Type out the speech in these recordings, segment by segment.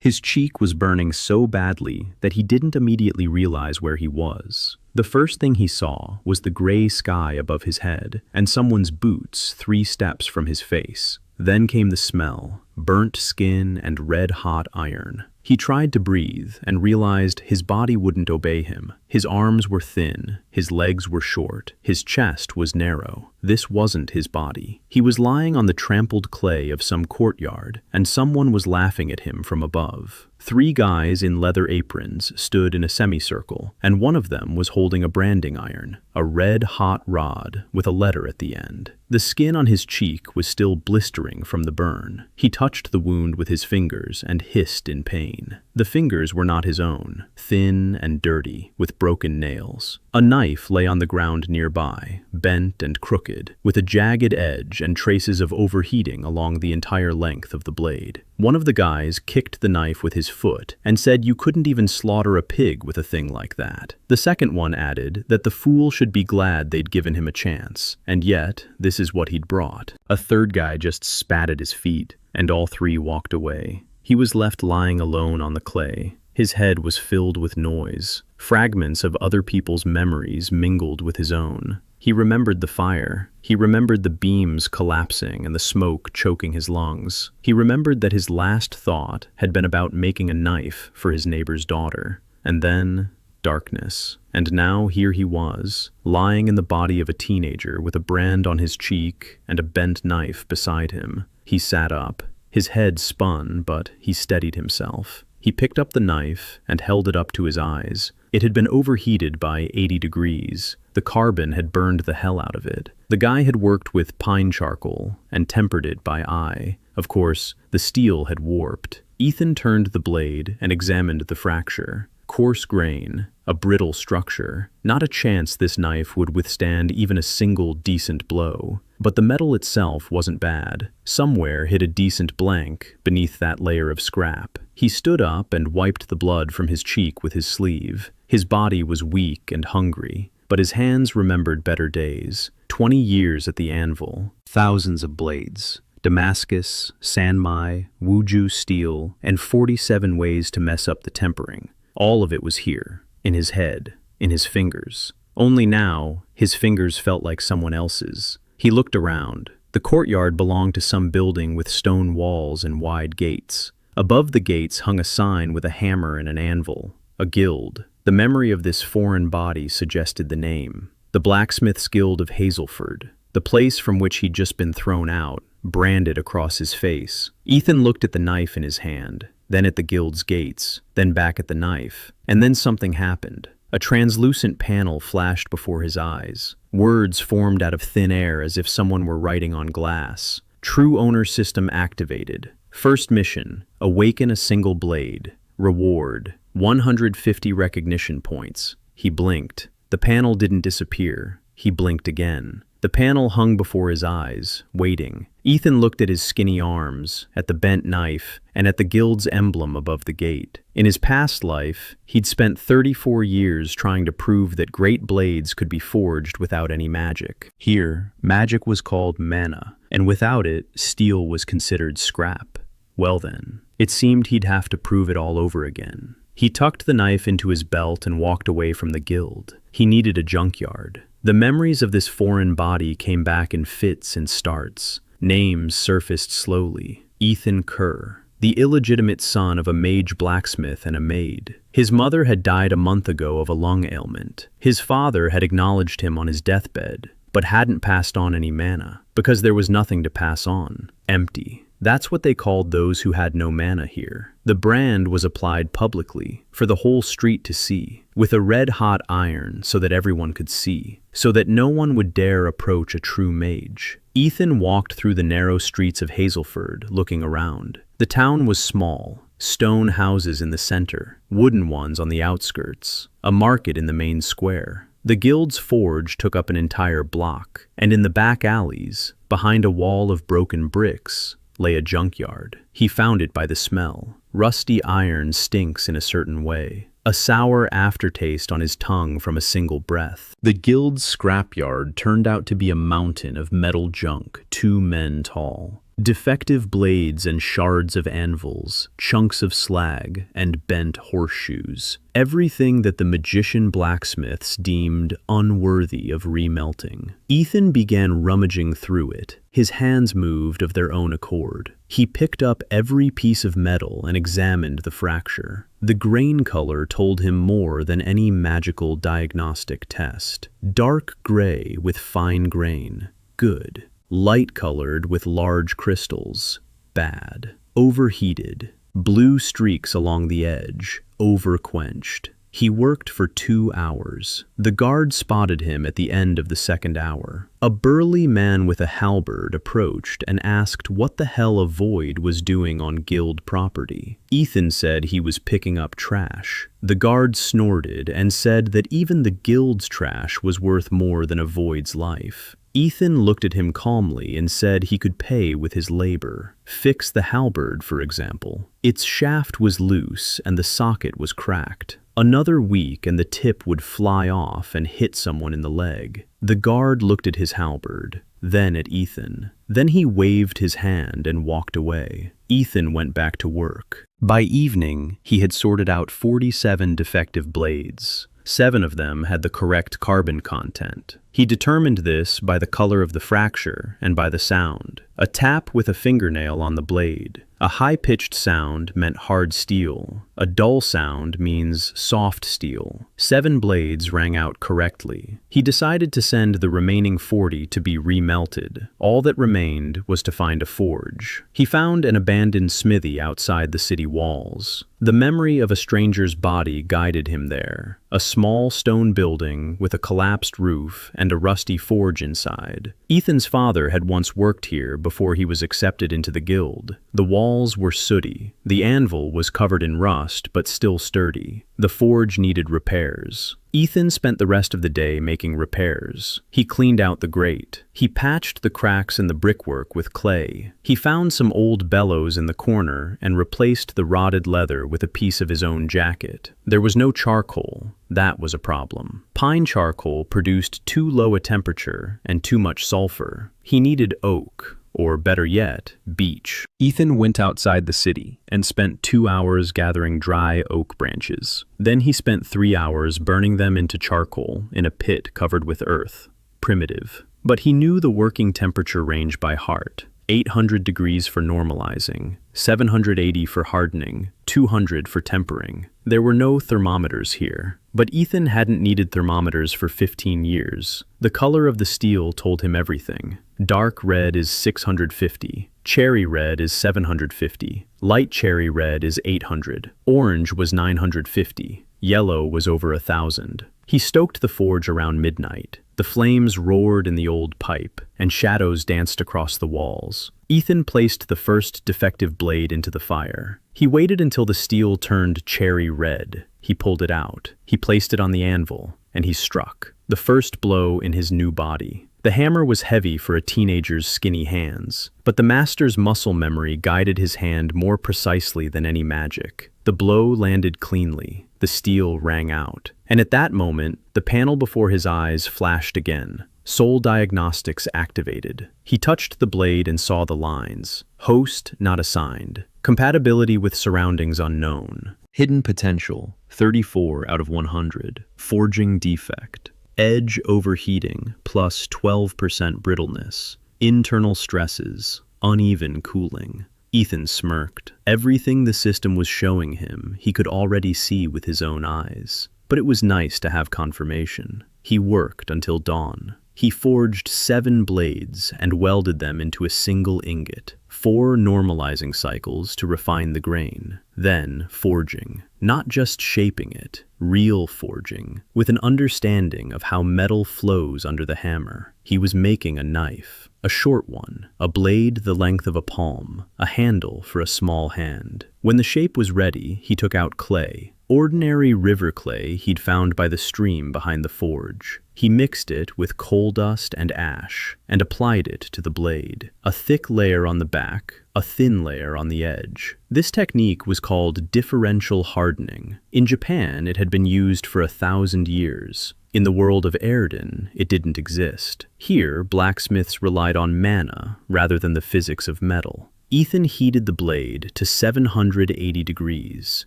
His cheek was burning so badly that he didn't immediately realize where he was. The first thing he saw was the gray sky above his head and someone's boots 3 steps from his face. Then came the smell, burnt skin and red-hot iron. He tried to breathe and realized his body wouldn't obey him. His arms were thin, his legs were short, his chest was narrow. This wasn't his body. He was lying on the trampled clay of some courtyard, and someone was laughing at him from above. 3 guys in leather aprons stood in a semicircle, and one of them was holding a branding iron, a red-hot rod with a letter at the end. The skin on his cheek was still blistering from the burn. He touched the wound with his fingers and hissed in pain. The fingers were not his own, thin and dirty, with broken nails. A knife lay on the ground nearby, bent and crooked, with a jagged edge and traces of overheating along the entire length of the blade. One of the guys kicked the knife with his foot and said you couldn't even slaughter a pig with a thing like that. The second one added that the fool should be glad they'd given him a chance, and yet this is what he'd brought. A third guy just spat at his feet, and all 3 walked away. He was left lying alone on the clay. His head was filled with noise. Fragments of other people's memories mingled with his own. He remembered the fire. He remembered the beams collapsing and the smoke choking his lungs. He remembered that his last thought had been about making a knife for his neighbor's daughter. And then darkness. And now here he was, lying in the body of a teenager with a brand on his cheek and a bent knife beside him. He sat up. His head spun, but he steadied himself. He picked up the knife and held it up to his eyes. It had been overheated by 80 degrees. The carbon had burned the hell out of it. The guy had worked with pine charcoal and tempered it by eye. Of course, the steel had warped. Ethan turned the blade and examined the fracture. Coarse grain, a brittle structure. Not a chance this knife would withstand even a single decent blow. But the metal itself wasn't bad. Somewhere hid a decent blank beneath that layer of scrap. He stood up and wiped the blood from his cheek with his sleeve. His body was weak and hungry, but his hands remembered better days. 20 years at the anvil, thousands of blades. Damascus, Sanmai, Wuju steel, and 47 ways to mess up the tempering. All of it was here, in his head, in his fingers. Only now, his fingers felt like someone else's. He looked around. The courtyard belonged to some building with stone walls and wide gates. Above the gates hung a sign with a hammer and an anvil, a guild. The memory of this foreign body suggested the name. The Blacksmith's Guild of Hazelford, the place from which he'd just been thrown out, branded across his face. Ethan looked at the knife in his hand, then at the guild's gates, then back at the knife, and then something happened. A translucent panel flashed before his eyes. Words formed out of thin air as if someone were writing on glass. True owner system activated. First mission, awaken a single blade. Reward, 150 recognition points. He blinked. The panel didn't disappear. He blinked again. The panel hung before his eyes, waiting. Ethan looked at his skinny arms, at the bent knife, and at the guild's emblem above the gate. In his past life, he'd spent 34 years trying to prove that great blades could be forged without any magic. Here, magic was called mana, and without it, steel was considered scrap. Well then, it seemed he'd have to prove it all over again. He tucked the knife into his belt and walked away from the guild. He needed a junkyard. The memories of this foreign body came back in fits and starts. Names surfaced slowly. Ethan Kerr, the illegitimate son of a mage blacksmith and a maid. His mother had died a month ago of a lung ailment. His father had acknowledged him on his deathbed, but hadn't passed on any mana, because there was nothing to pass on. Empty. That's what they called those who had no mana here. The brand was applied publicly, for the whole street to see, with a red-hot iron so that everyone could see, so that no one would dare approach a true mage. Ethan walked through the narrow streets of Hazelford, looking around. The town was small, stone houses in the center, wooden ones on the outskirts, a market in the main square. The guild's forge took up an entire block, and in the back alleys, behind a wall of broken bricks, lay a junkyard. He found it by the smell. Rusty iron stinks in a certain way. A sour aftertaste on his tongue from a single breath. The guild's scrapyard turned out to be a mountain of metal junk 2 men tall. Defective blades and shards of anvils, chunks of slag, and bent horseshoes. Everything that the magician blacksmiths deemed unworthy of remelting. Ethan began rummaging through it. His hands moved of their own accord. He picked up every piece of metal and examined the fracture. The grain color told him more than any magical diagnostic test. Dark gray with fine grain. Good. Light-colored with large crystals. Bad. Overheated. Blue streaks along the edge. Overquenched. He worked for 2 hours. The guard spotted him at the end of the second hour. A burly man with a halberd approached and asked what the hell a void was doing on guild property. Ethan said he was picking up trash. The guard snorted and said that even the guild's trash was worth more than a void's life. Ethan looked at him calmly and said he could pay with his labor. Fix the halberd, for example. Its shaft was loose and the socket was cracked. Another week and the tip would fly off and hit someone in the leg. The guard looked at his halberd, then at Ethan. Then he waved his hand and walked away. Ethan went back to work. By evening, he had sorted out 47 defective blades. 7 of them had the correct carbon content. He determined this by the color of the fracture and by the sound. A tap with a fingernail on the blade. A high-pitched sound meant hard steel. A dull sound means soft steel. 7 blades rang out correctly. He decided to send the remaining 40 to be remelted. All that remained was to find a forge. He found an abandoned smithy outside the city walls. The memory of a stranger's body guided him there. A small stone building with a collapsed roof and a rusty forge inside. Ethan's father had once worked here before he was accepted into the guild. The walls were sooty. The anvil was covered in rust but still sturdy. The forge needed repairs. Ethan spent the rest of the day making repairs. He cleaned out the grate. He patched the cracks in the brickwork with clay. He found some old bellows in the corner and replaced the rotted leather with a piece of his own jacket. There was no charcoal. That was a problem. Pine charcoal produced too low a temperature and too much sulfur. He needed oak. Or better yet, beech. Ethan went outside the city and spent 2 hours gathering dry oak branches. Then he spent 3 hours burning them into charcoal in a pit covered with earth. Primitive. But he knew the working temperature range by heart. 800 degrees for normalizing, 780 for hardening, 200 for tempering. There were no thermometers here, but Ethan hadn't needed thermometers for 15 years. The color of the steel told him everything. Dark red is 650, cherry red is 750, light cherry red is 800, orange was 950, yellow was over 1,000. He stoked the forge around midnight. The flames roared in the old pipe, and shadows danced across the walls. Ethan placed the first defective blade into the fire. He waited until the steel turned cherry red. He pulled it out. He placed it on the anvil, and he struck. The first blow in his new body. The hammer was heavy for a teenager's skinny hands, but the master's muscle memory guided his hand more precisely than any magic. The blow landed cleanly. The steel rang out. And at that moment, the panel before his eyes flashed again. Soul diagnostics activated. He touched the blade and saw the lines. Host not assigned. Compatibility with surroundings unknown. Hidden potential, 34 out of 100. Forging defect. Edge overheating, plus 12% brittleness. Internal stresses, uneven cooling. Ethan smirked. Everything the system was showing him, he could already see with his own eyes. But it was nice to have confirmation. He worked until dawn. He forged 7 blades and welded them into a single ingot. 4 normalizing cycles to refine the grain. Then forging. Not just shaping it, real forging, with an understanding of how metal flows under the hammer. He was making a knife. A short one, a blade the length of a palm, a handle for a small hand. When the shape was ready, he took out clay. Ordinary river clay he'd found by the stream behind the forge. He mixed it with coal dust and ash, and applied it to the blade. A thick layer on the back, a thin layer on the edge. This technique was called differential hardening. In Japan, it had been used for 1,000 years. In the world of Erden, it didn't exist. Here, blacksmiths relied on mana rather than the physics of metal. Ethan heated the blade to 780 degrees.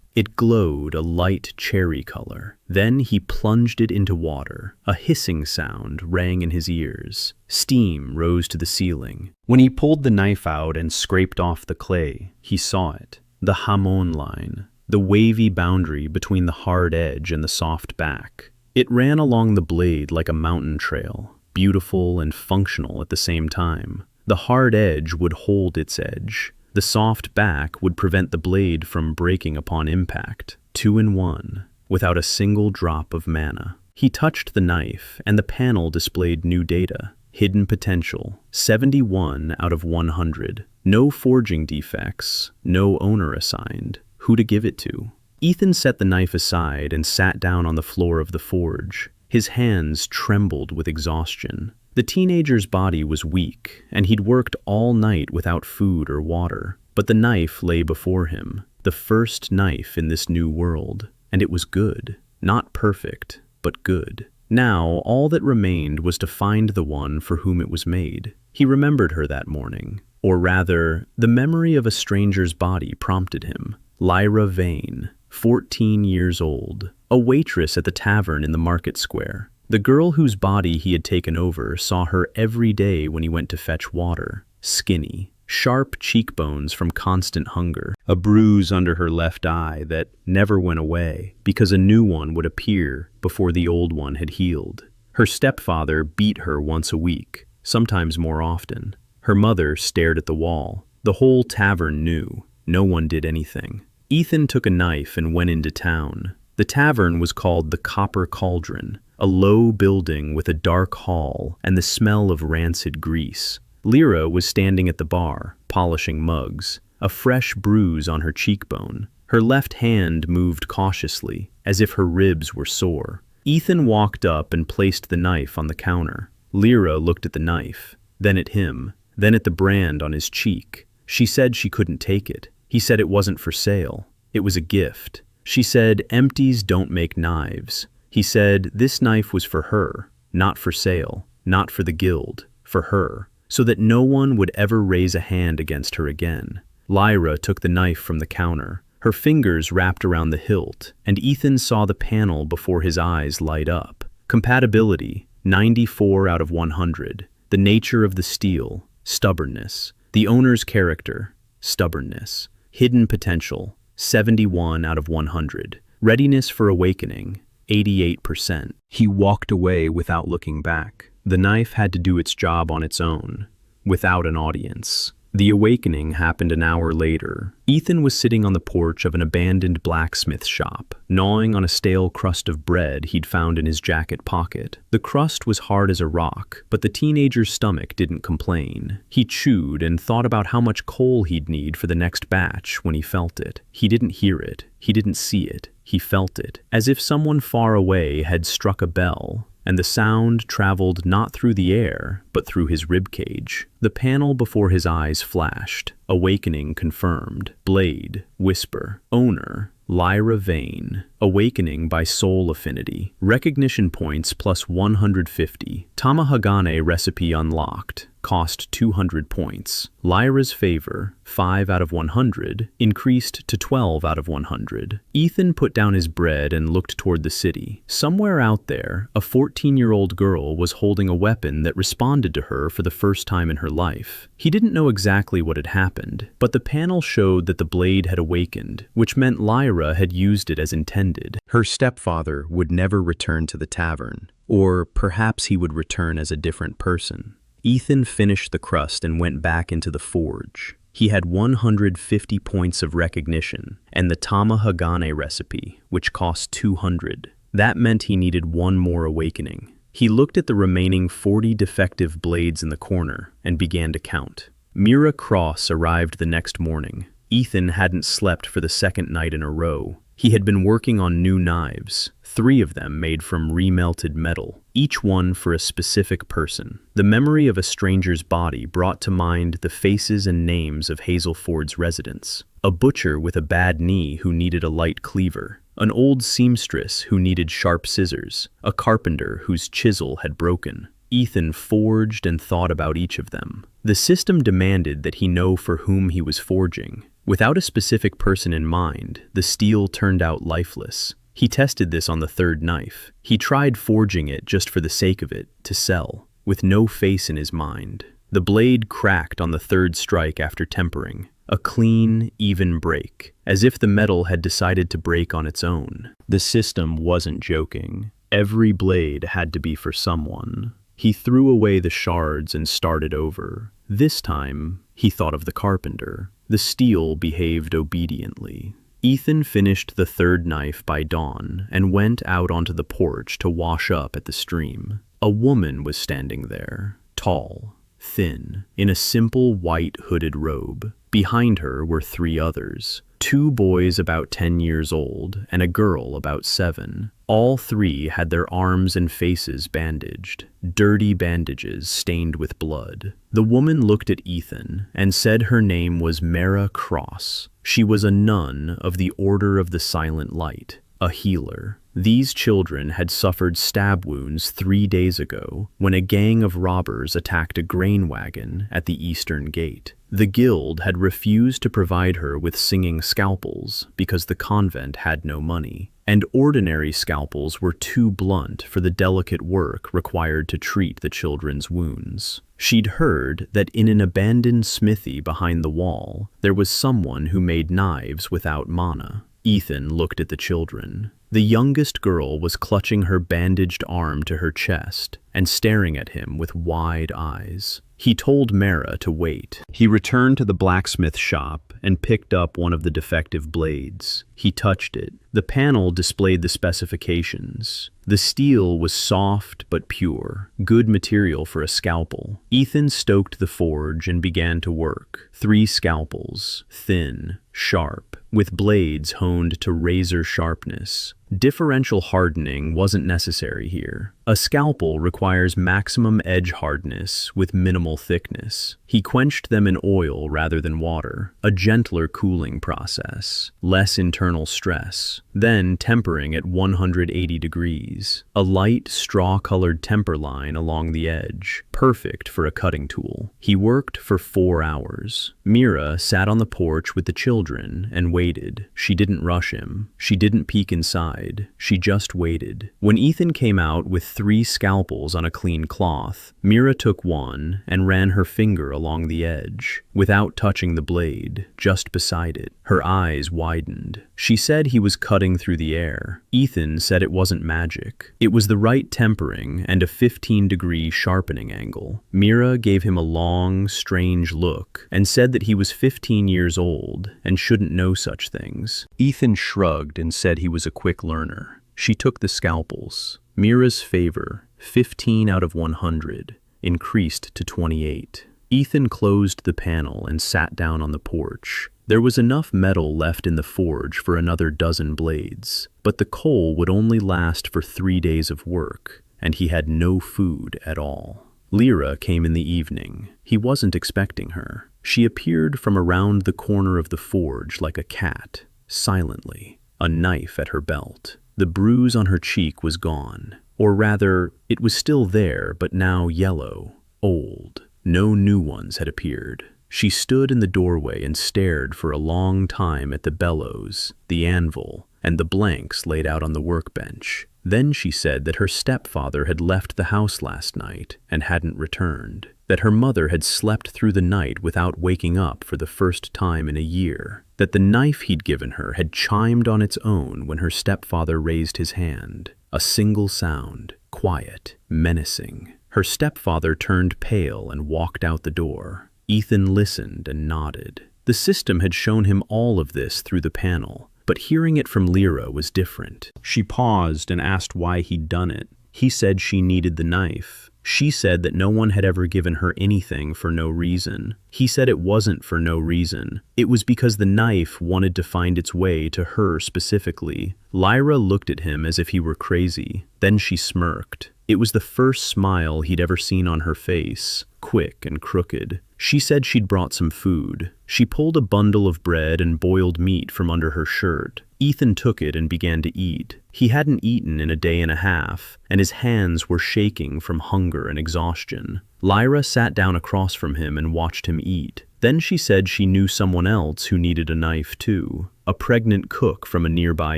It glowed a light cherry color. Then he plunged it into water. A hissing sound rang in his ears. Steam rose to the ceiling. When he pulled the knife out and scraped off the clay, he saw it. The hamon line, the wavy boundary between the hard edge and the soft back. It ran along the blade like a mountain trail, beautiful and functional at the same time. The hard edge would hold its edge. The soft back would prevent the blade from breaking upon impact. 2 in 1, without a single drop of mana. He touched the knife, and the panel displayed new data. Hidden potential, 71 out of 100. No forging defects, no owner assigned. Who to give it to? Ethan set the knife aside and sat down on the floor of the forge. His hands trembled with exhaustion. The teenager's body was weak, and he'd worked all night without food or water. But the knife lay before him, the first knife in this new world. And it was good. Not perfect, but good. Now, all that remained was to find the one for whom it was made. He remembered her that morning. Or rather, the memory of a stranger's body prompted him. Lyra Vane, 14 years old, a waitress at the tavern in the market square. The girl whose body he had taken over saw her every day when he went to fetch water. Skinny, sharp cheekbones from constant hunger, a bruise under her left eye that never went away because a new one would appear before the old one had healed. Her stepfather beat her once a week, sometimes more often. Her mother stared at the wall. The whole tavern knew. No one did anything. Ethan took a knife and went into town. The tavern was called the Copper Cauldron, a low building with a dark hall and the smell of rancid grease. Lyra was standing at the bar, polishing mugs, a fresh bruise on her cheekbone. Her left hand moved cautiously, as if her ribs were sore. Ethan walked up and placed the knife on the counter. Lyra looked at the knife, then at him, then at the brand on his cheek. She said she couldn't take it. He said it wasn't for sale. It was a gift. She said empties don't make knives. He said this knife was for her, not for sale, not for the guild, for her, so that no one would ever raise a hand against her again. Lyra took the knife from the counter. Her fingers wrapped around the hilt, and Ethan saw the panel before his eyes light up. Compatibility, 94 out of 100. The nature of the steel, stubbornness. The owner's character, stubbornness. Hidden potential, 71 out of 100. Readiness for awakening, 88%. He walked away without looking back. The knife had to do its job on its own, without an audience. The awakening happened an hour later. Ethan was sitting on the porch of an abandoned blacksmith shop, gnawing on a stale crust of bread he'd found in his jacket pocket. The crust was hard as a rock, but the teenager's stomach didn't complain. He chewed and thought about how much coal he'd need for the next batch when he felt it. He didn't hear it. He didn't see it. He felt it, as if someone far away had struck a bell, and the sound traveled not through the air, but through his ribcage. The panel before his eyes flashed. Awakening confirmed. Blade, whisper, owner, Lyra Vane. Awakening by soul affinity. Recognition points plus 150. Tamahagane recipe unlocked. Cost 200 points. Lyra's favor, 5 out of 100, increased to 12 out of 100. Ethan put down his bread and looked toward the city. Somewhere out there, a 14-year-old girl was holding a weapon that responded to her for the first time in her life. He didn't know exactly what had happened, but the panel showed that the blade had awakened, which meant Lyra had used it as intended. Her stepfather would never return to the tavern, or perhaps he would return as a different person. Ethan finished the crust and went back into the forge. He had 150 points of recognition and the Tamahagane recipe, which cost 200. That meant he needed one more awakening. He looked at the remaining 40 defective blades in the corner and began to count. Mira Cross arrived the next morning. Ethan hadn't slept for the second night in a row. He had been working on new knives, 3 of them made from remelted metal. each one for a specific person. The memory of a stranger's body brought to mind the faces and names of Hazel Ford's residents. A butcher with a bad knee who needed a light cleaver. An old seamstress who needed sharp scissors. A carpenter whose chisel had broken. Ethan forged and thought about each of them. The system demanded that he know for whom he was forging. Without a specific person in mind, the steel turned out lifeless. He tested this on the third knife. He tried forging it just for the sake of it, to sell, with no face in his mind. The blade cracked on the third strike after tempering. A clean, even break, as if the metal had decided to break on its own. The system wasn't joking. Every blade had to be for someone. He threw away the shards and started over. This time, he thought of the carpenter. The steel behaved obediently. Ethan finished the third knife by dawn and went out onto the porch to wash up at the stream. A woman was standing there, tall, thin, in a simple white hooded robe. Behind her were 3 others, 2 boys about 10 years old and a girl about 7. All 3 had their arms and faces bandaged, dirty bandages stained with blood. The woman looked at Ethan and said her name was Mara Cross. She was a nun of the Order of the Silent Light, a healer. These children had suffered stab wounds 3 days ago when a gang of robbers attacked a grain wagon at the eastern gate. The guild had refused to provide her with singing scalpels because the convent had no money, and ordinary scalpels were too blunt for the delicate work required to treat the children's wounds. She'd heard that in an abandoned smithy behind the wall, there was someone who made knives without mana. Ethan looked at the children. The youngest girl was clutching her bandaged arm to her chest and staring at him with wide eyes. He told Mara to wait. He returned to the blacksmith shop and picked up one of the defective blades. He touched it. The panel displayed the specifications. The steel was soft but pure, good material for a scalpel. Ethan stoked the forge and began to work. 3 scalpels, thin, sharp, with blades honed to razor sharpness. Differential hardening wasn't necessary here. A scalpel requires maximum edge hardness with minimal thickness. He quenched them in oil rather than water, a gentler cooling process, less internal stress, then tempering at 180 degrees. A light, straw-colored temper line along the edge, perfect for a cutting tool. He worked for 4 hours. Mira sat on the porch with the children and waited. She didn't rush him. She didn't peek inside. She just waited. When Ethan came out with 3 scalpels on a clean cloth, Mira took one and ran her finger along the edge, without touching the blade, just beside it. Her eyes widened. She said he was cutting through the air. Ethan said it wasn't magic. It was the right tempering and a 15-degree sharpening angle. Mira gave him a long, strange look and said that he was 15 years old and shouldn't know such things. Ethan shrugged and said he was a quick learner. She took the scalpels. Mira's favor, 15 out of 100, increased to 28. Ethan closed the panel and sat down on the porch. There was enough metal left in the forge for another dozen blades, but the coal would only last for 3 days of work, and he had no food at all. Lyra came in the evening. He wasn't expecting her. She appeared from around the corner of the forge like a cat, silently, a knife at her belt. The bruise on her cheek was gone, or rather, it was still there, but now yellow, old. No new ones had appeared. She stood in the doorway and stared for a long time at the bellows, the anvil, and the blanks laid out on the workbench. Then she said that her stepfather had left the house last night and hadn't returned, that her mother had slept through the night without waking up for the first time in a year, that the knife he'd given her had chimed on its own when her stepfather raised his hand. A single sound, quiet, menacing. Her stepfather turned pale and walked out the door. Ethan listened and nodded. The system had shown him all of this through the panel, but hearing it from Lyra was different. She paused and asked why he'd done it. He said she needed the knife. She said that no one had ever given her anything for no reason. He said it wasn't for no reason. It was because the knife wanted to find its way to her specifically. Lyra looked at him as if he were crazy. Then she smirked. It was the first smile he'd ever seen on her face, quick and crooked. She said she'd brought some food. She pulled a bundle of bread and boiled meat from under her shirt. Ethan took it and began to eat. He hadn't eaten in a day and a half, and his hands were shaking from hunger and exhaustion. Lyra sat down across from him and watched him eat. Then she said she knew someone else who needed a knife too, a pregnant cook from a nearby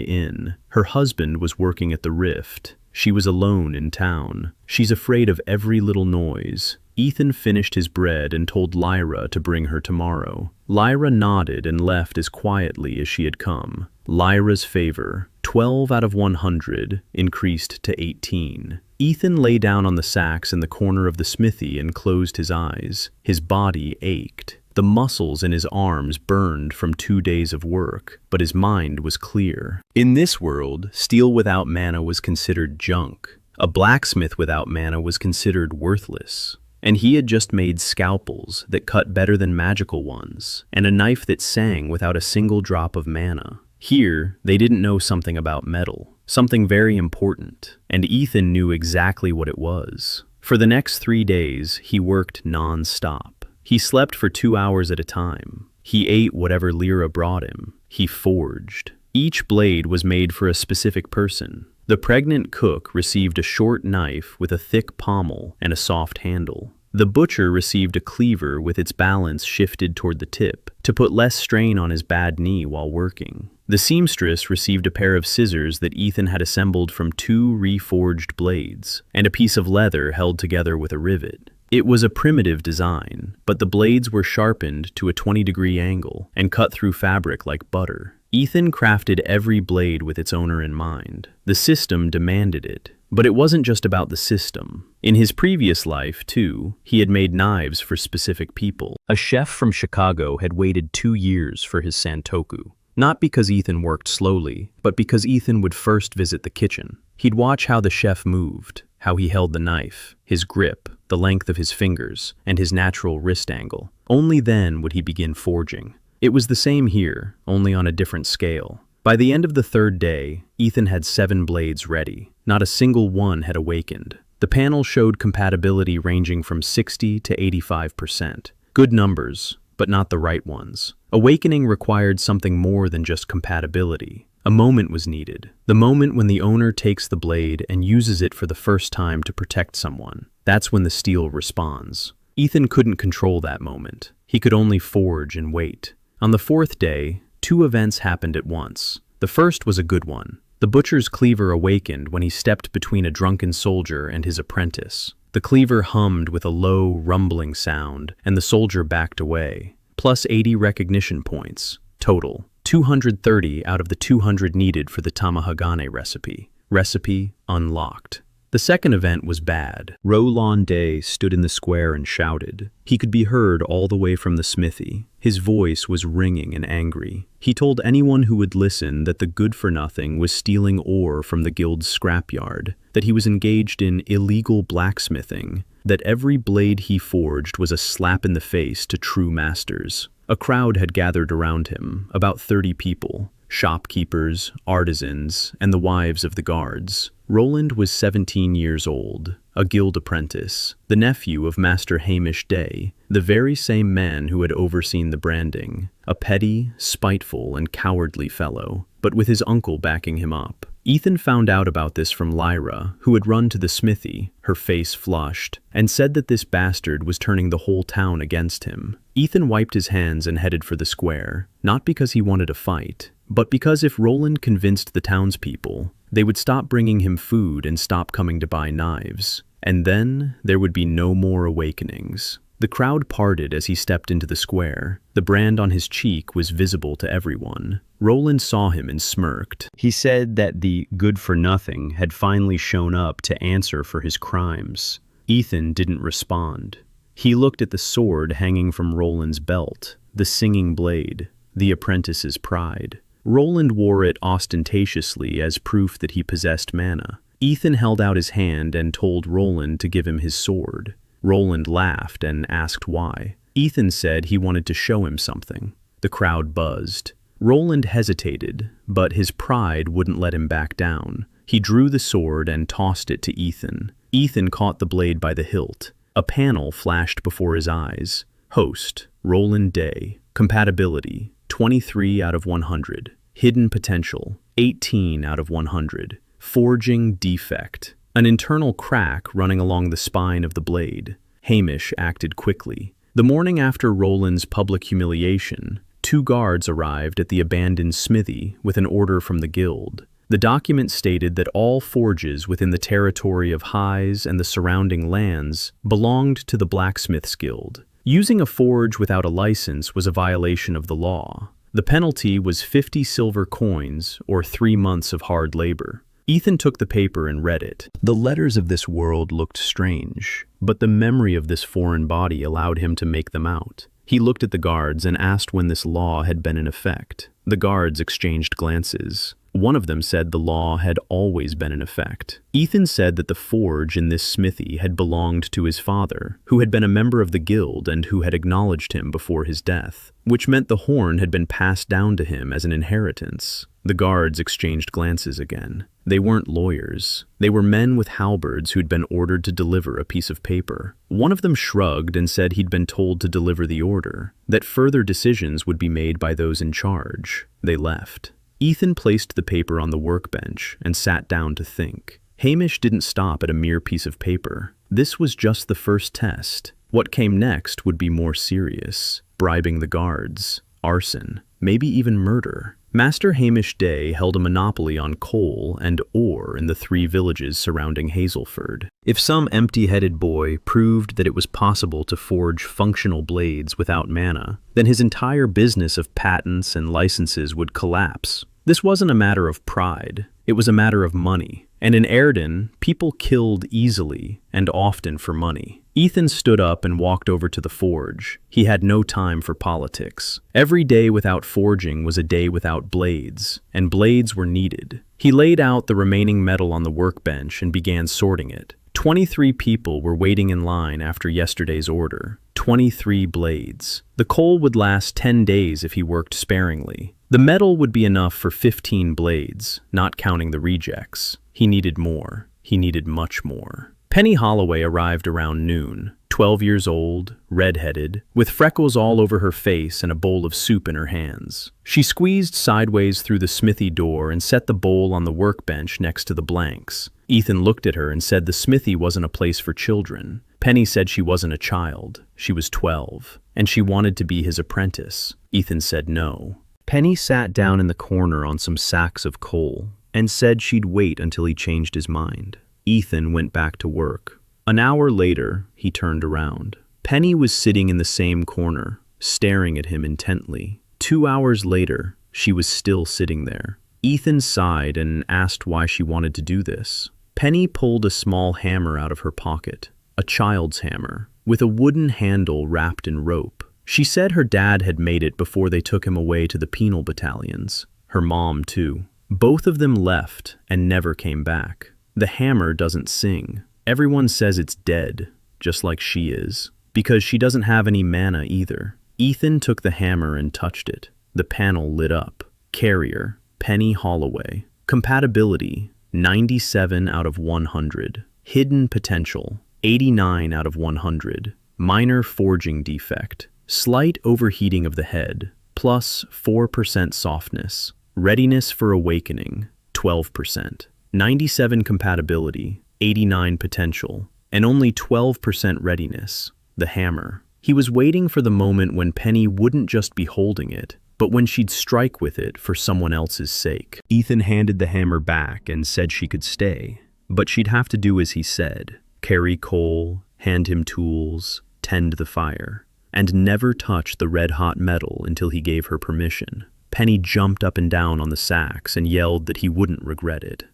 inn. Her husband was working at the Rift. She was alone in town. She's afraid of every little noise. Ethan finished his bread and told Lyra to bring her tomorrow. Lyra nodded and left as quietly as she had come. Lyra's favor, 12 out of 100, increased to 18. Ethan lay down on the sacks in the corner of the smithy and closed his eyes. His body ached. The muscles in his arms burned from 2 days of work, but his mind was clear. In this world, steel without mana was considered junk. A blacksmith without mana was considered worthless. And he had just made scalpels that cut better than magical ones, and a knife that sang without a single drop of mana. Here, they didn't know something about metal, something very important, and Ethan knew exactly what it was. For the next 3 days, he worked non-stop. He slept for 2 hours at a time. He ate whatever Lyra brought him. He forged. Each blade was made for a specific person. The pregnant cook received a short knife with a thick pommel and a soft handle. The butcher received a cleaver with its balance shifted toward the tip to put less strain on his bad knee while working. The seamstress received a pair of scissors that Ethan had assembled from 2 reforged blades and a piece of leather held together with a rivet. It was a primitive design, but the blades were sharpened to a 20-degree angle and cut through fabric like butter. Ethan crafted every blade with its owner in mind. The system demanded it. But it wasn't just about the system. In his previous life, too, he had made knives for specific people. A chef from Chicago had waited 2 years for his santoku. Not because Ethan worked slowly, but because Ethan would first visit the kitchen. He'd watch how the chef moved, how he held the knife, his grip, the length of his fingers, and his natural wrist angle. Only then would he begin forging. It was the same here, only on a different scale. By the end of the 3rd day, Ethan had 7 blades ready. Not a single one had awakened. The panel showed compatibility ranging from 60 to 85%. Good numbers, but not the right ones. Awakening required something more than just compatibility. A moment was needed. The moment when the owner takes the blade and uses it for the first time to protect someone. That's when the steel responds. Ethan couldn't control that moment. He could only forge and wait. On the 4th day, 2 events happened at once. The first was a good one. The butcher's cleaver awakened when he stepped between a drunken soldier and his apprentice. The cleaver hummed with a low, rumbling sound, and the soldier backed away. Plus 80 recognition points. Total, 230 out of the 200 needed for the tamahagane recipe. Recipe unlocked. The second event was bad. Roland Day stood in the square and shouted. He could be heard all the way from the smithy. His voice was ringing and angry. He told anyone who would listen that the good-for-nothing was stealing ore from the guild's scrapyard, that he was engaged in illegal blacksmithing, that every blade he forged was a slap in the face to true masters. A crowd had gathered around him, about 30 people. Shopkeepers, artisans, and the wives of the guards. Roland was 17 years old, a guild apprentice, the nephew of Master Hamish Day, the very same man who had overseen the branding, a petty, spiteful, and cowardly fellow, but with his uncle backing him up. Ethan found out about this from Lyra, who had run to the smithy, her face flushed, and said that this bastard was turning the whole town against him. Ethan wiped his hands and headed for the square, not because he wanted a fight, but because if Roland convinced the townspeople, they would stop bringing him food and stop coming to buy knives. And then there would be no more awakenings. The crowd parted as he stepped into the square. The brand on his cheek was visible to everyone. Roland saw him and smirked. He said that the good-for-nothing had finally shown up to answer for his crimes. Ethan didn't respond. He looked at the sword hanging from Roland's belt, the singing blade, the apprentice's pride. Roland wore it ostentatiously as proof that he possessed mana. Ethan held out his hand and told Roland to give him his sword. Roland laughed and asked why. Ethan said he wanted to show him something. The crowd buzzed. Roland hesitated, but his pride wouldn't let him back down. He drew the sword and tossed it to Ethan. Ethan caught the blade by the hilt. A panel flashed before his eyes. Host, Roland Day. Compatibility, 23 out of 100. Hidden potential, 18 out of 100. Forging defect, an internal crack running along the spine of the blade. Hamish acted quickly. The morning after Roland's public humiliation, 2 guards arrived at the abandoned smithy with an order from the guild. The document stated that all forges within the territory of Highs and the surrounding lands belonged to the Blacksmith's Guild. Using a forge without a license was a violation of the law. The penalty was 50 silver coins or 3 months of hard labor. Ethan took the paper and read it. The letters of this world looked strange, but the memory of this foreign body allowed him to make them out. He looked at the guards and asked when this law had been in effect. The guards exchanged glances. One of them said the law had always been in effect. Ethan said that the forge in this smithy had belonged to his father, who had been a member of the guild and who had acknowledged him before his death, which meant the horn had been passed down to him as an inheritance. The guards exchanged glances again. They weren't lawyers. They were men with halberds who'd been ordered to deliver a piece of paper. One of them shrugged and said he'd been told to deliver the order, that further decisions would be made by those in charge. They left. Ethan placed the paper on the workbench and sat down to think. Hamish didn't stop at a mere piece of paper. This was just the first test. What came next would be more serious. Bribing the guards, arson, maybe even murder. Master Hamish Day held a monopoly on coal and ore in the 3 villages surrounding Hazelford. If some empty-headed boy proved that it was possible to forge functional blades without mana, then his entire business of patents and licenses would collapse. This wasn't a matter of pride, it was a matter of money. And in Erden, people killed easily and often for money. Ethan stood up and walked over to the forge. He had no time for politics. Every day without forging was a day without blades, and blades were needed. He laid out the remaining metal on the workbench and began sorting it. 23 people were waiting in line after yesterday's order. 23 blades. The coal would last 10 days if he worked sparingly. The metal would be enough for 15 blades, not counting the rejects. He needed more. He needed much more. Penny Holloway arrived around noon, 12 years old, red-headed, with freckles all over her face and a bowl of soup in her hands. She squeezed sideways through the smithy door and set the bowl on the workbench next to the blanks. Ethan looked at her and said the smithy wasn't a place for children. Penny said she wasn't a child. She was 12, and she wanted to be his apprentice. Ethan said no. Penny sat down in the corner on some sacks of coal and said she'd wait until he changed his mind. Ethan went back to work. An hour later, he turned around. Penny was sitting in the same corner, staring at him intently. 2 hours later, she was still sitting there. Ethan sighed and asked why she wanted to do this. Penny pulled a small hammer out of her pocket, a child's hammer, with a wooden handle wrapped in rope. She said her dad had made it before they took him away to the penal battalions. Her mom, too. Both of them left and never came back. The hammer doesn't sing. Everyone says it's dead, just like she is, because she doesn't have any mana either. Ethan took the hammer and touched it. The panel lit up. Carrier, Penny Holloway. Compatibility, 97 out of 100. Hidden potential, 89 out of 100. Minor forging defect. Slight overheating of the head, plus 4% softness. Readiness for awakening, 12%. 97 compatibility, 89 potential, and only 12% readiness, the hammer. He was waiting for the moment when Penny wouldn't just be holding it, but when she'd strike with it for someone else's sake. Ethan handed the hammer back and said she could stay, but she'd have to do as he said. Carry coal, hand him tools, tend the fire, and never touch the red-hot metal until he gave her permission. Penny jumped up and down on the sacks and yelled that he wouldn't regret it.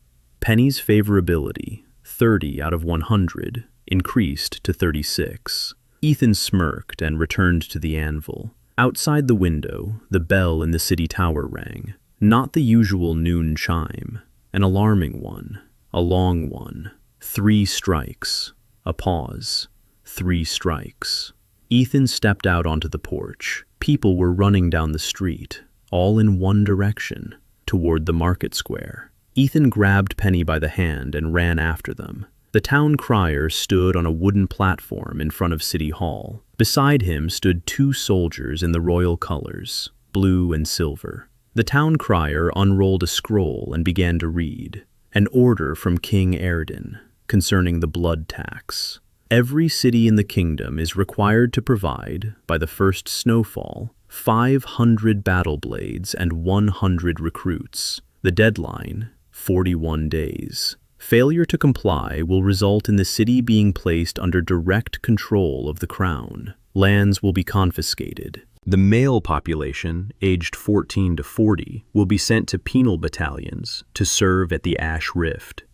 Penny's favorability, 30 out of 100, increased to 36. Ethan smirked and returned to the anvil. Outside the window, the bell in the city tower rang. Not the usual noon chime, an alarming one, a long one. 3 strikes, a pause, 3 strikes. Ethan stepped out onto the porch. People were running down the street, all in one direction, toward the market square. Ethan grabbed Penny by the hand and ran after them. The town crier stood on a wooden platform in front of City Hall. Beside him stood 2 soldiers in the royal colors, blue and silver. The town crier unrolled a scroll and began to read, an order from King Erden concerning the blood tax. Every city in the kingdom is required to provide, by the first snowfall, 500 battle blades and 100 recruits. The deadline, 41 days. Failure to comply will result in the city being placed under direct control of the crown. Lands will be confiscated. The male population, aged 14 to 40, will be sent to penal battalions to serve at the Ash Rift.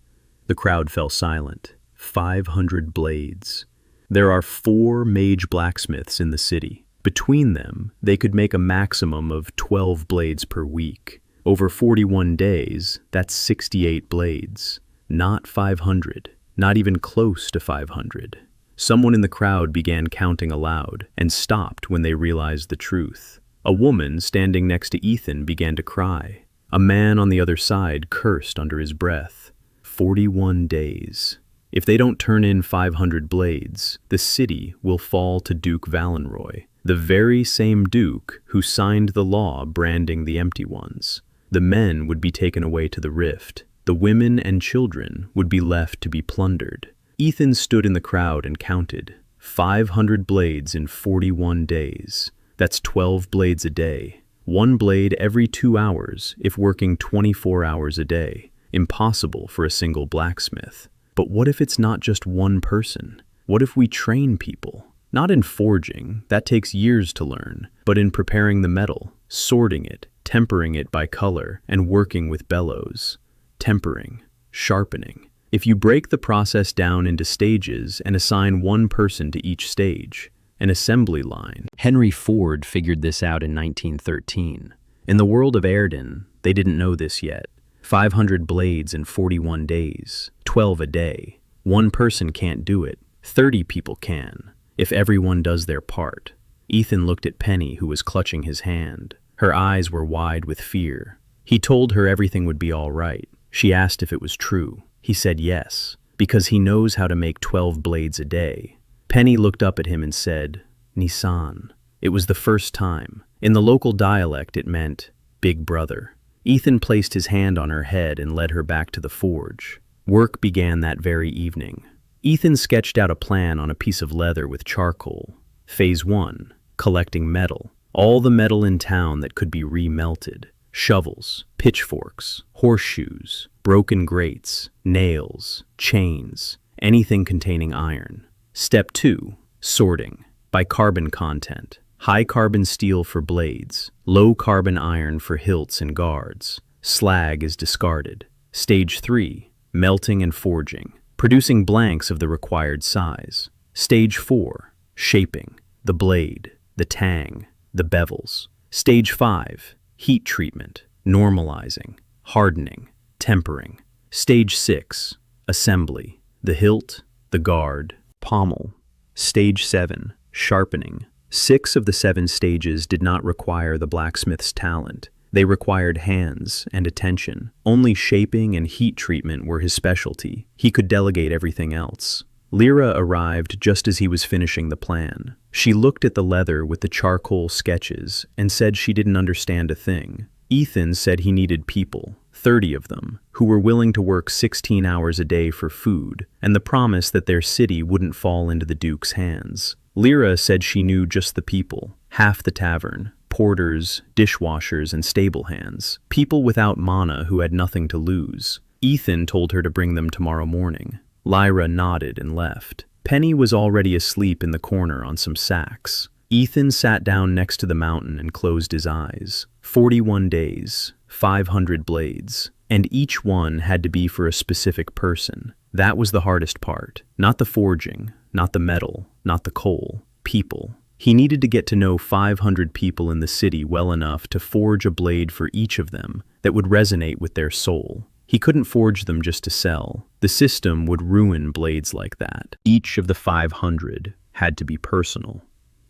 The crowd fell silent. 500 blades. There are 4 mage blacksmiths in the city. Between them, they could make a maximum of 12 blades per week. Over 41 days, that's 68 blades. Not 500. Not even close to 500. Someone in the crowd began counting aloud and stopped when they realized the truth. A woman standing next to Ethan began to cry. A man on the other side cursed under his breath. 41 days. If they don't turn in 500 blades, the city will fall to Duke Valenroy, the very same Duke who signed the law branding the empty ones. The men would be taken away to the rift. The women and children would be left to be plundered. Ethan stood in the crowd and counted. 500 blades in 41 days. That's 12 blades a day. 1 blade every 2 hours if working 24 hours a day. Impossible for a single blacksmith. But what if it's not just one person? What if we train people? Not in forging, that takes years to learn, but in preparing the metal, sorting it, tempering it by color, and working with bellows. Tempering, sharpening. If you break the process down into stages and assign 1 person to each stage, an assembly line. Henry Ford figured this out in 1913. In the world of Erden, they didn't know this yet. 500 blades in 41 days, 12 a day. 1 person can't do it, 30 people can, if everyone does their part. Ethan looked at Penny, who was clutching his hand. Her eyes were wide with fear. He told her everything would be all right. She asked if it was true. He said yes, because he knows how to make 12 blades a day. Penny looked up at him and said, Nisan. It was the first time. In the local dialect, it meant big brother. Ethan placed his hand on her head and led her back to the forge. Work began that very evening. Ethan sketched out a plan on a piece of leather with charcoal. Phase 1, collecting metal. All the metal in town that could be remelted. Shovels, pitchforks, horseshoes, broken grates, nails, chains, anything containing iron. Step 2, sorting, by carbon content. High carbon steel for blades, low carbon iron for hilts and guards. Slag is discarded. Stage 3, melting and forging, producing blanks of the required size. Stage 4, shaping, the blade, the tang, the bevels. Stage 5, heat treatment, normalizing, hardening, tempering. Stage 6, assembly, the hilt, the guard, pommel. Stage 7, sharpening. 6 of the 7 stages did not require the blacksmith's talent. They required hands and attention. Only shaping and heat treatment were his specialty. He could delegate everything else. Lyra arrived just as he was finishing the plan. She looked at the leather with the charcoal sketches and said she didn't understand a thing. Ethan said he needed people, 30 of them, who were willing to work 16 hours a day for food, and the promise that their city wouldn't fall into the Duke's hands. Lyra said she knew just the people, half the tavern, porters, dishwashers, and stable hands, people without mana who had nothing to lose. Ethan told her to bring them tomorrow morning. Lyra nodded and left. Penny was already asleep in the corner on some sacks. Ethan sat down next to the mountain and closed his eyes. 41 days, 500 blades, and each one had to be for a specific person. That was the hardest part. Not the forging, not the metal, not the coal. People. He needed to get to know 500 people in the city well enough to forge a blade for each of them that would resonate with their soul. He couldn't forge them just to sell. The system would ruin blades like that. Each of the 500 had to be personal.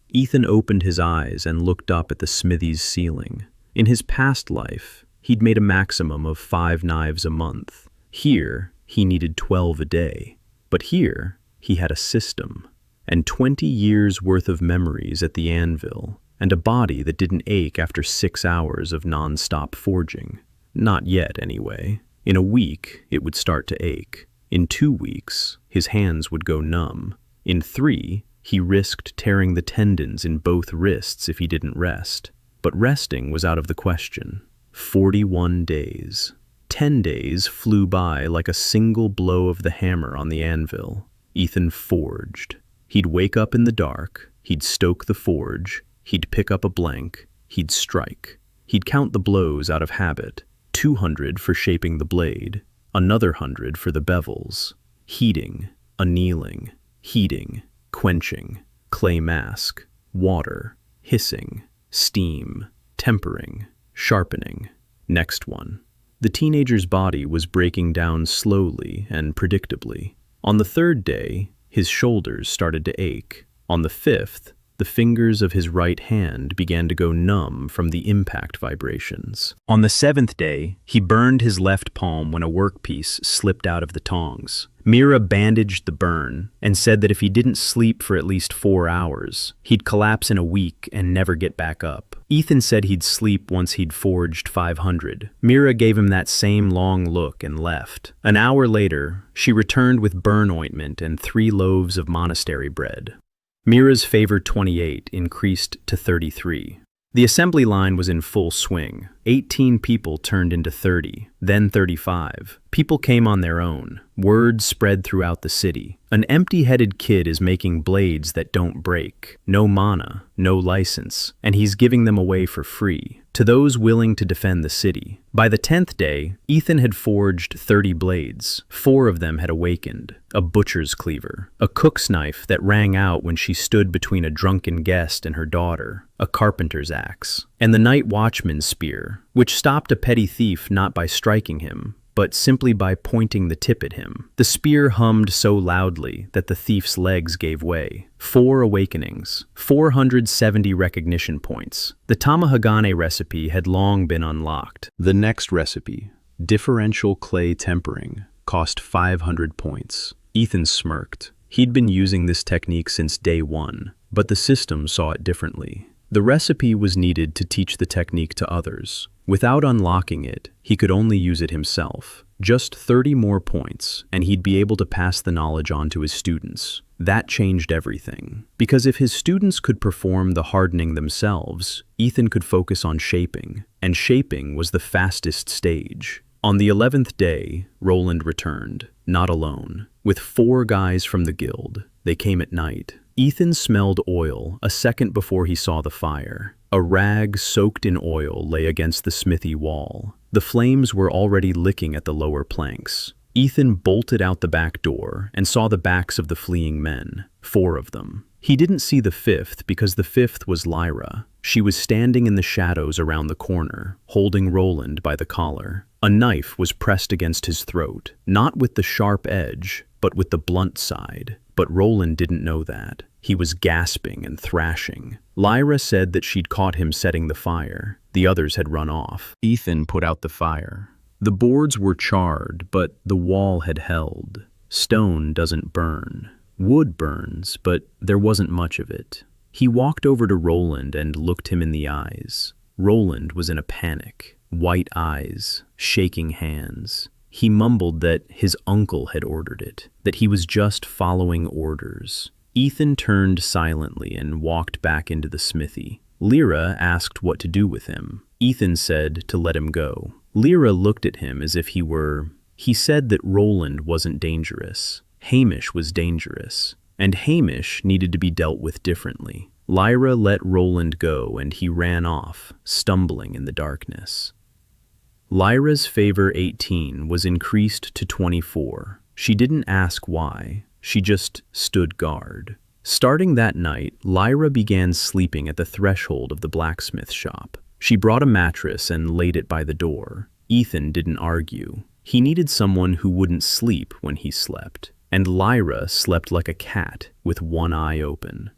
Ethan opened his eyes and looked up at the smithy's ceiling. In his past life, he'd made a maximum of 5 knives a month. Here, he needed 12 a day. But here, he had a system, and 20 years' worth of memories at the anvil, and a body that didn't ache after 6 hours of non-stop forging. Not yet, anyway. In a week, it would start to ache. In 2 weeks, his hands would go numb. In 3, he risked tearing the tendons in both wrists if he didn't rest. But resting was out of the question. 41 days. 10 days flew by like a single blow of the hammer on the anvil. Ethan forged. He'd wake up in the dark, he'd stoke the forge, he'd pick up a blank, he'd strike. He'd count the blows out of habit, 200 for shaping the blade, another 100 for the bevels. Heating, annealing, heating, quenching, clay mask, water, hissing, steam, tempering, sharpening. Next one. The teenager's body was breaking down slowly and predictably. On the 3rd day, his shoulders started to ache. On the 5th, the fingers of his right hand began to go numb from the impact vibrations. On the 7th day, he burned his left palm when a workpiece slipped out of the tongs. Mira bandaged the burn and said that if he didn't sleep for at least 4 hours, he'd collapse in a week and never get back up. Ethan said he'd sleep once he'd forged 500. Mira gave him that same long look and left. An hour later, she returned with burn ointment and 3 loaves of monastery bread. Mira's favor 28 increased to 33. The assembly line was in full swing. 18 people turned into 30, then 35. People came on their own. Word spread throughout the city. An empty-headed kid is making blades that don't break. No mana, no license, and he's giving them away for free to those willing to defend the city. By the 10th day, Ethan had forged 30 blades. 4 of them had awakened. A butcher's cleaver, a cook's knife that rang out when she stood between a drunken guest and her daughter, a carpenter's axe, and the night watchman's spear, which stopped a petty thief not by striking him, but simply by pointing the tip at him. The spear hummed so loudly that the thief's legs gave way. 4 awakenings, 470 recognition points. The Tamahagane recipe had long been unlocked. The next recipe, differential clay tempering, cost 500 points. Ethan smirked. He'd been using this technique since day 1, but the system saw it differently. The recipe was needed to teach the technique to others. Without unlocking it, he could only use it himself. Just 30 more points, and he'd be able to pass the knowledge on to his students. That changed everything. Because if his students could perform the hardening themselves, Ethan could focus on shaping, and shaping was the fastest stage. On the 11th day, Roland returned, not alone, with 4 guys from the guild. They came at night. Ethan smelled oil a second before he saw the fire. A rag soaked in oil lay against the smithy wall. The flames were already licking at the lower planks. Ethan bolted out the back door and saw the backs of the fleeing men, 4 of them. He didn't see the 5th because the 5th was Lyra. She was standing in the shadows around the corner, holding Roland by the collar. A knife was pressed against his throat, not with the sharp edge, but with the blunt side. But Roland didn't know that. He was gasping and thrashing. Lyra said that she'd caught him setting the fire. The others had run off. Ethan put out the fire. The boards were charred, but the wall had held. Stone doesn't burn. Wood burns, but there wasn't much of it. He walked over to Roland and looked him in the eyes. Roland was in a panic. White eyes, shaking hands. He mumbled that his uncle had ordered it, that he was just following orders. Ethan turned silently and walked back into the smithy. Lyra asked what to do with him. Ethan said to let him go. Lyra looked at him as if he were... He said that Roland wasn't dangerous. Hamish was dangerous, and Hamish needed to be dealt with differently. Lyra let Roland go and he ran off, stumbling in the darkness. Lyra's favor 18 was increased to 24. She didn't ask why. She just stood guard. Starting that night, Lyra began sleeping at the threshold of the blacksmith shop. She brought a mattress and laid it by the door. Ethan didn't argue. He needed someone who wouldn't sleep when he slept. And Lyra slept like a cat with one eye open.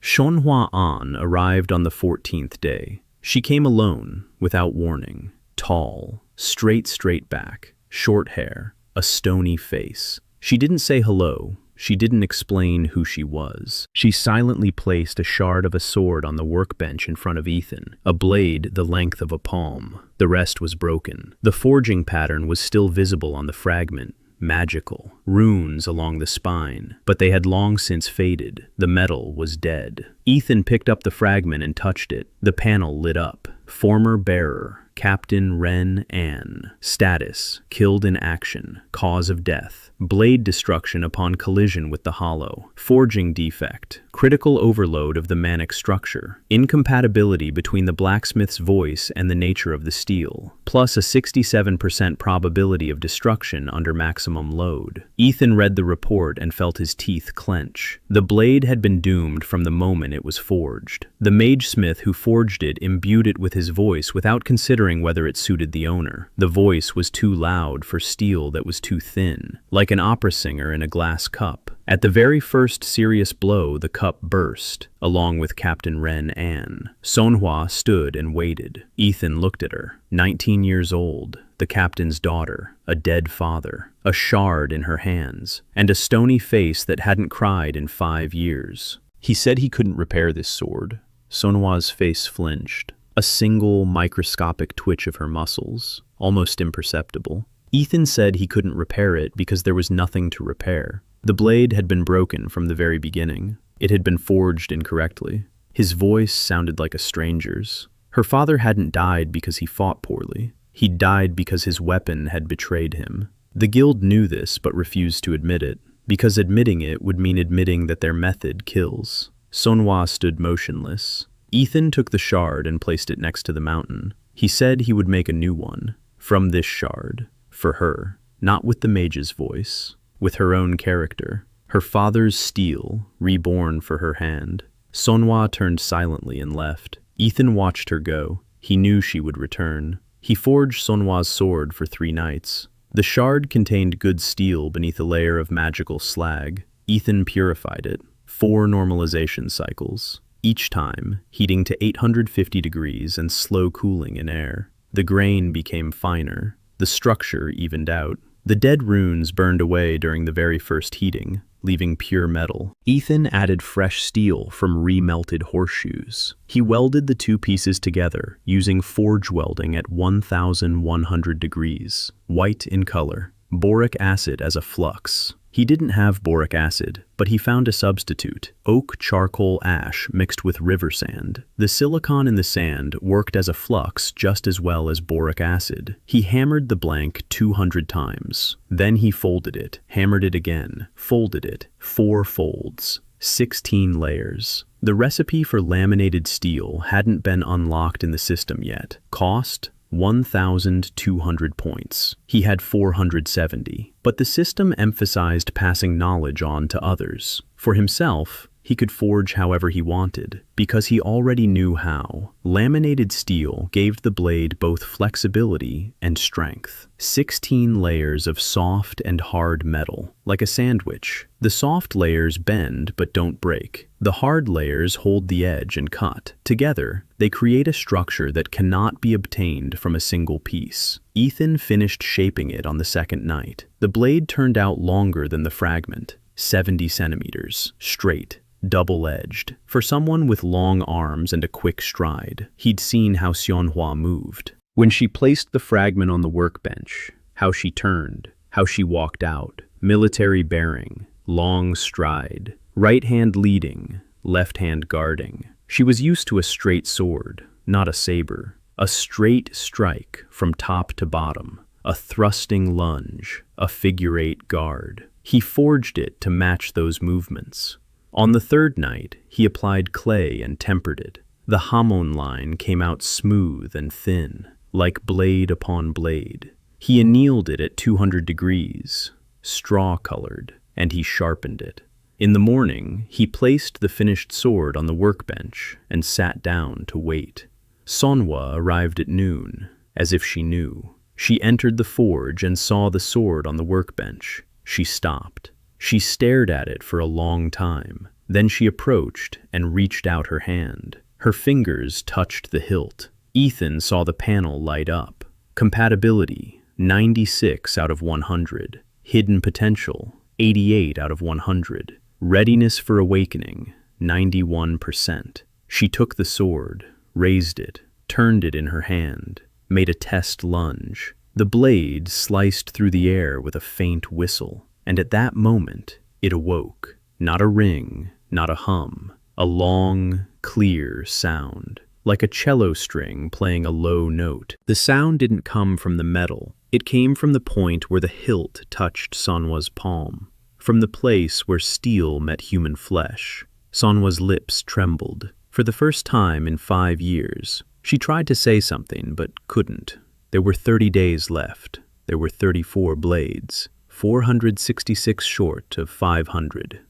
Shonhua An arrived on the 14th day. She came alone, without warning. Tall, straight back, short hair, a stony face. She didn't say hello. She didn't explain who she was. She silently placed a shard of a sword on the workbench in front of Ethan, a blade the length of a palm. The rest was broken. The forging pattern was still visible on the fragment, magical, runes along the spine, but they had long since faded. The metal was dead. Ethan picked up the fragment and touched it. The panel lit up. Former bearer, Captain Ren An. Status, killed in action. Cause of death, blade destruction upon collision with the hollow. Forging defect, critical overload of the manic structure. Incompatibility between the blacksmith's voice and the nature of the steel, plus a 67% probability of destruction under maximum load. Ethan read the report and felt his teeth clench. The blade had been doomed from the moment it was forged. The mage-smith who forged it imbued it with his voice without considering whether it suited the owner. The voice was too loud for steel that was too thin, like an opera singer in a glass cup. At the very first serious blow, the cup burst, along with Captain Ren An. Sonhwa stood and waited. Ethan looked at her. 19 years old, the captain's daughter, a dead father, a shard in her hands, and a stony face that hadn't cried in 5 years. He said he couldn't repair this sword. Sonhwa's face flinched. A single microscopic twitch of her muscles, almost imperceptible. Ethan said he couldn't repair it because there was nothing to repair. The blade had been broken from the very beginning. It had been forged incorrectly. His voice sounded like a stranger's. Her father hadn't died because he fought poorly. He died because his weapon had betrayed him. The guild knew this but refused to admit it, because admitting it would mean admitting that their method kills. Sonhwa stood motionless. Ethan took the shard and placed it next to the mountain. He said he would make a new one, from this shard, for her, not with the mage's voice, with her own character, her father's steel, reborn for her hand. Sonhwa turned silently and left. Ethan watched her go. He knew she would return. He forged Sonhwa's sword for 3 nights. The shard contained good steel beneath a layer of magical slag. Ethan purified it. 4 normalization cycles. Each time, heating to 850 degrees and slow cooling in air. The grain became finer. The structure evened out. The dead runes burned away during the very first heating, leaving pure metal. Ethan added fresh steel from remelted horseshoes. He welded the 2 pieces together, using forge welding at 1,100 degrees, white in color, boric acid as a flux. He didn't have boric acid, but he found a substitute, oak charcoal ash mixed with river sand. The silicon in the sand worked as a flux just as well as boric acid. He hammered the blank 200 times. Then he folded it, hammered it again, folded it, 4 folds, 16 layers. The recipe for laminated steel hadn't been unlocked in the system yet. Cost? 1,200 points. He had 470. But the system emphasized passing knowledge on to others. For himself, he could forge however he wanted, because he already knew how. Laminated steel gave the blade both flexibility and strength. 16 layers of soft and hard metal, like a sandwich. The soft layers bend but don't break. The hard layers hold the edge and cut. Together, they create a structure that cannot be obtained from a single piece. Ethan finished shaping it on the 2nd night. The blade turned out longer than the fragment, 70 centimeters, straight, double-edged. For someone with long arms and a quick stride, he'd seen how Sonhwa moved. When she placed the fragment on the workbench, how she turned, how she walked out. Military bearing, long stride, right hand leading, left hand guarding. She was used to a straight sword, not a saber. A straight strike from top to bottom, a thrusting lunge, a figure-8 guard. He forged it to match those movements. On the 3rd night, he applied clay and tempered it. The hamon line came out smooth and thin, like blade upon blade. He annealed it at 200 degrees, straw-colored, and he sharpened it. In the morning, he placed the finished sword on the workbench and sat down to wait. Sonhwa arrived at noon, as if she knew. She entered the forge and saw the sword on the workbench. She stopped. She stared at it for a long time. Then she approached and reached out her hand. Her fingers touched the hilt. Ethan saw the panel light up. Compatibility, 96 out of 100. Hidden potential, 88 out of 100. Readiness for awakening, 91%. She took the sword, raised it, turned it in her hand, made a test lunge. The blade sliced through the air with a faint whistle, and at that moment, it awoke. Not a ring, not a hum, a long, clear sound, like a cello string playing a low note. The sound didn't come from the metal. It came from the point where the hilt touched Sanhwa's palm, from the place where steel met human flesh. Sanhwa's lips trembled. For the first time in 5 years, she tried to say something but couldn't. There were 30 days left. There were 34 blades, 466 short of 500.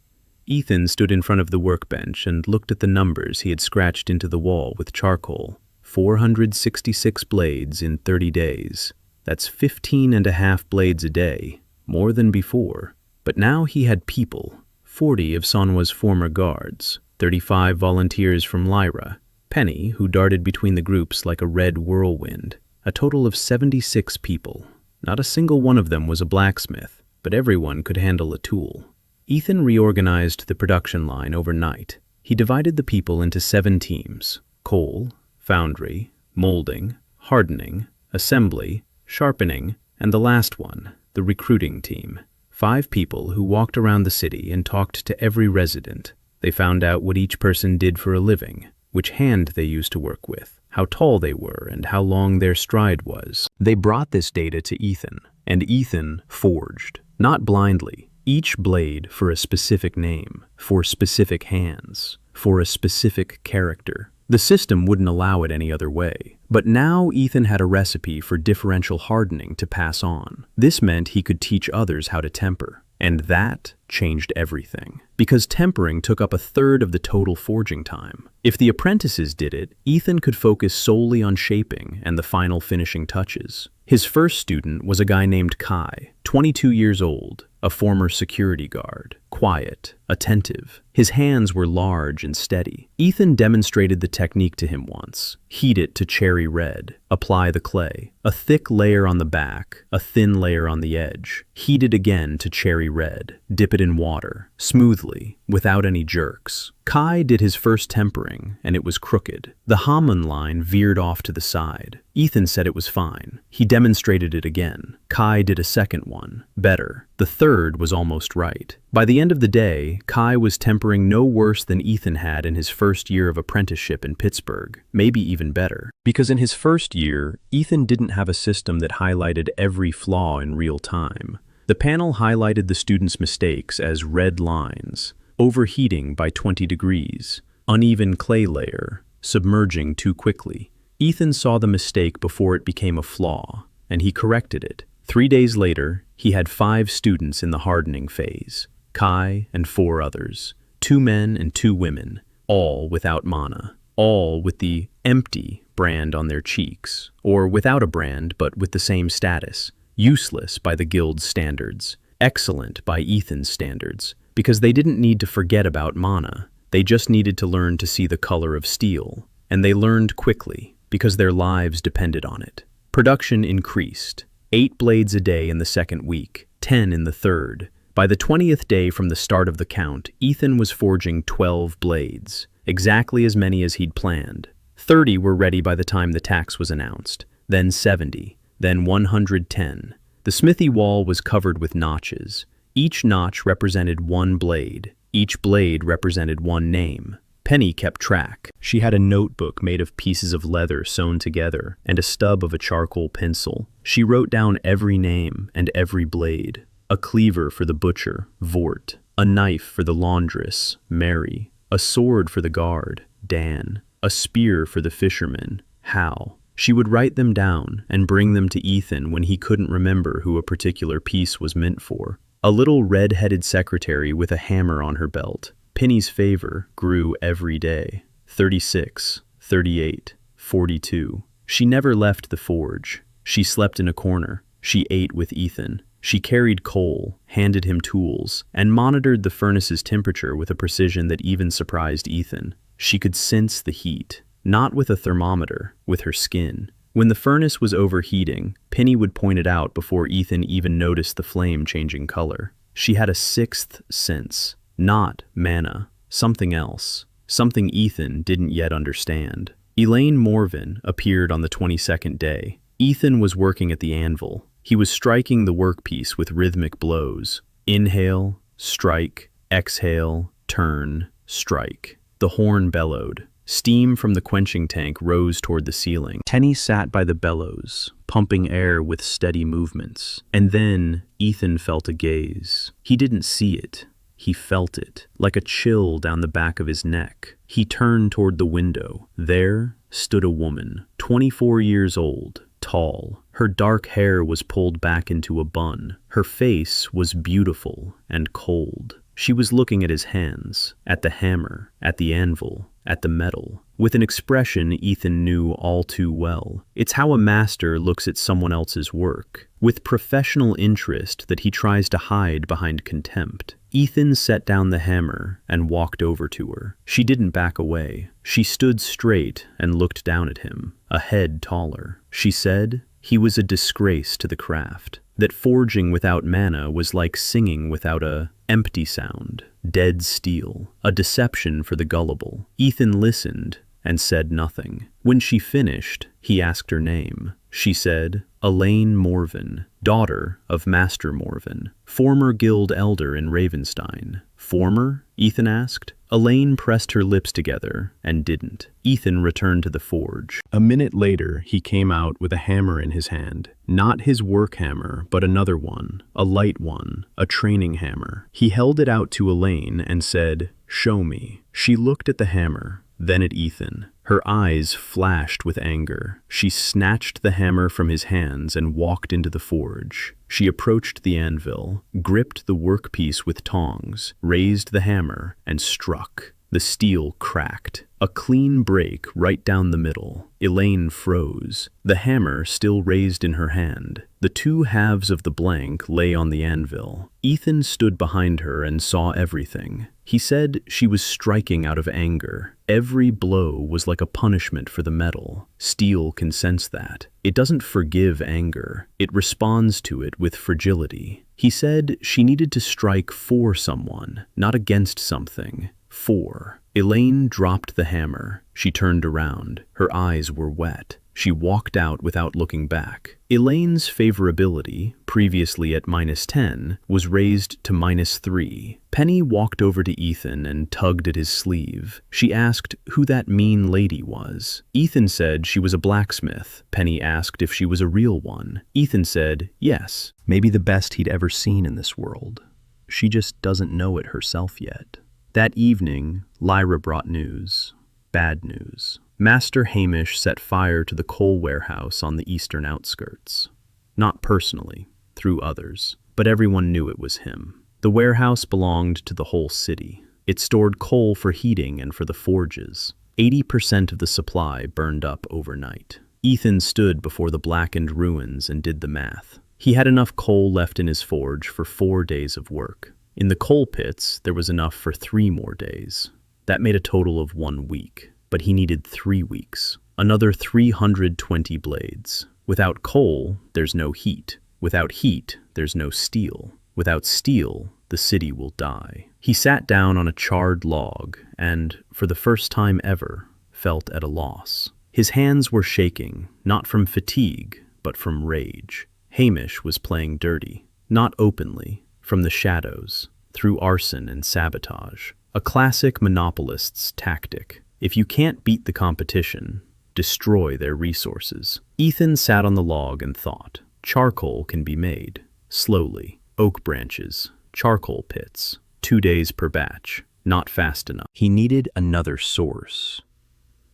Ethan stood in front of the workbench and looked at the numbers he had scratched into the wall with charcoal. 466 blades in 30 days. That's 15.5 blades a day, more than before. But now he had people, 40 of Sanhwa's former guards, 35 volunteers from Lyra, Penny, who darted between the groups like a red whirlwind, a total of 76 people. Not a single one of them was a blacksmith, but everyone could handle a tool. Ethan reorganized the production line overnight. He divided the people into 7 teams: coal, foundry, molding, hardening, assembly, sharpening, and the last one, the recruiting team. 5 people who walked around the city and talked to every resident. They found out what each person did for a living, which hand they used to work with, how tall they were, and how long their stride was. They brought this data to Ethan, and Ethan forged, not blindly, each blade for a specific name, for specific hands, for a specific character. The system wouldn't allow it any other way. But now Ethan had a recipe for differential hardening to pass on. This meant he could teach others how to temper. And that changed everything. Because tempering took up 1/3 of the total forging time. If the apprentices did it, Ethan could focus solely on shaping and the final finishing touches. His first student was a guy named Kai, 22 years old, a former security guard, quiet, attentive. His hands were large and steady. Ethan demonstrated the technique to him once. Heat it to cherry red. Apply the clay. A thick layer on the back, a thin layer on the edge. Heat it again to cherry red. Dip it in water, smoothly, without any jerks. Kai did his first tempering, and it was crooked. The Hamun line veered off to the side. Ethan said it was fine. He demonstrated it again. Kai did a second one, better. The third was almost right. By the end of the day, Kai was tempering no worse than Ethan had in his first year of apprenticeship in Pittsburgh, maybe even better. Because in his first year, Ethan didn't have a system that highlighted every flaw in real time. The panel highlighted the students' mistakes as red lines: overheating by 20 degrees, uneven clay layer, submerging too quickly. Ethan saw the mistake before it became a flaw, and he corrected it. 3 days later, he had 5 students in the hardening phase, Kai and 4 others, 2 men and 2 women, all without mana, all with the empty brand on their cheeks, or without a brand but with the same status, useless by the guild's standards, excellent by Ethan's standards, because they didn't need to forget about mana, they just needed to learn to see the color of steel, and they learned quickly, because their lives depended on it. Production increased, 8 blades a day in the second week, 10 in the third. By the 20th day from the start of the count, Ethan was forging 12 blades, exactly as many as he'd planned. 30 were ready by the time the tax was announced, then 70, then 110. The smithy wall was covered with notches. Each notch represented 1 blade. Each blade represented 1 name. Penny kept track. She had a notebook made of pieces of leather sewn together and a stub of a charcoal pencil. She wrote down every name and every blade. A cleaver for the butcher, Vort. A knife for the laundress, Mary. A sword for the guard, Dan. A spear for the fisherman, Hal. She would write them down and bring them to Ethan when he couldn't remember who a particular piece was meant for. A little red-headed secretary with a hammer on her belt. Penny's favor grew every day. 36, 38, 42. She never left the forge. She slept in a corner. She ate with Ethan. She carried coal, handed him tools, and monitored the furnace's temperature with a precision that even surprised Ethan. She could sense the heat, not with a thermometer, with her skin. When the furnace was overheating, Penny would point it out before Ethan even noticed the flame changing color. She had a sixth sense. Not mana. Something else. Something Ethan didn't yet understand. Elaine Morven appeared on the 22nd day. Ethan was working at the anvil. He was striking the workpiece with rhythmic blows. Inhale, strike, exhale, turn, strike. The horn bellowed. Steam from the quenching tank rose toward the ceiling. Penny sat by the bellows, pumping air with steady movements. And then Ethan felt a gaze. He didn't see it. He felt it, like a chill down the back of his neck. He turned toward the window. There stood a woman, 24 years old, tall. Her dark hair was pulled back into a bun. Her face was beautiful and cold. She was looking at his hands, at the hammer, at the anvil, at the metal, with an expression Ethan knew all too well. It's how a master looks at someone else's work, with professional interest that he tries to hide behind contempt. Ethan set down the hammer and walked over to her. She didn't back away. She stood straight and looked down at him, a head taller. She said he was a disgrace to the craft, that forging without mana was like singing without a empty sound, dead steel, a deception for the gullible. Ethan listened and said nothing. When she finished, he asked her name. She said, Elaine Morven, daughter of Master Morven, former guild elder in Ravenstein. Former? Ethan asked. Elaine pressed her lips together and didn't. Ethan returned to the forge. A minute later, he came out with a hammer in his hand. Not his work hammer, but another one, a light one, a training hammer. He held it out to Elaine and said, "Show me." She looked at the hammer, then at Ethan. Her eyes flashed with anger. She snatched the hammer from his hands and walked into the forge. She approached the anvil, gripped the workpiece with tongs, raised the hammer, and struck. The steel cracked. A clean break right down the middle. Elaine froze, the hammer still raised in her hand. The two halves of the blank lay on the anvil. Ethan stood behind her and saw everything. He said she was striking out of anger. Every blow was like a punishment for the metal. Steel can sense that. It doesn't forgive anger. It responds to it with fragility. He said she needed to strike for someone, not against something. For. Elaine dropped the hammer. She turned around. Her eyes were wet. She walked out without looking back. Elaine's favorability, previously at -10, was raised to -3. Penny walked over to Ethan and tugged at his sleeve. She asked who that mean lady was. Ethan said she was a blacksmith. Penny asked if she was a real one. Ethan said yes, maybe the best he'd ever seen in this world. She just doesn't know it herself yet. That evening, Lyra brought news. Bad news. Master Hamish set fire to the coal warehouse on the eastern outskirts. Not personally, through others, but everyone knew it was him. The warehouse belonged to the whole city. It stored coal for heating and for the forges. 80% of the supply burned up overnight. Ethan stood before the blackened ruins and did the math. He had enough coal left in his forge for 4 days of work. In the coal pits, there was enough for 3 more days. That made a total of 1 week, but he needed 3 weeks. Another 320 blades. Without coal, there's no heat. Without heat, there's no steel. Without steel, the city will die. He sat down on a charred log and, for the first time ever, felt at a loss. His hands were shaking, not from fatigue, but from rage. Hamish was playing dirty, not openly, from the shadows, through arson and sabotage. A classic monopolist's tactic. If you can't beat the competition, destroy their resources. Ethan sat on the log and thought. Charcoal can be made. Slowly. Oak branches. Charcoal pits. 2 days per batch. Not fast enough. He needed another source.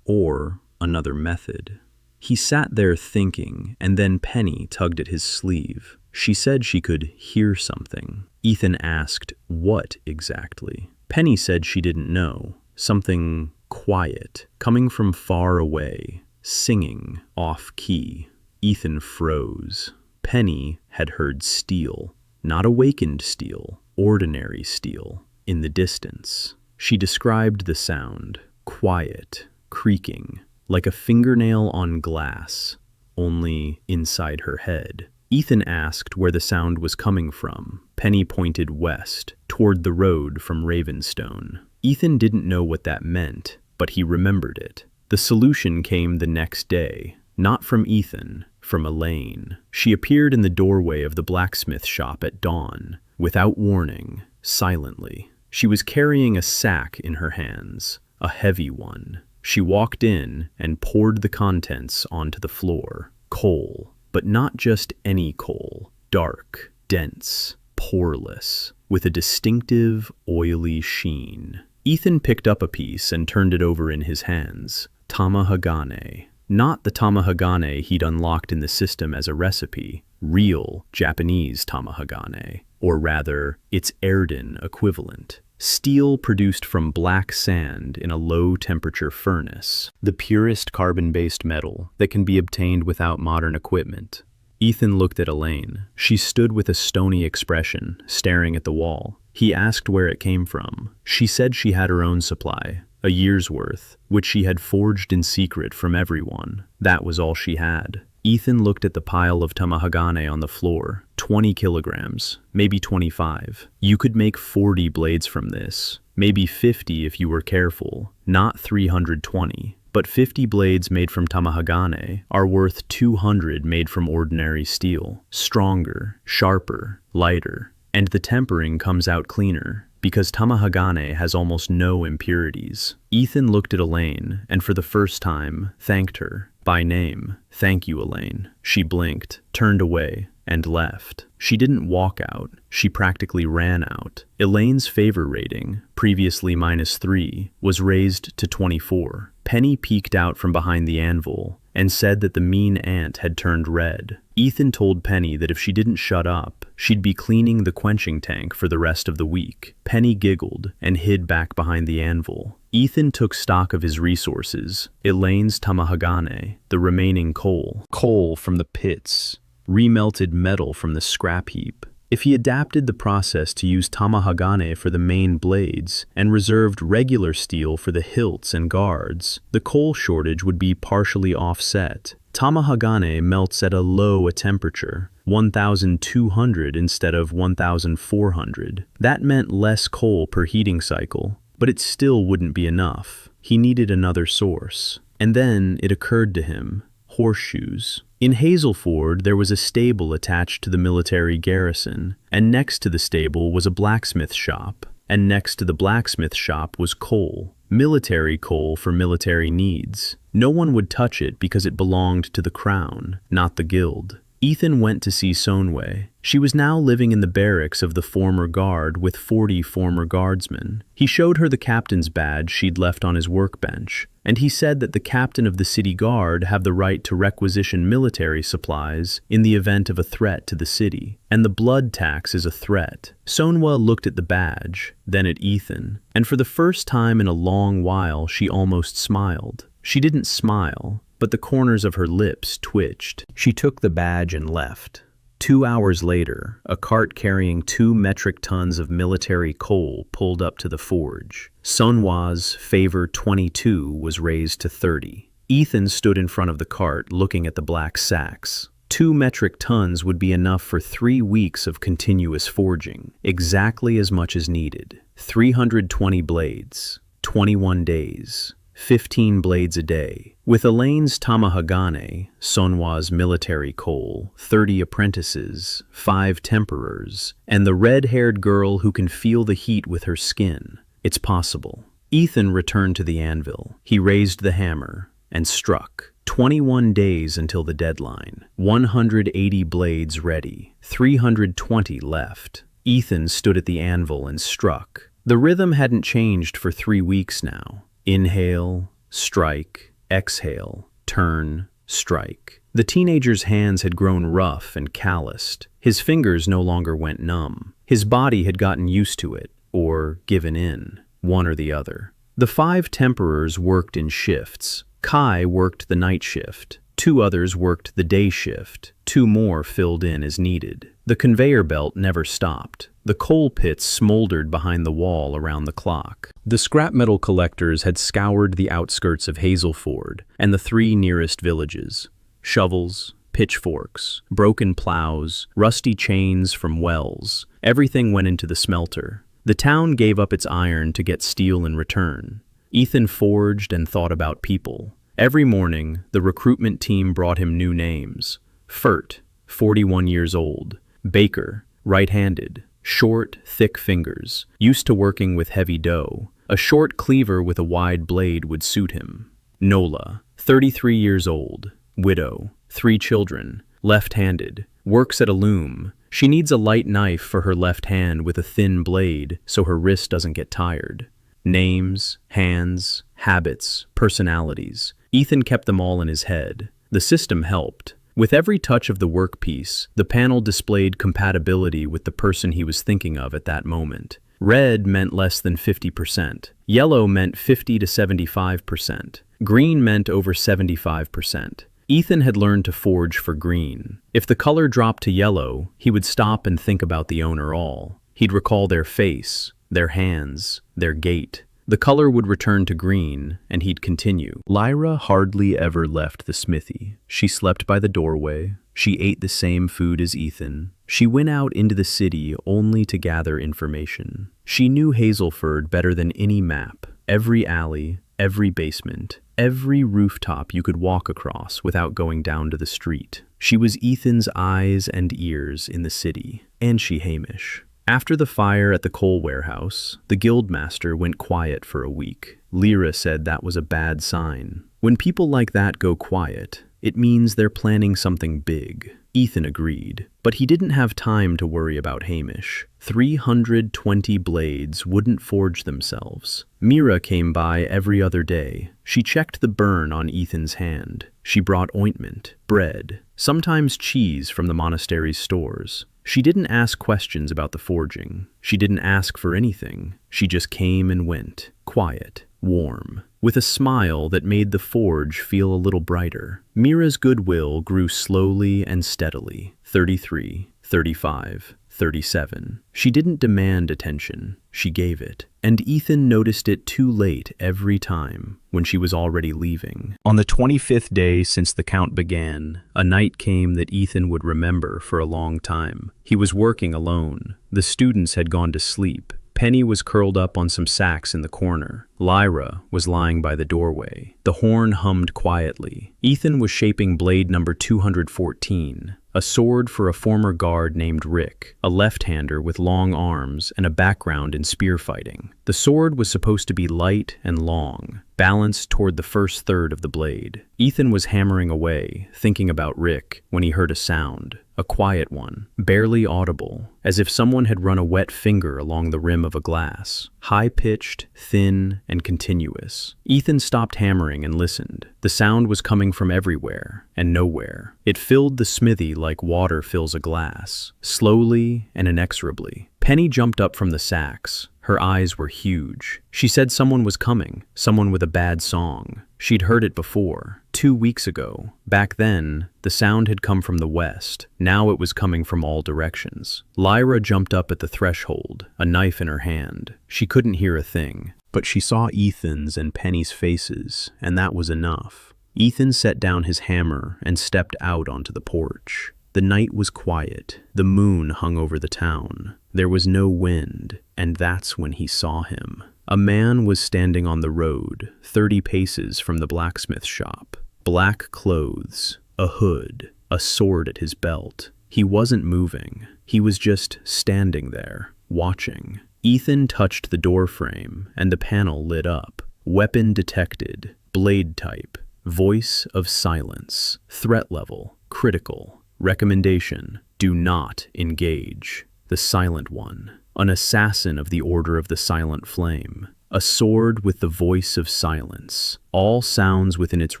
Or another method. He sat there thinking, and then Penny tugged at his sleeve. She said she could hear something. Ethan asked, what exactly? Penny said she didn't know. Something quiet, coming from far away, singing off-key. Ethan froze. Penny had heard steel. Not awakened steel, ordinary steel, in the distance. She described the sound. Quiet, creaking, like a fingernail on glass, only inside her head. Ethan asked where the sound was coming from. Penny pointed west, toward the road from Ravenstone. Ethan didn't know what that meant, but he remembered it. The solution came the next day, not from Ethan, from Elaine. She appeared in the doorway of the blacksmith shop at dawn, without warning, silently. She was carrying a sack in her hands, a heavy one. She walked in and poured the contents onto the floor. Coal, but not just any coal. Dark, dense, poreless, with a distinctive, oily sheen. Ethan picked up a piece and turned it over in his hands. Tamahagane. Not the tamahagane he'd unlocked in the system as a recipe, real Japanese tamahagane, or rather, its Erden equivalent. Steel produced from black sand in a low-temperature furnace, the purest carbon-based metal that can be obtained without modern equipment. Ethan looked at Elaine. She stood with a stony expression, staring at the wall. He asked where it came from. She said she had her own supply, a year's worth, which she had forged in secret from everyone. That was all she had. Ethan looked at the pile of tamahagane on the floor. 20 kilograms, maybe 25. You could make 40 blades from this, maybe 50 if you were careful, not 320. But 50 blades made from tamahagane are worth 200 made from ordinary steel. Stronger, sharper, lighter. And the tempering comes out cleaner, because tamahagane has almost no impurities. Ethan looked at Elaine, and for the first time, thanked her. By name. Thank you, Elaine. She blinked, turned away, and left. She didn't walk out. She practically ran out. Elaine's favor rating, previously -3, was raised to 24. Penny peeked out from behind the anvil and said that the mean ant had turned red. Ethan told Penny that if she didn't shut up, she'd be cleaning the quenching tank for the rest of the week. Penny giggled and hid back behind the anvil. Ethan took stock of his resources, Elaine's tamahagane, the remaining coal from the pits, remelted metal from the scrap heap. If he adapted the process to use tamahagane for the main blades and reserved regular steel for the hilts and guards, the coal shortage would be partially offset. Tamahagane melts at a low temperature, 1,200 instead of 1,400. That meant less coal per heating cycle, but it still wouldn't be enough. He needed another source. And then it occurred to him, horseshoes. In Hazelford, there was a stable attached to the military garrison, and next to the stable was a blacksmith shop, and next to the blacksmith shop was coal, military coal for military needs. No one would touch it because it belonged to the crown, not the guild. Ethan went to see Sonway. She was now living in the barracks of the former guard with 40 former guardsmen. He showed her the captain's badge she'd left on his workbench, and he said that the captain of the city guard have the right to requisition military supplies in the event of a threat to the city, and the blood tax is a threat. Sonwa looked at the badge, then at Ethan, and for the first time in a long while she almost smiled. She didn't smile, but the corners of her lips twitched. She took the badge and left. 2 hours later, a cart carrying 2 metric tons of military coal pulled up to the forge. Sonwa's favor 22 was raised to 30. Ethan stood in front of the cart looking at the black sacks. 2 metric tons would be enough for 3 weeks of continuous forging, exactly as much as needed. 320 blades, 21 days. 15 blades a day. With Elaine's tamahagane, Sonwa's military coal, 30 apprentices, 5 temperers, and the red-haired girl who can feel the heat with her skin, it's possible. Ethan returned to the anvil. He raised the hammer and struck. 21 days until the deadline. 180 blades ready. 320 left. Ethan stood at the anvil and struck. The rhythm hadn't changed for 3 weeks now. Inhale, strike, exhale, turn, strike. The teenager's hands had grown rough and calloused. His fingers no longer went numb. His body had gotten used to it, or given in, one or the other. The 5 temperers worked in shifts. Kai worked the night shift. 2 others worked the day shift. 2 more filled in as needed. The conveyor belt never stopped. The coal pits smoldered behind the wall around the clock. The scrap metal collectors had scoured the outskirts of Hazelford and the 3 nearest villages. Shovels, pitchforks, broken plows, rusty chains from wells. Everything went into the smelter. The town gave up its iron to get steel in return. Ethan forged and thought about people. Every morning, the recruitment team brought him new names. Furt, 41 years old. Baker, right-handed. Short, thick fingers, used to working with heavy dough. A short cleaver with a wide blade would suit him. Nola, 33 years old. Widow, 3 children. Left-handed. Works at a loom. She needs a light knife for her left hand with a thin blade so her wrist doesn't get tired. Names, hands, habits, personalities. Ethan kept them all in his head. The system helped. With every touch of the workpiece, the panel displayed compatibility with the person he was thinking of at that moment. Red meant less than 50%. Yellow meant 50 to 75%. Green meant over 75%. Ethan had learned to forge for green. If the color dropped to yellow, he would stop and think about the owner all. He'd recall their face, their hands, their gait. The color would return to green, and he'd continue. Lyra hardly ever left the smithy. She slept by the doorway. She ate the same food as Ethan. She went out into the city only to gather information. She knew Hazelford better than any map. Every alley, every basement, every rooftop you could walk across without going down to the street. She was Ethan's eyes and ears in the city, and she Hamish. After the fire at the coal warehouse, the guildmaster went quiet for a week. Lyra said that was a bad sign. When people like that go quiet, it means they're planning something big. Ethan agreed, but he didn't have time to worry about Hamish. 320 blades wouldn't forge themselves. Mira came by every other day. She checked the burn on Ethan's hand. She brought ointment, bread, sometimes cheese from the monastery's stores. She didn't ask questions about the forging. She didn't ask for anything. She just came and went, quiet, warm, with a smile that made the forge feel a little brighter. Mira's goodwill grew slowly and steadily. 33, 35, 37. She didn't demand attention. She gave it. And Ethan noticed it too late every time, when she was already leaving. On the 25th day since the count began, a night came that Ethan would remember for a long time. He was working alone. The students had gone to sleep. Penny was curled up on some sacks in the corner. Lyra was lying by the doorway. The horn hummed quietly. Ethan was shaping blade number 214, a sword for a former guard named Rick, a left-hander with long arms and a background in spear fighting. The sword was supposed to be light and long, balanced toward the first third of the blade. Ethan was hammering away, thinking about Rick, when he heard a sound. A quiet one, barely audible, as if someone had run a wet finger along the rim of a glass. High-pitched, thin, and continuous. Ethan stopped hammering and listened. The sound was coming from everywhere and nowhere. It filled the smithy like water fills a glass, slowly and inexorably. Penny jumped up from the sacks. Her eyes were huge. She said someone was coming, someone with a bad song. She'd heard it before, 2 weeks ago. Back then, the sound had come from the west. Now it was coming from all directions. Lyra jumped up at the threshold, a knife in her hand. She couldn't hear a thing, but she saw Ethan's and Penny's faces, and that was enough. Ethan set down his hammer and stepped out onto the porch. The night was quiet. The moon hung over the town. There was no wind, and that's when he saw him. A man was standing on the road, 30 paces from the blacksmith shop. Black clothes, a hood, a sword at his belt. He wasn't moving. He was just standing there, watching. Ethan touched the doorframe, and the panel lit up. Weapon detected. Blade type. Voice of silence. Threat level. Critical. Recommendation: do not engage. The Silent One. An assassin of the Order of the Silent Flame. A sword with the voice of silence. All sounds within its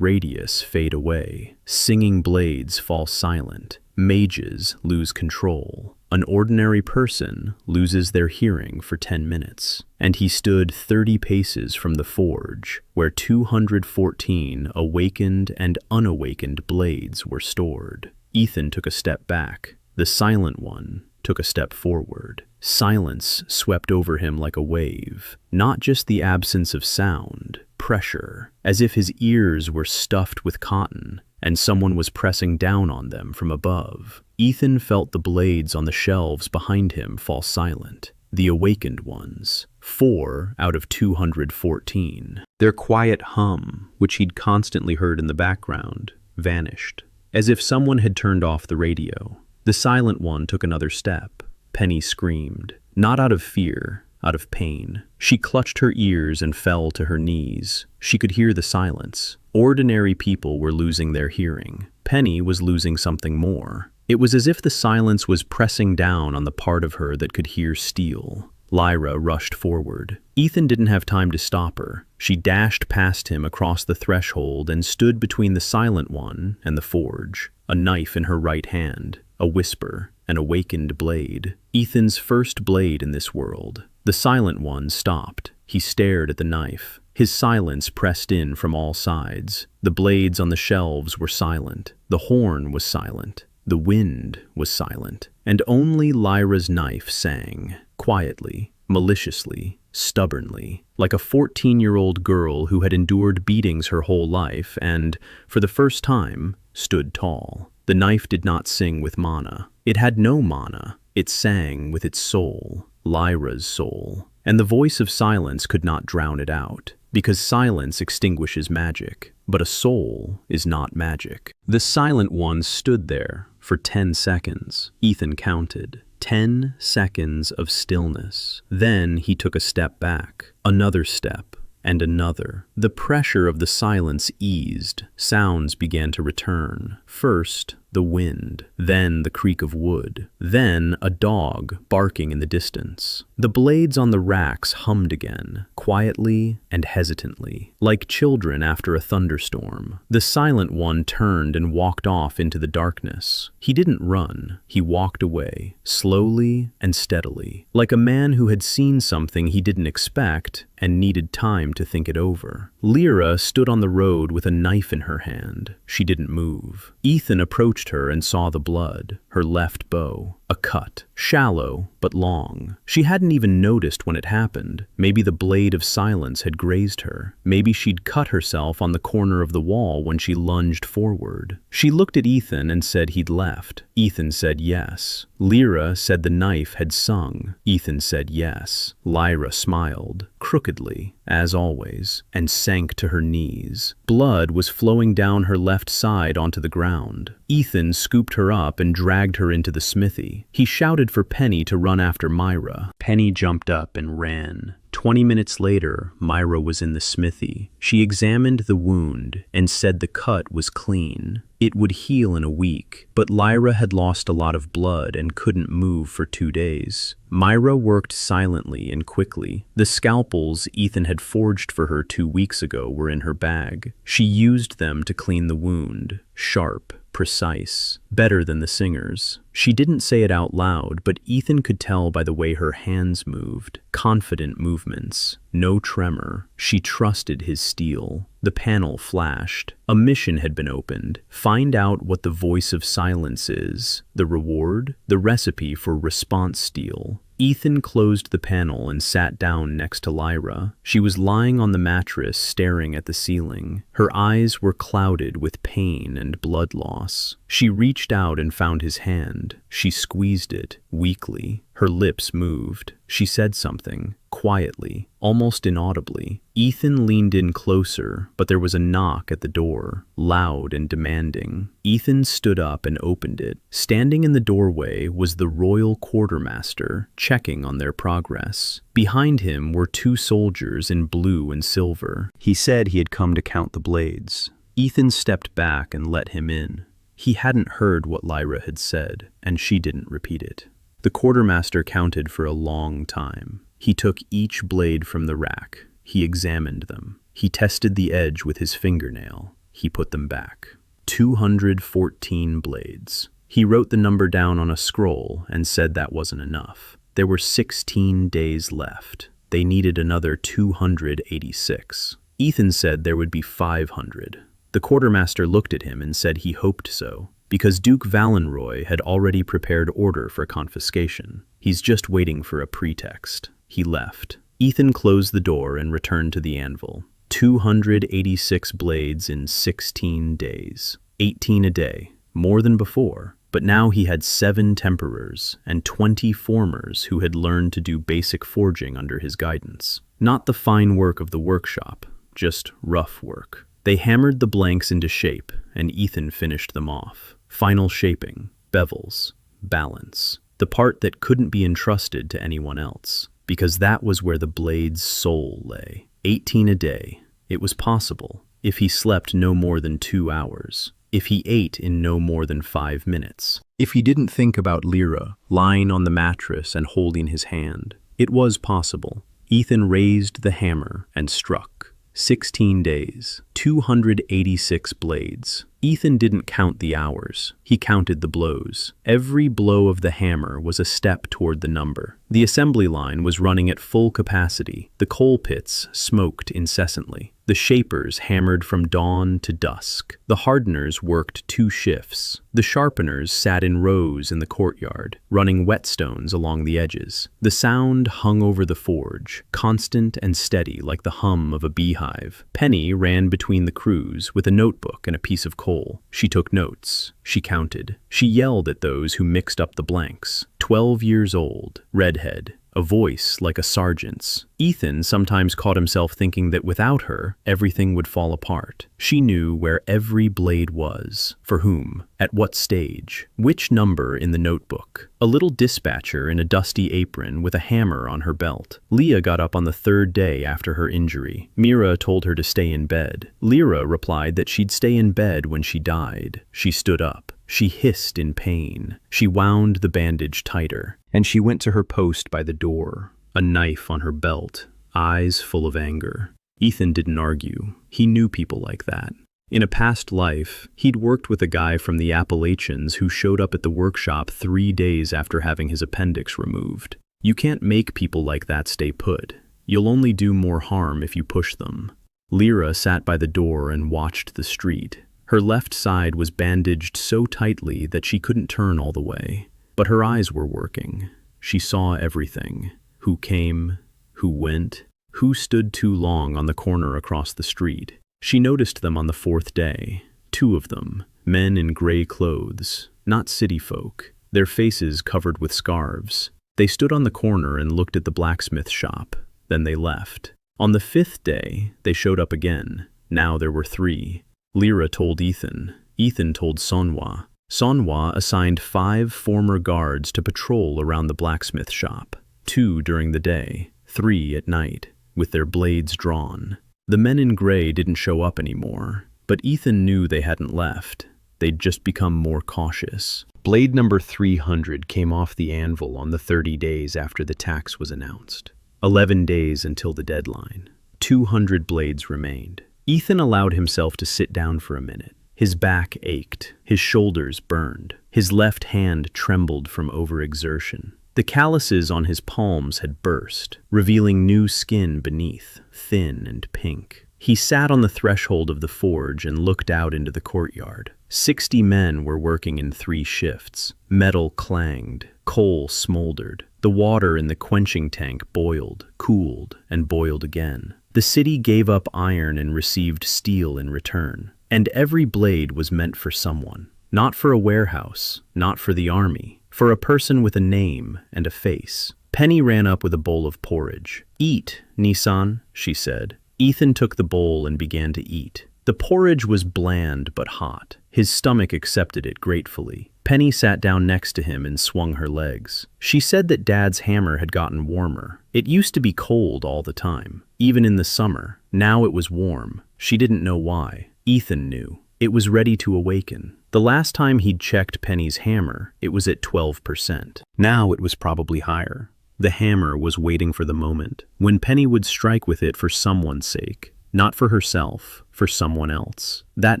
radius fade away. Singing blades fall silent. Mages lose control. An ordinary person loses their hearing for 10 minutes. And he stood 30 paces from the forge, where 214 awakened and unawakened blades were stored. Ethan took a step back. The Silent One took a step forward. Silence swept over him like a wave. Not just the absence of sound, pressure, as if his ears were stuffed with cotton. and someone was pressing down on them from above. Ethan felt the blades on the shelves behind him fall silent. The awakened ones. 4 out of 214. Their quiet hum, which he'd constantly heard in the background, vanished, as if someone had turned off the radio. The silent one took another step. Penny screamed, not out of fear, out of pain. She clutched her ears and fell to her knees. She could hear the silence. Ordinary people were losing their hearing. Penny was losing something more. It was as if the silence was pressing down on the part of her that could hear steel. Lyra rushed forward. Ethan didn't have time to stop her. She dashed past him across the threshold and stood between the silent one and the forge, a knife in her right hand, a whisper, an awakened blade. Ethan's first blade in this world. The silent one stopped. He stared at the knife. His silence pressed in from all sides. The blades on the shelves were silent. The horn was silent. The wind was silent. And only Lyra's knife sang, quietly, maliciously, stubbornly, like a 14-year-old girl who had endured beatings her whole life and, for the first time, stood tall. The knife did not sing with mana. It had no mana. It sang with its soul, Lyra's soul. And the voice of silence could not drown it out, because silence extinguishes magic, but a soul is not magic. The silent one stood there for 10 seconds. Ethan counted. 10 seconds of stillness. Then he took a step back, another step, and another. The pressure of the silence eased. Sounds began to return. First, the wind, then the creak of wood, then a dog barking in the distance. The blades on the racks hummed again, quietly and hesitantly, like children after a thunderstorm. The silent one turned and walked off into the darkness. He didn't run. He walked away, slowly and steadily, like a man who had seen something he didn't expect and needed time to think it over. Lyra stood on the road with a knife in her hand. She didn't move. Ethan approached her and saw the blood, her left bow, a cut, shallow but long. She hadn't even noticed when it happened. Maybe the blade of silence had grazed her. Maybe she'd cut herself on the corner of the wall when she lunged forward. She looked at Ethan and said he'd left. Ethan said yes. Lyra said the knife had sung. Ethan said yes. Lyra smiled, crookedly, as always, and sank to her knees. Blood was flowing down her left side onto the ground. Ethan scooped her up and dragged her into the smithy. He shouted for Penny to run after Myra. Penny jumped up and ran. 20 minutes later, Myra was in the smithy. She examined the wound and said the cut was clean. It would heal in a week, but Lyra had lost a lot of blood and couldn't move for 2 days. Myra worked silently and quickly. The scalpels Ethan had forged for her 2 weeks ago were in her bag. She used them to clean the wound. Sharp, precise, better than the singer's. She didn't say it out loud, but Ethan could tell by the way her hands moved. Confident movements, no tremor. She trusted his steel. The panel flashed. A mission had been opened. Find out what the voice of silence is. The reward? The recipe for response steel. Ethan closed the panel and sat down next to Lyra. She was lying on the mattress staring at the ceiling. Her eyes were clouded with pain and blood loss. She reached out and found his hand. She squeezed it, weakly. Her lips moved. She said something, quietly, almost inaudibly. Ethan leaned in closer, but there was a knock at the door, loud and demanding. Ethan stood up and opened it. Standing in the doorway was the royal quartermaster, checking on their progress. Behind him were 2 soldiers in blue and silver. He said he had come to count the blades. Ethan stepped back and let him in. He hadn't heard what Lyra had said, and she didn't repeat it. The quartermaster counted for a long time. He took each blade from the rack. He examined them. He tested the edge with his fingernail. He put them back. 214 blades. He wrote the number down on a scroll and said that wasn't enough. There were 16 days left. They needed another 286. Ethan said there would be 500. The quartermaster looked at him and said he hoped so, because Duke Valenroy had already prepared order for confiscation. He's just waiting for a pretext. He left. Ethan closed the door and returned to the anvil. 286 blades in 16 days. 18 a day, more than before. But now he had 7 temperers and 20 formers who had learned to do basic forging under his guidance. Not the fine work of the workshop, just rough work. They hammered the blanks into shape, and Ethan finished them off. Final shaping, bevels, balance. The part that couldn't be entrusted to anyone else, because that was where the blade's soul lay. 18 a day. It was possible, if he slept no more than 2 hours. If he ate in no more than 5 minutes. If he didn't think about Lyra, lying on the mattress and holding his hand. It was possible. Ethan raised the hammer and struck. 16 days, 286 blades. Ethan didn't count the hours. He counted the blows. Every blow of the hammer was a step toward the number. The assembly line was running at full capacity. The coal pits smoked incessantly. The shapers hammered from dawn to dusk. The hardeners worked 2 shifts. The sharpeners sat in rows in the courtyard, running whetstones along the edges. The sound hung over the forge, constant and steady like the hum of a beehive. Penny ran between the crews with a notebook and a piece of coal. She took notes. She counted. She yelled at those who mixed up the blanks. 12 years old, redhead, a voice like a sergeant's. Ethan sometimes caught himself thinking that without her, everything would fall apart. She knew where every blade was, for whom, at what stage, which number in the notebook. A little dispatcher in a dusty apron with a hammer on her belt. Leah got up on the 3rd day after her injury. Mira told her to stay in bed. Lyra replied that she'd stay in bed when she died. She stood up. She hissed in pain. She wound the bandage tighter, and she went to her post by the door, a knife on her belt, eyes full of anger. Ethan didn't argue. He knew people like that. In a past life, he'd worked with a guy from the Appalachians who showed up at the workshop 3 days after having his appendix removed. You can't make people like that stay put. You'll only do more harm if you push them. Lyra sat by the door and watched the street. Her left side was bandaged so tightly that she couldn't turn all the way. But her eyes were working. She saw everything. Who came, who went, who stood too long on the corner across the street. She noticed them on the 4th day. 2 of them, men in gray clothes, not city folk, their faces covered with scarves. They stood on the corner and looked at the blacksmith shop. Then they left. On the 5th day, they showed up again. Now there were 3. Lyra told Ethan. Ethan told Manhwa. Manhwa assigned 5 former guards to patrol around the blacksmith shop. 2 during the day, 3 at night, with their blades drawn. The men in gray didn't show up anymore, but Ethan knew they hadn't left. They'd just become more cautious. Blade number 300 came off the anvil on the 30 days after the tax was announced. 11 days until the deadline. 200 blades remained. Ethan allowed himself to sit down for a minute. His back ached. His shoulders burned. His left hand trembled from overexertion. The calluses on his palms had burst, revealing new skin beneath, thin and pink. He sat on the threshold of the forge and looked out into the courtyard. 60 men were working in 3 shifts. Metal clanged. Coal smoldered. The water in the quenching tank boiled, cooled, and boiled again. The city gave up iron and received steel in return. And every blade was meant for someone. Not for a warehouse, not for the army, for a person with a name and a face. Penny ran up with a bowl of porridge. "Eat, Nissan," she said. Ethan took the bowl and began to eat. The porridge was bland but hot. His stomach accepted it gratefully. Penny sat down next to him and swung her legs. She said that Dad's hammer had gotten warmer. It used to be cold all the time, even in the summer. Now it was warm. She didn't know why. Ethan knew. It was ready to awaken. The last time he'd checked Penny's hammer, it was at 12%. Now it was probably higher. The hammer was waiting for the moment when Penny would strike with it for someone's sake. Not for herself, for someone else. That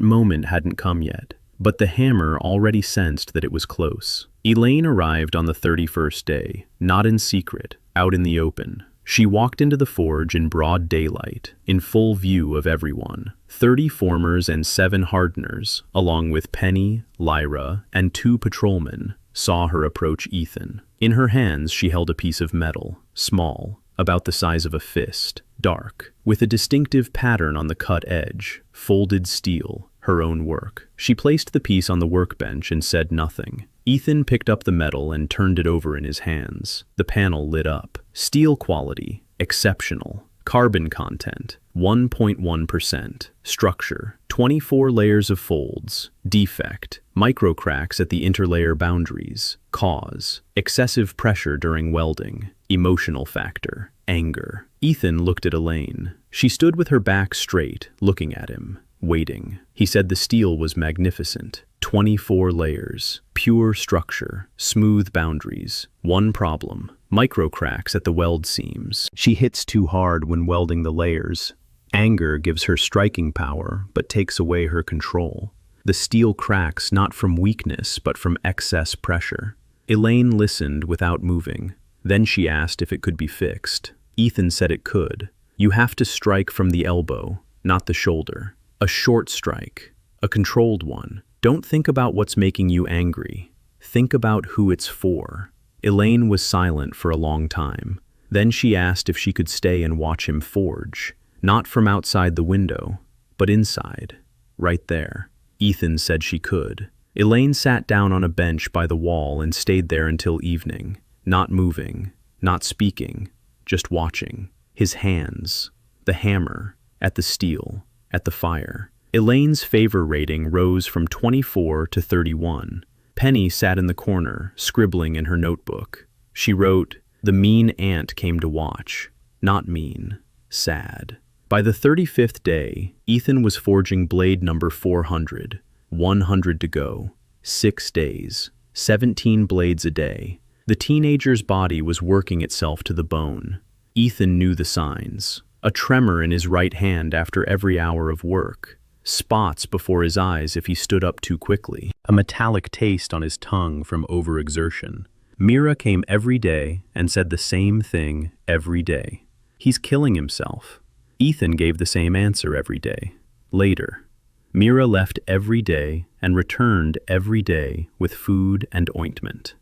moment hadn't come yet, but the hammer already sensed that it was close. Elaine arrived on the 31st day, not in secret, out in the open. She walked into the forge in broad daylight, in full view of everyone. 30 formers and 7 hardeners, along with Penny, Lyra, and 2 patrolmen, saw her approach Ethan. In her hands she held a piece of metal, small, about the size of a fist, dark, with a distinctive pattern on the cut edge, folded steel. her own work. She placed the piece on the workbench and said nothing. Ethan picked up the metal and turned it over in his hands. The panel lit up. Steel quality, exceptional. Carbon content, 1.1%. Structure, 24 layers of folds. Defect, micro cracks at the interlayer boundaries. Cause, excessive pressure during welding. Emotional factor, anger. Ethan looked at Elaine. She stood with her back straight, looking at him, waiting. He said the steel was magnificent. 24 layers, pure structure, smooth boundaries. One problem, micro cracks at the weld seams. She hits too hard when welding the layers. Anger gives her striking power, but takes away her control. The steel cracks not from weakness, but from excess pressure. Elaine listened without moving. Then she asked if it could be fixed. Ethan said it could. You have to strike from the elbow, not the shoulder. A short strike, a controlled one. Don't think about what's making you angry. Think about who it's for. Elaine was silent for a long time. Then she asked if she could stay and watch him forge. Not from outside the window, but inside, right there. Ethan said she could. Elaine sat down on a bench by the wall and stayed there until evening, not moving, not speaking, just watching. His hands, the hammer, at the steel, at the fire. Elaine's favor rating rose from 24 to 31. Penny sat in the corner, scribbling in her notebook. She wrote, "The mean ant came to watch. Not mean, sad." By the 35th day, Ethan was forging blade number 400. 100 to go. 6 days. 17 blades a day. The teenager's body was working itself to the bone. Ethan knew the signs. A tremor in his right hand after every hour of work. Spots before his eyes if he stood up too quickly. A metallic taste on his tongue from overexertion. Mira came every day and said the same thing every day. He's killing himself. Ethan gave the same answer every day. Later, Mira left every day and returned every day with food and ointment.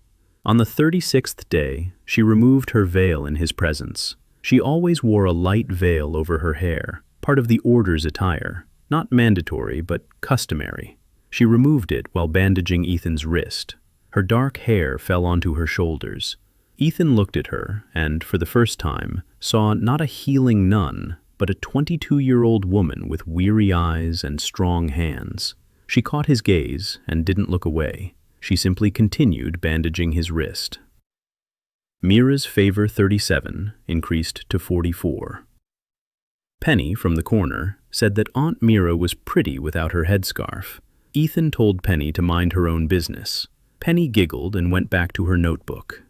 On the 36th day, she removed her veil in his presence. She always wore a light veil over her hair, part of the order's attire. Not mandatory, but customary. She removed it while bandaging Ethan's wrist. Her dark hair fell onto her shoulders. Ethan looked at her and, for the first time, saw not a healing nun, but a 22-year-old woman with weary eyes and strong hands. She caught his gaze and didn't look away. She simply continued bandaging his wrist. Mira's favor 37 increased to 44. Penny, from the corner, said that Aunt Mira was pretty without her headscarf. Ethan told Penny to mind her own business. Penny giggled and went back to her notebook.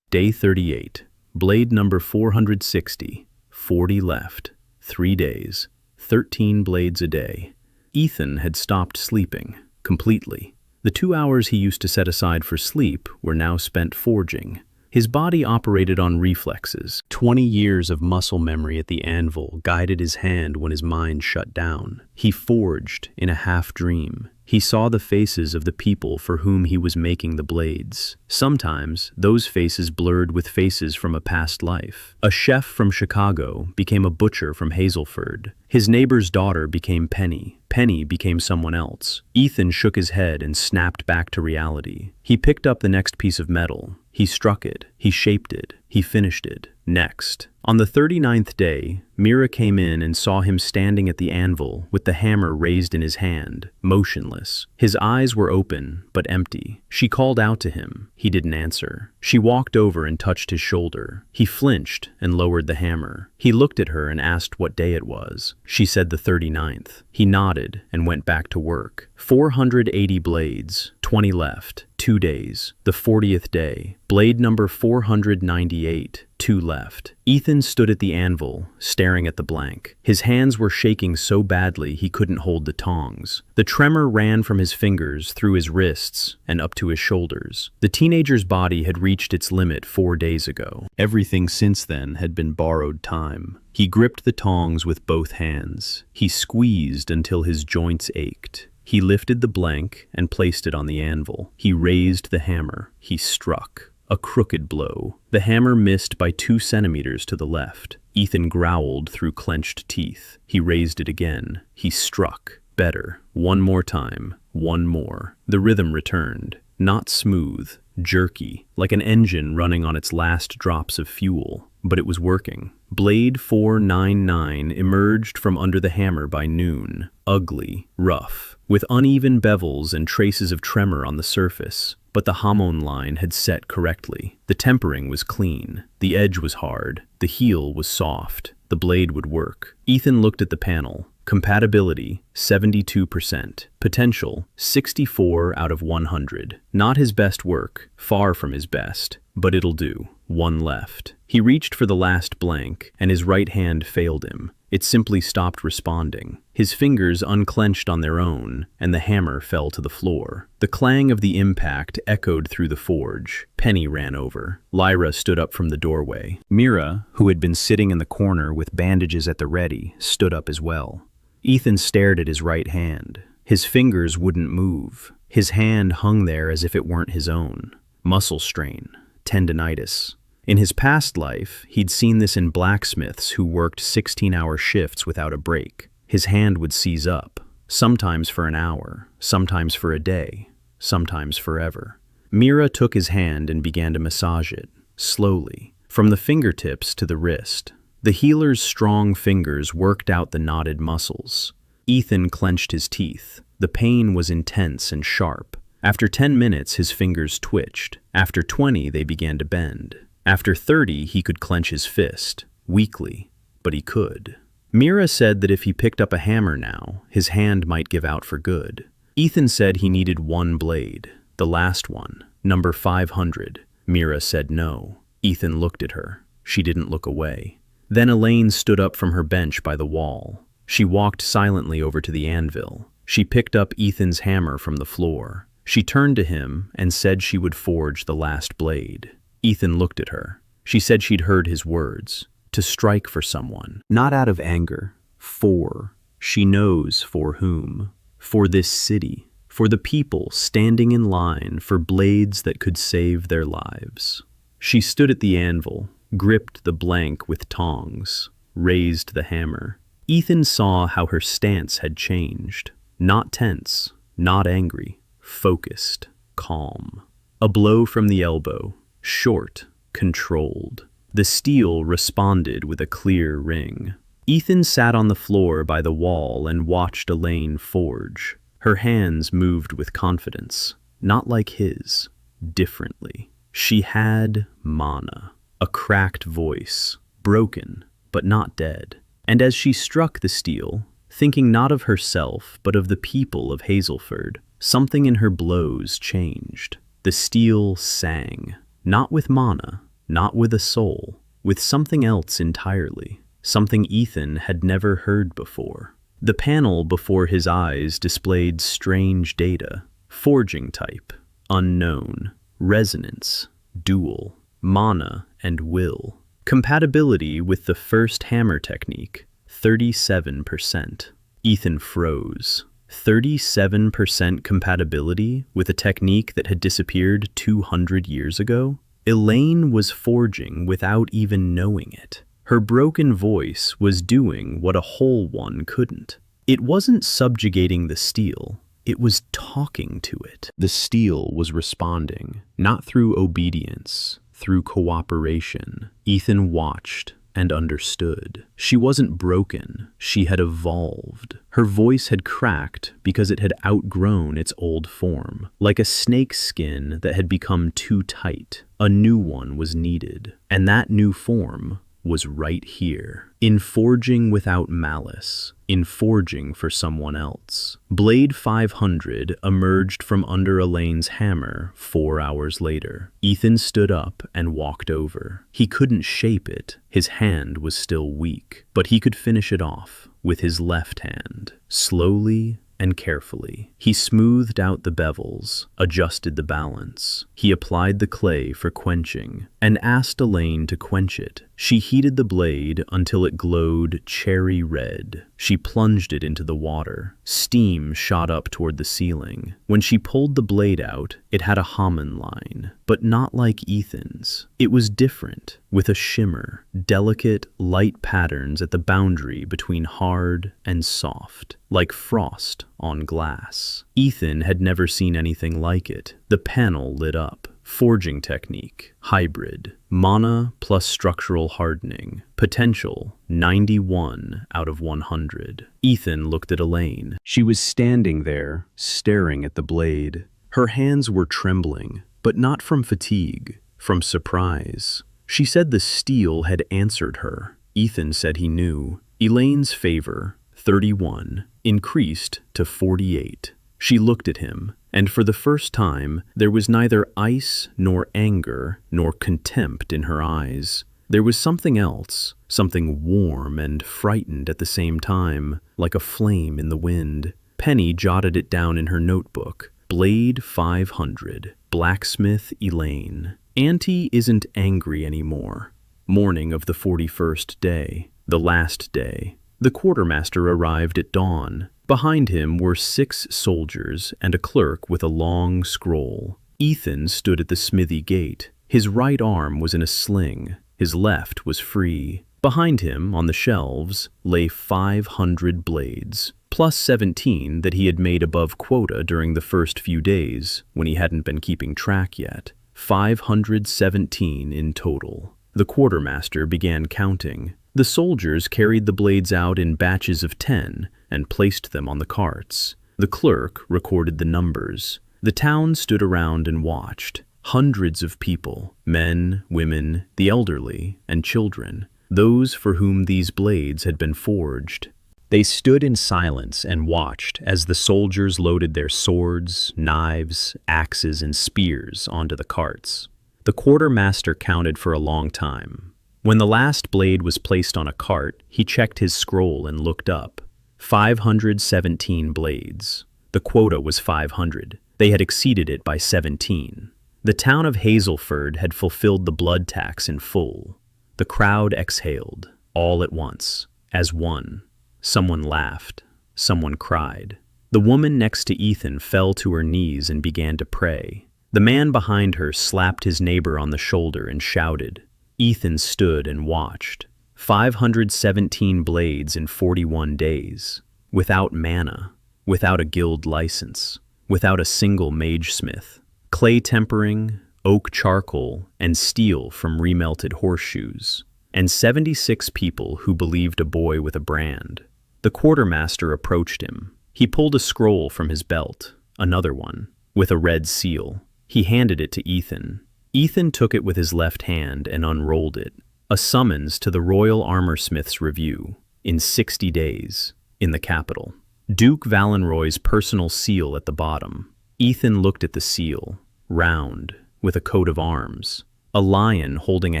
Day 38. Blade number 460. 40 left. 3 days. 13 blades a day. Ethan had stopped sleeping, completely. The 2 hours he used to set aside for sleep were now spent forging. His body operated on reflexes. 20 years of muscle memory at the anvil guided his hand when his mind shut down. He forged in a half-dream. He saw the faces of the people for whom he was making the blades. Sometimes, those faces blurred with faces from a past life. A chef from Chicago became a butcher from Hazelford. His neighbor's daughter became Penny. Penny became someone else. Ethan shook his head and snapped back to reality. He picked up the next piece of metal. He struck it. He shaped it. He finished it. Next. On the 39th day, Mira came in and saw him standing at the anvil with the hammer raised in his hand, motionless. His eyes were open, but empty. She called out to him. He didn't answer. She walked over and touched his shoulder. He flinched and lowered the hammer. He looked at her and asked what day it was. She said the 39th. He nodded and went back to work. 480 blades, 20 left. 2 days. The 40th day. Blade number 498. 2 left. Ethan stood at the anvil, staring at the blank. His hands were shaking so badly he couldn't hold the tongs. The tremor ran from his fingers through his wrists and up to his shoulders. The teenager's body had reached its limit 4 days ago. Everything since then had been borrowed time. He gripped the tongs with both hands. He squeezed until his joints ached. He lifted the blank and placed it on the anvil. He raised the hammer. He struck. A crooked blow. The hammer missed by 2 centimeters to the left. Ethan growled through clenched teeth. He raised it again. He struck. Better. One more time. One more. The rhythm returned. Not smooth, jerky, like an engine running on its last drops of fuel. But it was working. Blade 499 emerged from under the hammer by noon. Ugly, rough, with uneven bevels and traces of tremor on the surface. But the hamon line had set correctly. The tempering was clean. The edge was hard. The heel was soft. The blade would work. Ethan looked at the panel. Compatibility, 72%. Potential, 64 out of 100. Not his best work, far from his best, but it'll do. One left. He reached for the last blank, and his right hand failed him. It simply stopped responding. His fingers unclenched on their own, and the hammer fell to the floor. The clang of the impact echoed through the forge. Penny ran over. Lyra stood up from the doorway. Mira, who had been sitting in the corner with bandages at the ready, stood up as well. Ethan stared at his right hand. His fingers wouldn't move. His hand hung there as if it weren't his own. Muscle strain, tendinitis. In his past life, he'd seen this in blacksmiths who worked 16-hour shifts without a break. His hand would seize up, sometimes for an hour, sometimes for a day, sometimes forever. Mira took his hand and began to massage it, slowly, from the fingertips to the wrist. The healer's strong fingers worked out the knotted muscles. Ethan clenched his teeth. The pain was intense and sharp. After 10 minutes, his fingers twitched. After 20, they began to bend. After 30, he could clench his fist, weakly, but he could. Mira said that if he picked up a hammer now, his hand might give out for good. Ethan said he needed one blade, the last one, number 500. Mira said no. Ethan looked at her. She didn't look away. Then Elaine stood up from her bench by the wall. She walked silently over to the anvil. She picked up Ethan's hammer from the floor. She turned to him and said she would forge the last blade. Ethan looked at her. She said she'd heard his words. To strike for someone. Not out of anger. For. She knows for whom. For this city. For the people standing in line for blades that could save their lives. She stood at the anvil, gripped the blank with tongs, raised the hammer. Ethan saw how her stance had changed. Not tense, not angry, focused, calm. A blow from the elbow, short, controlled. The steel responded with a clear ring. Ethan sat on the floor by the wall and watched Elaine forge. Her hands moved with confidence, not like his, differently. She had mana, a cracked voice, broken, but not dead. And as she struck the steel, thinking not of herself, but of the people of Hazelford, something in her blows changed. The steel sang, not with mana, not with a soul, with something else entirely, something Ethan had never heard before. The panel before his eyes displayed strange data: forging type, unknown, resonance, dual, mana and will. Compatibility with the first hammer technique, 37%. Ethan froze. 37% compatibility with a technique that had disappeared 200 years ago? Elaine was forging without even knowing it. Her broken voice was doing what a whole one couldn't. It wasn't subjugating the steel, it was talking to it. The steel was responding, not through obedience, through cooperation. Ethan watched and understood. She wasn't broken, she had evolved. Her voice had cracked because it had outgrown its old form. Like a snake's skin that had become too tight, a new one was needed. And that new form was right here. In forging without malice, in forging for someone else. Blade 500 emerged from under Elaine's hammer 4 hours later. Ethan stood up and walked over. He couldn't shape it. His hand was still weak, but he could finish it off with his left hand, slowly and carefully. He smoothed out the bevels, adjusted the balance. He applied the clay for quenching and asked Elaine to quench it. She heated the blade until it glowed cherry red. She plunged it into the water, Steam shot up toward the ceiling. When she pulled the blade out, it had a Haman line, but not like Ethan's. It was different, with a shimmer, delicate, light patterns at the boundary between hard and soft, like frost on glass. Ethan had never seen anything like it. The panel lit up. Forging technique, hybrid, mana plus structural hardening, potential 91 out of 100. Ethan looked at Elaine. She was standing there, staring at the blade. Her hands were trembling, but not from fatigue, from surprise. She said the steel had answered her. Ethan said he knew. Elaine's favor, 31, increased to 48. She looked at him, and for the first time, there was neither ice nor anger nor contempt in her eyes. There was something else, something warm and frightened at the same time, like a flame in the wind. Penny jotted it down in her notebook. Blade 500, Blacksmith Elaine. Auntie isn't angry anymore. Morning of the 41st day, the last day. The quartermaster arrived at dawn. Behind him were 6 soldiers and a clerk with a long scroll. Ethan stood at the smithy gate. His right arm was in a sling. His left was free. Behind him, on the shelves, lay 500 blades, plus 17 that he had made above quota during the first few days, when he hadn't been keeping track yet. 517 in total. The quartermaster began counting. The soldiers carried the blades out in batches of 10 and placed them on the carts. The clerk recorded the numbers. The town stood around and watched. Hundreds of people, men, women, the elderly, and children, those for whom these blades had been forged. They stood in silence and watched as the soldiers loaded their swords, knives, axes, and spears onto the carts. The quartermaster counted for a long time. When the last blade was placed on a cart, he checked his scroll and looked up. 517 blades. The quota was 500. They had exceeded it by 17. The town of Hazelford had fulfilled the blood tax in full. The crowd exhaled, all at once, as one. Someone laughed. Someone cried. The woman next to Ethan fell to her knees and began to pray. The man behind her slapped his neighbor on the shoulder and shouted. Ethan stood and watched. 517 blades in 41 days. Without mana, without a guild license, without a single magesmith. Clay tempering, oak charcoal, and steel from remelted horseshoes. And 76 people who believed a boy with a brand. The quartermaster approached him. He pulled a scroll from his belt, another one, with a red seal. He handed it to Ethan. Ethan took it with his left hand and unrolled it. A summons to the Royal Armorsmiths Review, in 60 days, in the capital. Duke Valenroy's personal seal at the bottom. Ethan looked at the seal, round, with a coat of arms. A lion holding a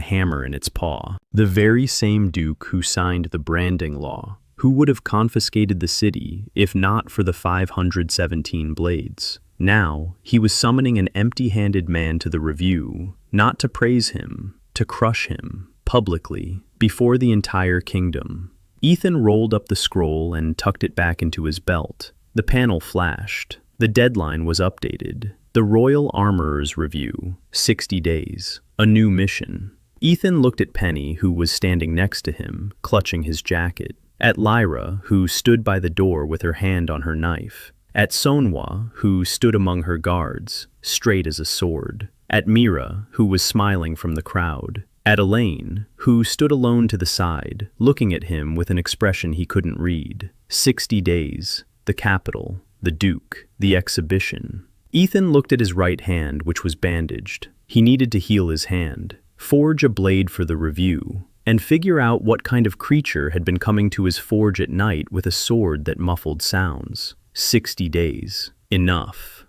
hammer in its paw. The very same Duke who signed the branding law, who would have confiscated the city if not for the 517 blades. Now, he was summoning an empty-handed man to the review, not to praise him, to crush him, publicly, before the entire kingdom. Ethan rolled up the scroll and tucked it back into his belt. The panel flashed. The deadline was updated. The Royal Armorers Review, 60 days. A new mission. Ethan looked at Penny, who was standing next to him, clutching his jacket. At Lyra, who stood by the door with her hand on her knife. At Sonhwa, who stood among her guards, straight as a sword. At Mira, who was smiling from the crowd. At Elaine, who stood alone to the side, looking at him with an expression he couldn't read. 60 days. The capital. The Duke. The exhibition. Ethan looked at his right hand, which was bandaged. He needed to heal his hand, forge a blade for the review, and figure out what kind of creature had been coming to his forge at night with a sword that muffled sounds. 60 days. Enough.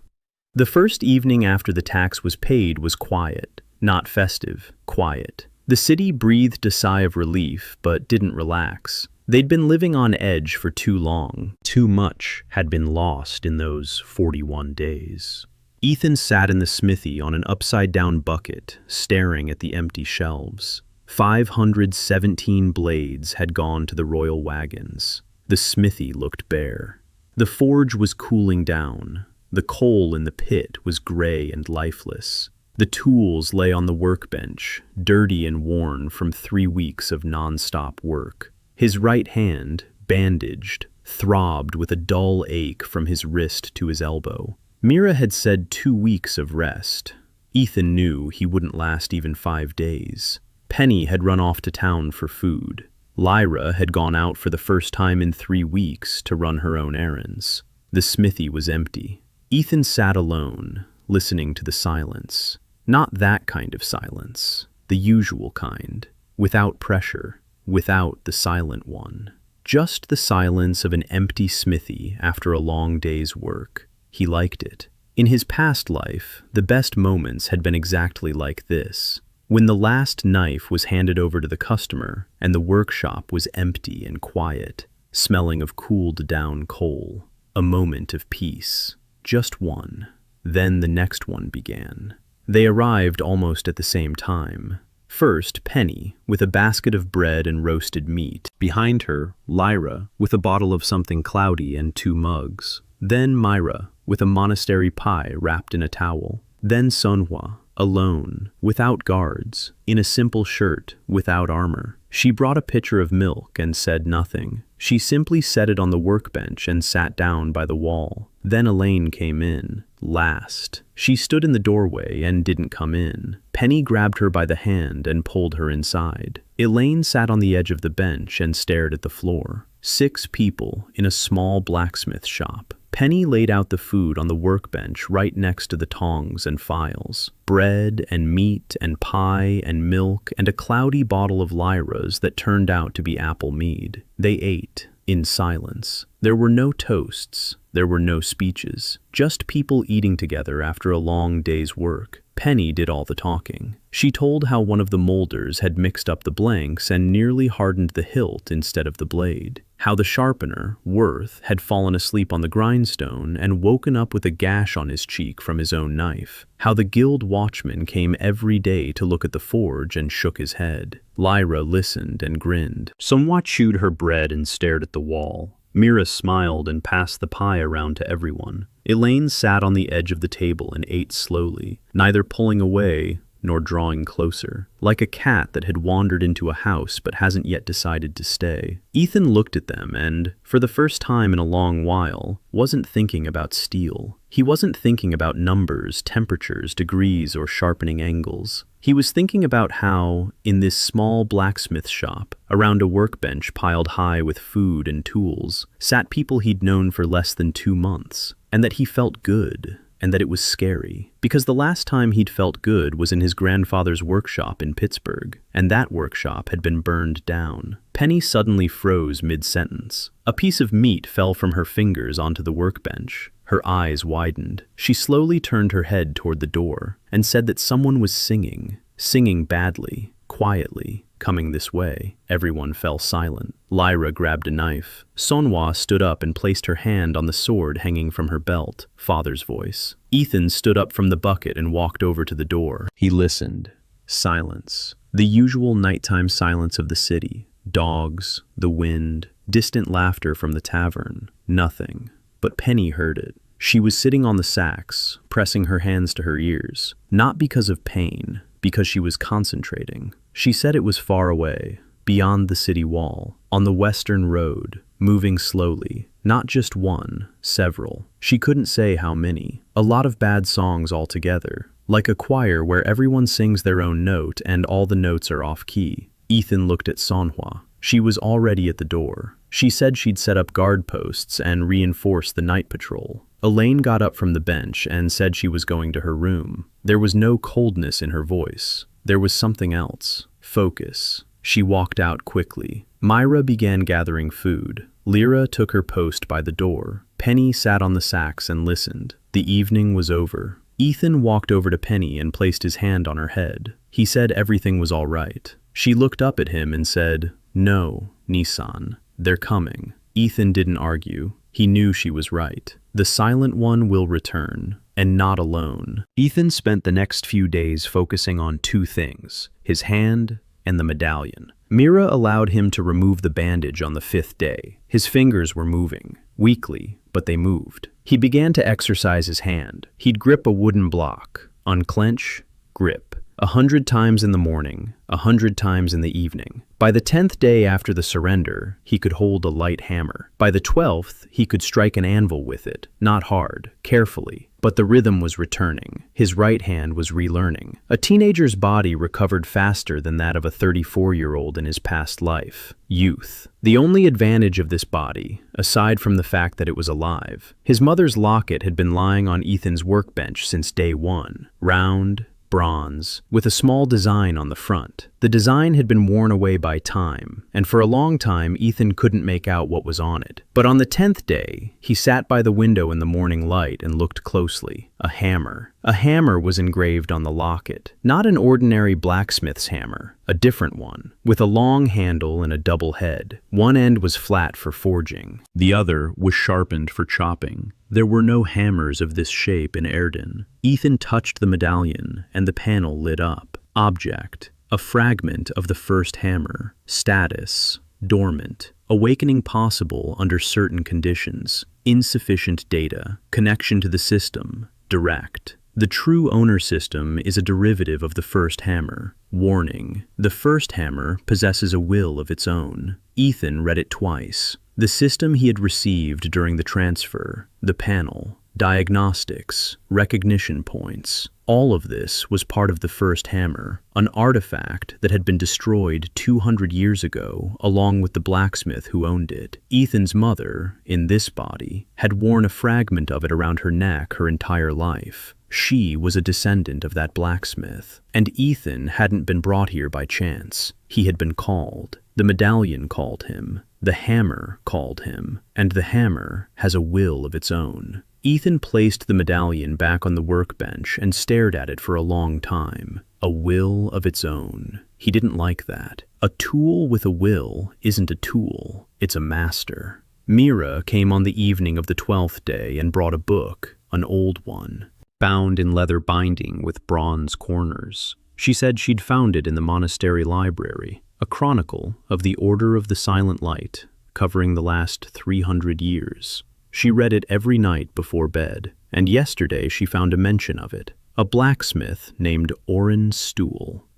The first evening after the tax was paid was quiet, not festive, quiet. The city breathed a sigh of relief, but didn't relax. They'd been living on edge for too long. Too much had been lost in those 41 days. Ethan sat in the smithy on an upside-down bucket, staring at the empty shelves. 517 blades had gone to the royal wagons. The smithy looked bare. The forge was cooling down. The coal in the pit was gray and lifeless. The tools lay on the workbench, dirty and worn from 3 weeks of non-stop work. His right hand, bandaged, throbbed with a dull ache from his wrist to his elbow. Mira had said 2 weeks of rest. Ethan knew he wouldn't last even 5 days. Penny had run off to town for food. Lyra had gone out for the first time in 3 weeks to run her own errands. The smithy was empty. Ethan sat alone, listening to the silence. Not that kind of silence, the usual kind, without pressure, without the silent one. Just the silence of an empty smithy after a long day's work. He liked it. In his past life, the best moments had been exactly like this. When the last knife was handed over to the customer and the workshop was empty and quiet, smelling of cooled down coal. A moment of peace. Just one. Then the next one began. They arrived almost at the same time. First, Penny, with a basket of bread and roasted meat. Behind her, Lyra, with a bottle of something cloudy and 2 mugs. Then Myra, with a monastery pie wrapped in a towel. Then Sonhwa, alone, without guards, in a simple shirt, without armor. She brought a pitcher of milk and said nothing. She simply set it on the workbench and sat down by the wall. Then Elaine came in, last. She stood in the doorway and didn't come in. Penny grabbed her by the hand and pulled her inside. Elaine sat on the edge of the bench and stared at the floor. 6 people in a small blacksmith shop. Penny laid out the food on the workbench right next to the tongs and files. Bread and meat and pie and milk and a cloudy bottle of Lyra's that turned out to be apple mead. They ate in silence. There were no toasts. There were no speeches. Just people eating together after a long day's work. Penny did all the talking. She told how one of the molders had mixed up the blanks and nearly hardened the hilt instead of the blade. How the sharpener, Worth, had fallen asleep on the grindstone and woken up with a gash on his cheek from his own knife. How the guild watchman came every day to look at the forge and shook his head. Lyra listened and grinned. Sonhwa chewed her bread and stared at the wall. Mira smiled and passed the pie around to everyone. Elaine sat on the edge of the table and ate slowly, neither pulling away nor drawing closer, like a cat that had wandered into a house but hasn't yet decided to stay. Ethan looked at them and, for the first time in a long while, wasn't thinking about steel. He wasn't thinking about numbers, temperatures, degrees, or sharpening angles. He was thinking about how, in this small blacksmith shop, around a workbench piled high with food and tools, sat people he'd known for less than 2 months, and that he felt good. And that it was scary, because the last time he'd felt good was in his grandfather's workshop in Pittsburgh, and that workshop had been burned down. Penny suddenly froze mid-sentence. A piece of meat fell from her fingers onto the workbench. Her eyes widened. She slowly turned her head toward the door and said that someone was singing badly, quietly, coming this way. Everyone fell silent. Lyra grabbed a knife. Sonhwa stood up and placed her hand on the sword hanging from her belt. Father's voice. Ethan stood up from the bucket and walked over to the door. He listened. Silence. The usual nighttime silence of the city. Dogs, the wind, distant laughter from the tavern. Nothing. But Penny heard it. She was sitting on the sacks, pressing her hands to her ears. Not because of pain, because she was concentrating. She said it was far away, beyond the city wall, on the western road, moving slowly. Not just one, several. She couldn't say how many. A lot of bad songs altogether. Like a choir where everyone sings their own note and all the notes are off-key. Ethan looked at Sonhwa. She was already at the door. She said she'd set up guard posts and reinforce the night patrol. Elaine got up from the bench and said she was going to her room. There was no coldness in her voice. There was something else. Focus. She walked out quickly. Myra began gathering food. Lyra took her post by the door. Penny sat on the sacks and listened. The evening was over. Ethan walked over to Penny and placed his hand on her head. He said everything was all right. She looked up at him and said, "No, Nissan, they're coming." Ethan didn't argue. He knew she was right. The silent one will return, and not alone. Ethan spent the next few days focusing on 2 things, his hand and the medallion. Mira allowed him to remove the bandage on the 5th day. His fingers were moving, weakly, but they moved. He began to exercise his hand. He'd grip a wooden block, unclench, grip. 100 times in the morning, 100 times in the evening. By the 10th day after the surrender, he could hold a light hammer. By the 12th, he could strike an anvil with it, not hard, carefully. But the rhythm was returning. His right hand was relearning. A teenager's body recovered faster than that of a 34-year-old in his past life. Youth. The only advantage of this body, aside from the fact that it was alive, his mother's locket had been lying on Ethan's workbench since day one. Round, bronze, with a small design on the front. The design had been worn away by time, and for a long time Ethan couldn't make out what was on it. But on the 10th day, he sat by the window in the morning light and looked closely. A hammer. A hammer was engraved on the locket. Not an ordinary blacksmith's hammer, a different one, with a long handle and a double head. One end was flat for forging. The other was sharpened for chopping. There were no hammers of this shape in Erden. Ethan touched the medallion, and the panel lit up. Object. A fragment of the first hammer. Status. Dormant. Awakening possible under certain conditions. Insufficient data. Connection to the system. Direct. The true owner system is a derivative of the first hammer. Warning. The first hammer possesses a will of its own. Ethan read it twice. The system he had received during the transfer, the panel, diagnostics, recognition points, all of this was part of the first hammer, an artifact that had been destroyed 200 years ago along with the blacksmith who owned it. Ethan's mother, in this body, had worn a fragment of it around her neck her entire life. She was a descendant of that blacksmith, and Ethan hadn't been brought here by chance. He had been called. The medallion called him. The hammer called him, and the hammer has a will of its own. Ethan placed the medallion back on the workbench and stared at it for a long time. A will of its own. He didn't like that. A tool with a will isn't a tool, it's a master. Mira came on the evening of the 12th day and brought a book, an old one, bound in leather binding with bronze corners. She said she'd found it in the monastery library, a chronicle of the Order of the Silent Light, covering the last 300 years. She read it every night before bed, and yesterday she found a mention of it. A blacksmith named Orphan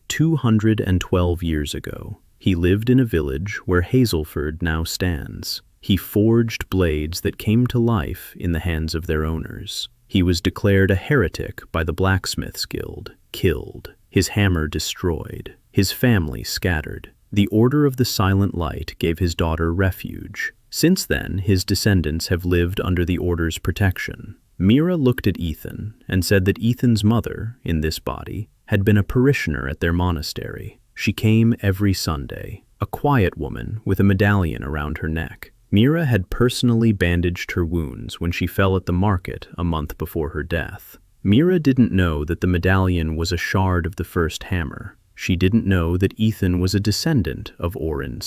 212 years ago. He lived in a village where Hazelford now stands. He forged blades that came to life in the hands of their owners. He was declared a heretic by the Blacksmiths' Guild, killed, his hammer destroyed, his family scattered. The Order of the Silent Light gave his daughter refuge. Since then, his descendants have lived under the Order's protection. Mira looked at Ethan and said that Ethan's mother, in this body, had been a parishioner at their monastery. She came every Sunday, a quiet woman with a medallion around her neck. Mira had personally bandaged her wounds when she fell at the market a month before her death. Mira didn't know that the medallion was a shard of the first hammer. She didn't know that Ethan was a descendant of Orphan.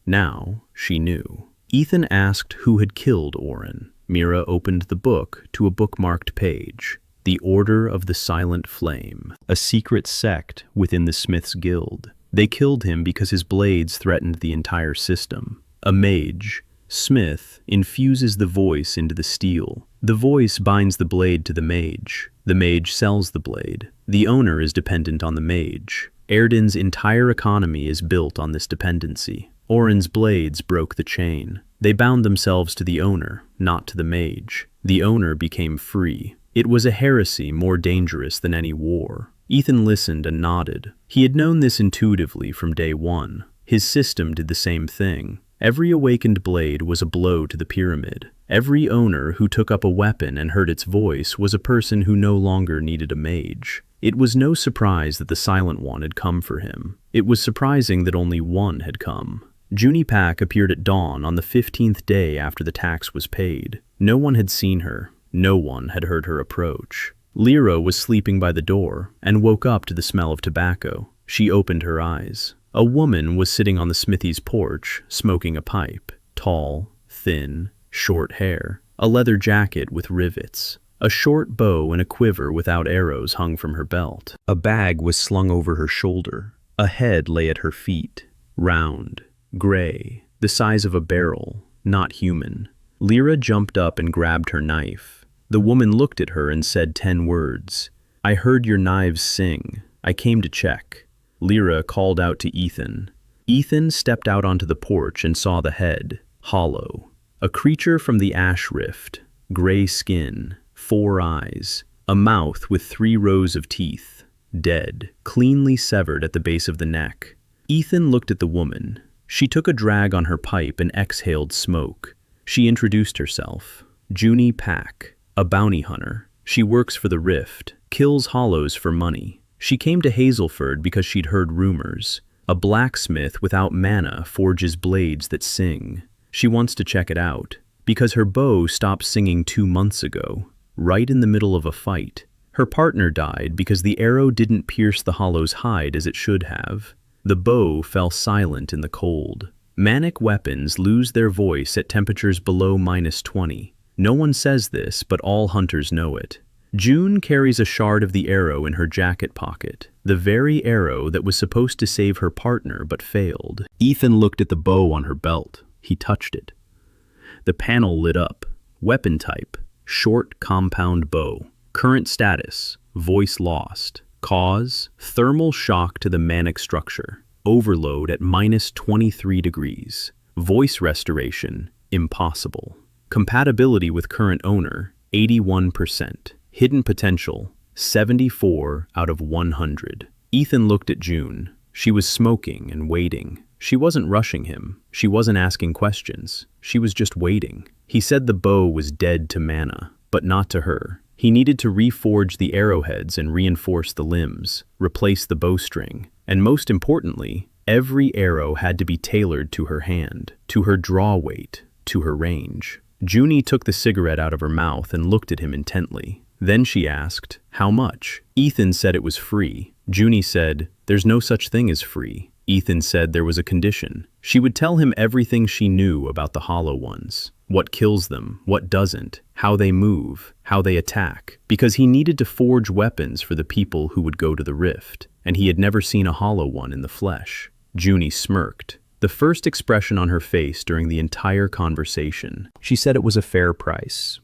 Now, she knew. Ethan asked who had killed Orphan. Mira opened the book to a bookmarked page. The Order of the Silent Flame, a secret sect within the Smiths' Guild. They killed him because his blades threatened the entire system. A mage, Smith, infuses the voice into the steel. The voice binds the blade to the mage. The mage sells the blade. The owner is dependent on the mage. Erden's entire economy is built on this dependency. Orphan's blades broke the chain. They bound themselves to the owner, not to the mage. The owner became free. It was a heresy more dangerous than any war. Ethan listened and nodded. He had known this intuitively from day one. His system did the same thing. Every awakened blade was a blow to the pyramid. Every owner who took up a weapon and heard its voice was a person who no longer needed a mage. It was no surprise that the Silent One had come for him. It was surprising that only one had come. Junipak appeared at dawn on the 15th day after the tax was paid. No one had seen her. No one had heard her approach. Lyra was sleeping by the door and woke up to the smell of tobacco. She opened her eyes. A woman was sitting on the smithy's porch, smoking a pipe. Tall, thin, short hair, a leather jacket with rivets. A short bow and a quiver without arrows hung from her belt. A bag was slung over her shoulder. A head lay at her feet. Round, gray, the size of a barrel, not human. Lyra jumped up and grabbed her knife. The woman looked at her and said 10 words. "I heard your knives sing. I came to check." Lyra called out to Ethan. Ethan stepped out onto the porch and saw the head, hollow. A creature from the ash rift, gray skin, 4 eyes, a mouth with 3 rows of teeth, dead, cleanly severed at the base of the neck. Ethan looked at the woman. She took a drag on her pipe and exhaled smoke. She introduced herself. Junie Pack, a bounty hunter. She works for the Rift, kills hollows for money. She came to Hazelford because she'd heard rumors. A blacksmith without mana forges blades that sing. She wants to check it out, because her bow stopped singing 2 months ago, right in the middle of a fight. Her partner died because the arrow didn't pierce the hollow's hide as it should have. The bow fell silent in the cold. Manic weapons lose their voice at temperatures below -20. No one says this, but all hunters know it. June carries a shard of the arrow in her jacket pocket, the very arrow that was supposed to save her partner but failed. Ethan looked at the bow on her belt. He touched it. The panel lit up. Weapon type, short compound bow. Current status, voice lost. Cause, thermal shock to the manic structure. Overload at -23 degrees. Voice restoration, impossible. Compatibility with current owner, 81%. Hidden potential, 74 out of 100. Ethan looked at June. She was smoking and waiting. She wasn't rushing him. She wasn't asking questions. She was just waiting. He said the bow was dead to mana, but not to her. He needed to reforge the arrowheads and reinforce the limbs, replace the bowstring, and most importantly, every arrow had to be tailored to her hand, to her draw weight, to her range. Junie took the cigarette out of her mouth and looked at him intently. Then she asked, "How much?" Ethan said it was free. Junie said, "There's no such thing as free." Ethan said there was a condition. She would tell him everything she knew about the Hollow Ones. What kills them, what doesn't, how they move, how they attack. Because he needed to forge weapons for the people who would go to the Rift, and he had never seen a Hollow One in the flesh. Junie smirked. The first expression on her face during the entire conversation. She said it was a fair price.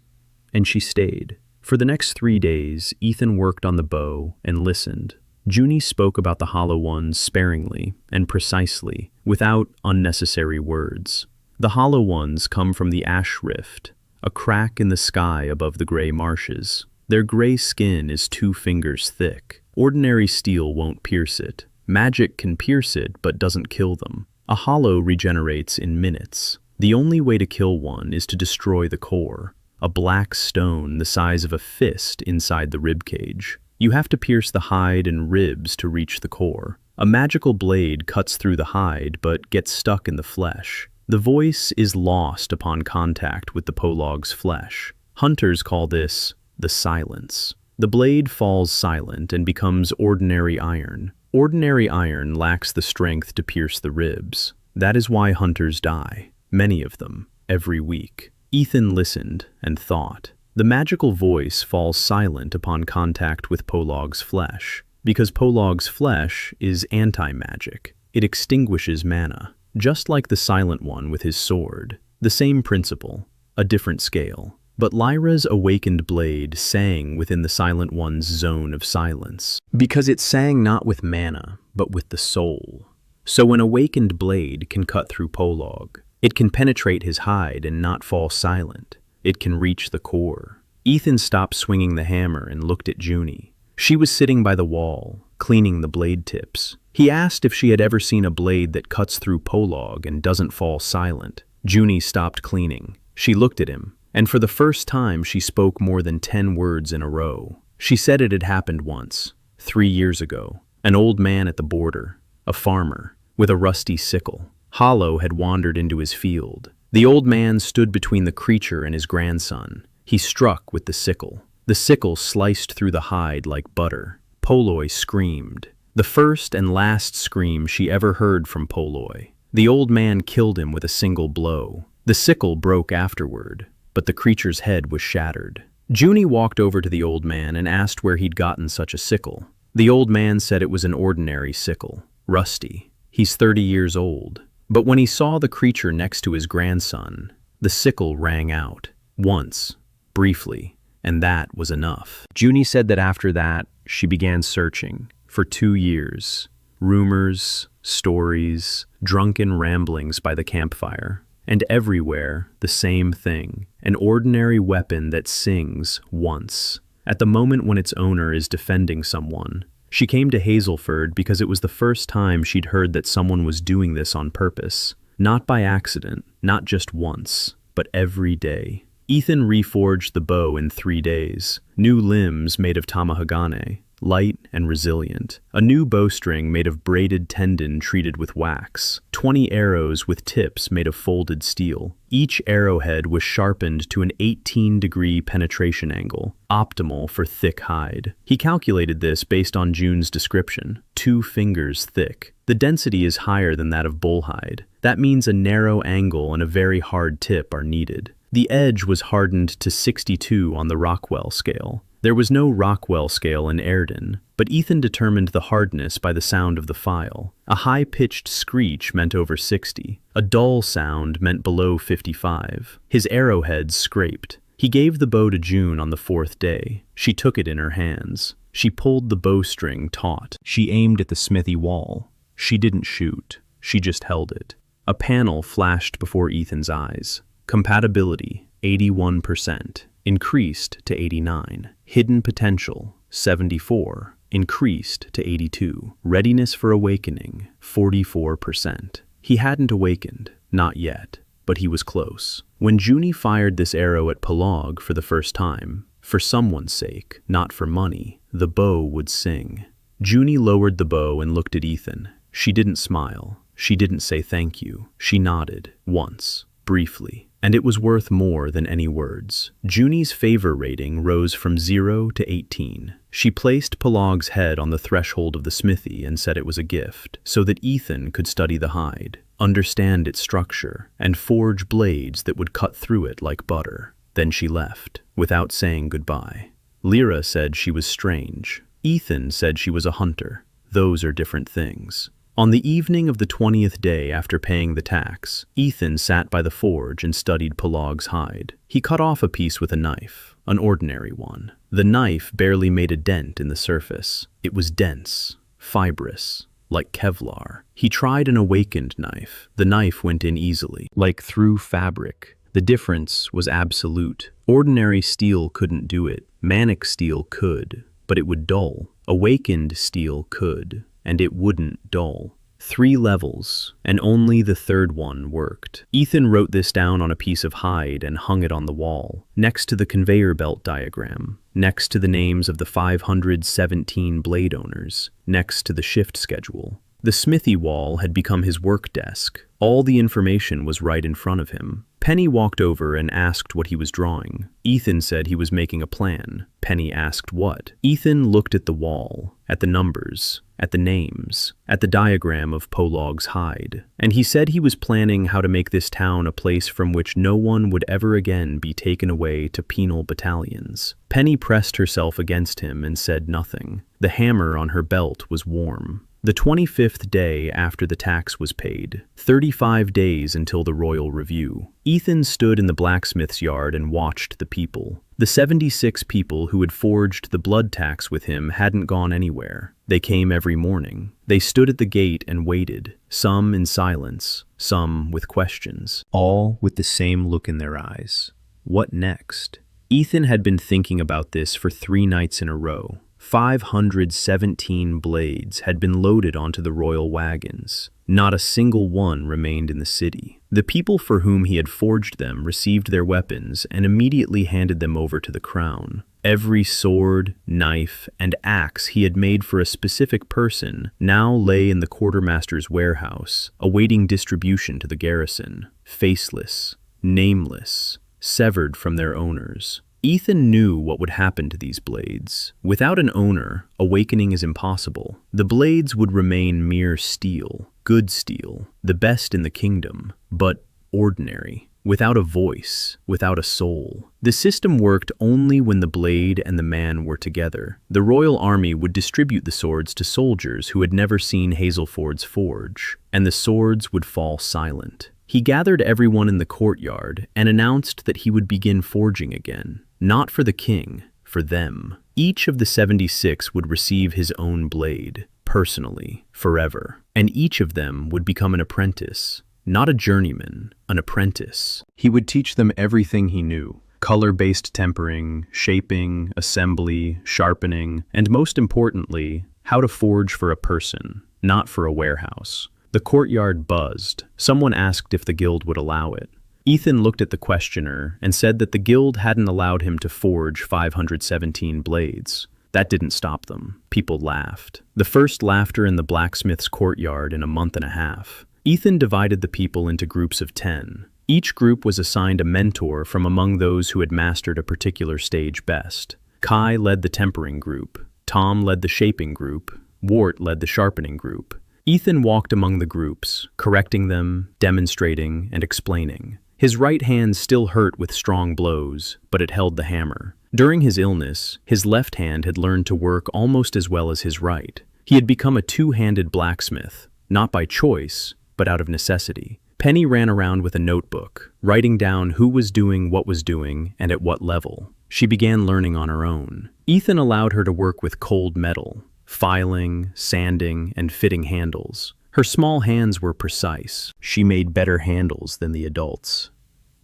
And she stayed. For the next 3 days, Ethan worked on the bow and listened. Junie spoke about the Hollow Ones sparingly and precisely, without unnecessary words. The Hollow Ones come from the Ash Rift, a crack in the sky above the gray marshes. Their gray skin is 2 fingers thick. Ordinary steel won't pierce it. Magic can pierce it, but doesn't kill them. A hollow regenerates in minutes. The only way to kill one is to destroy the core, a black stone the size of a fist inside the ribcage. You have to pierce the hide and ribs to reach the core. A magical blade cuts through the hide but gets stuck in the flesh. The voice is lost upon contact with the Polog's flesh. Hunters call this the silence. The blade falls silent and becomes ordinary iron. Ordinary iron lacks the strength to pierce the ribs. That is why hunters die, many of them, every week. Ethan listened and thought. The magical voice falls silent upon contact with Polog's flesh, because Polog's flesh is anti-magic. It extinguishes mana, just like the Silent One with his sword. The same principle, a different scale. But Lyra's awakened blade sang within the Silent One's zone of silence, because it sang not with mana, but with the soul. So an awakened blade can cut through Polog. It can penetrate his hide and not fall silent. It can reach the core. Ethan stopped swinging the hammer and looked at Junie. She was sitting by the wall, cleaning the blade tips. He asked if she had ever seen a blade that cuts through Polog and doesn't fall silent. Junie stopped cleaning. She looked at him, and for the first time she spoke more than 10 words in a row. She said it had happened once, 3 years ago. An old man at the border, a farmer, with a rusty sickle. Hollow had wandered into his field. The old man stood between the creature and his grandson. He struck with the sickle. The sickle sliced through the hide like butter. Poloi screamed. The first and last scream she ever heard from Poloi. The old man killed him with a single blow. The sickle broke afterward, but the creature's head was shattered. Junie walked over to the old man and asked where he'd gotten such a sickle. The old man said it was an ordinary sickle, rusty. He's 30 years old. But when he saw the creature next to his grandson, The sickle rang out. Once. Briefly. And that was enough. Junie said that after that, she began searching. For 2 years. Rumors, stories, drunken ramblings by the campfire. And everywhere, the same thing. An ordinary weapon that sings once. At the moment when its owner is defending someone. She came to Hazelford because it was the first time she'd heard that someone was doing this on purpose. Not by accident, not just once, but every day. Ethan reforged the bow in 3 days. New limbs made of tamahagane, light and resilient. A new bowstring made of braided tendon treated with wax. 20 arrows with tips made of folded steel. Each arrowhead was sharpened to an 18-degree penetration angle, optimal for thick hide. He calculated this based on June's description, 2 fingers thick. The density is higher than that of bullhide. That means a narrow angle and a very hard tip are needed. The edge was hardened to 62 on the Rockwell scale. There was no Rockwell scale in Erden, but Ethan determined the hardness by the sound of the file. A high-pitched screech meant over 60. A dull sound meant below 55. His arrowheads scraped. He gave the bow to June on the 4th day. She took it in her hands. She pulled the bowstring taut. She aimed at the smithy wall. She didn't shoot. She just held it. A panel flashed before Ethan's eyes. Compatibility, 81%. Increased to 89. Hidden potential, 74. Increased to 82. Readiness for awakening, 44%. He hadn't awakened, not yet, but he was close. When Junie fired this arrow at Pelag for the first time, for someone's sake, not for money, the bow would sing. Junie lowered the bow and looked at Ethan. She didn't smile. She didn't say thank you. She nodded, once, briefly. And it was worth more than any words. Junie's favor rating rose from 0 to 18. She placed Pelag's head on the threshold of the smithy and said it was a gift, so that Ethan could study the hide, understand its structure, and forge blades that would cut through it like butter. Then she left, without saying goodbye. Lyra said she was strange. Ethan said she was a hunter. Those are different things. On the evening of the 20th day after paying the tax, Ethan sat by the forge and studied Pelag's hide. He cut off a piece with a knife, an ordinary one. The knife barely made a dent in the surface. It was dense, fibrous, like Kevlar. He tried an awakened knife. The knife went in easily, like through fabric. The difference was absolute. Ordinary steel couldn't do it. Manic steel could, but it would dull. Awakened steel could. And it wouldn't dull. 3 levels, and only the 3rd one worked. Ethan wrote this down on a piece of hide and hung it on the wall, next to the conveyor belt diagram, next to the names of the 517 blade owners, next to the shift schedule. The smithy wall had become his work desk. All the information was right in front of him. Penny walked over and asked what he was drawing. Ethan said he was making a plan. Penny asked what. Ethan looked at the wall, at the numbers, at the names, at the diagram of Pelag's hide. And he said he was planning how to make this town a place from which no one would ever again be taken away to penal battalions. Penny pressed herself against him and said nothing. The hammer on her belt was warm. The 25th day after the tax was paid, 35 days until the royal review. Ethan stood in the blacksmith's yard and watched the people. The 76 people who had forged the blood tax with him hadn't gone anywhere. They came every morning. They stood at the gate and waited, some in silence, some with questions, all with the same look in their eyes. What next? Ethan had been thinking about this for 3 nights in a row. 517 blades had been loaded onto the royal wagons. Not a single one remained in the city. The people for whom he had forged them received their weapons and immediately handed them over to the crown. Every sword, knife, and axe he had made for a specific person now lay in the quartermaster's warehouse, awaiting distribution to the garrison, faceless, nameless, severed from their owners. Ethan knew what would happen to these blades. Without an owner, awakening is impossible. The blades would remain mere steel, good steel, the best in the kingdom, but ordinary, without a voice, without a soul. The system worked only when the blade and the man were together. The royal army would distribute the swords to soldiers who had never seen Hazelford's forge, and the swords would fall silent. He gathered everyone in the courtyard and announced that he would begin forging again, not for the king, for them. Each of the 76 would receive his own blade, personally, forever, and each of them would become an apprentice, not a journeyman, an apprentice. He would teach them everything he knew: color-based tempering, shaping, assembly, sharpening, and most importantly, how to forge for a person, not for a warehouse. The courtyard buzzed. Someone asked if the guild would allow it. Ethan looked at the questioner and said that the guild hadn't allowed him to forge 517 blades. That didn't stop them. People laughed. The first laughter in the blacksmith's courtyard in a month and a half. Ethan divided the people into groups of 10. Each group was assigned a mentor from among those who had mastered a particular stage best. Kai led the tempering group. Tom led the shaping group. Wart led the sharpening group. Ethan walked among the groups, correcting them, demonstrating, and explaining. His right hand still hurt with strong blows, but it held the hammer. During his illness, his left hand had learned to work almost as well as his right. He had become a two-handed blacksmith, not by choice, but out of necessity. Penny ran around with a notebook, writing down who was doing what was doing and at what level. She began learning on her own. Ethan allowed her to work with cold metal, filing, sanding, and fitting handles. Her small hands were precise. She made better handles than the adults.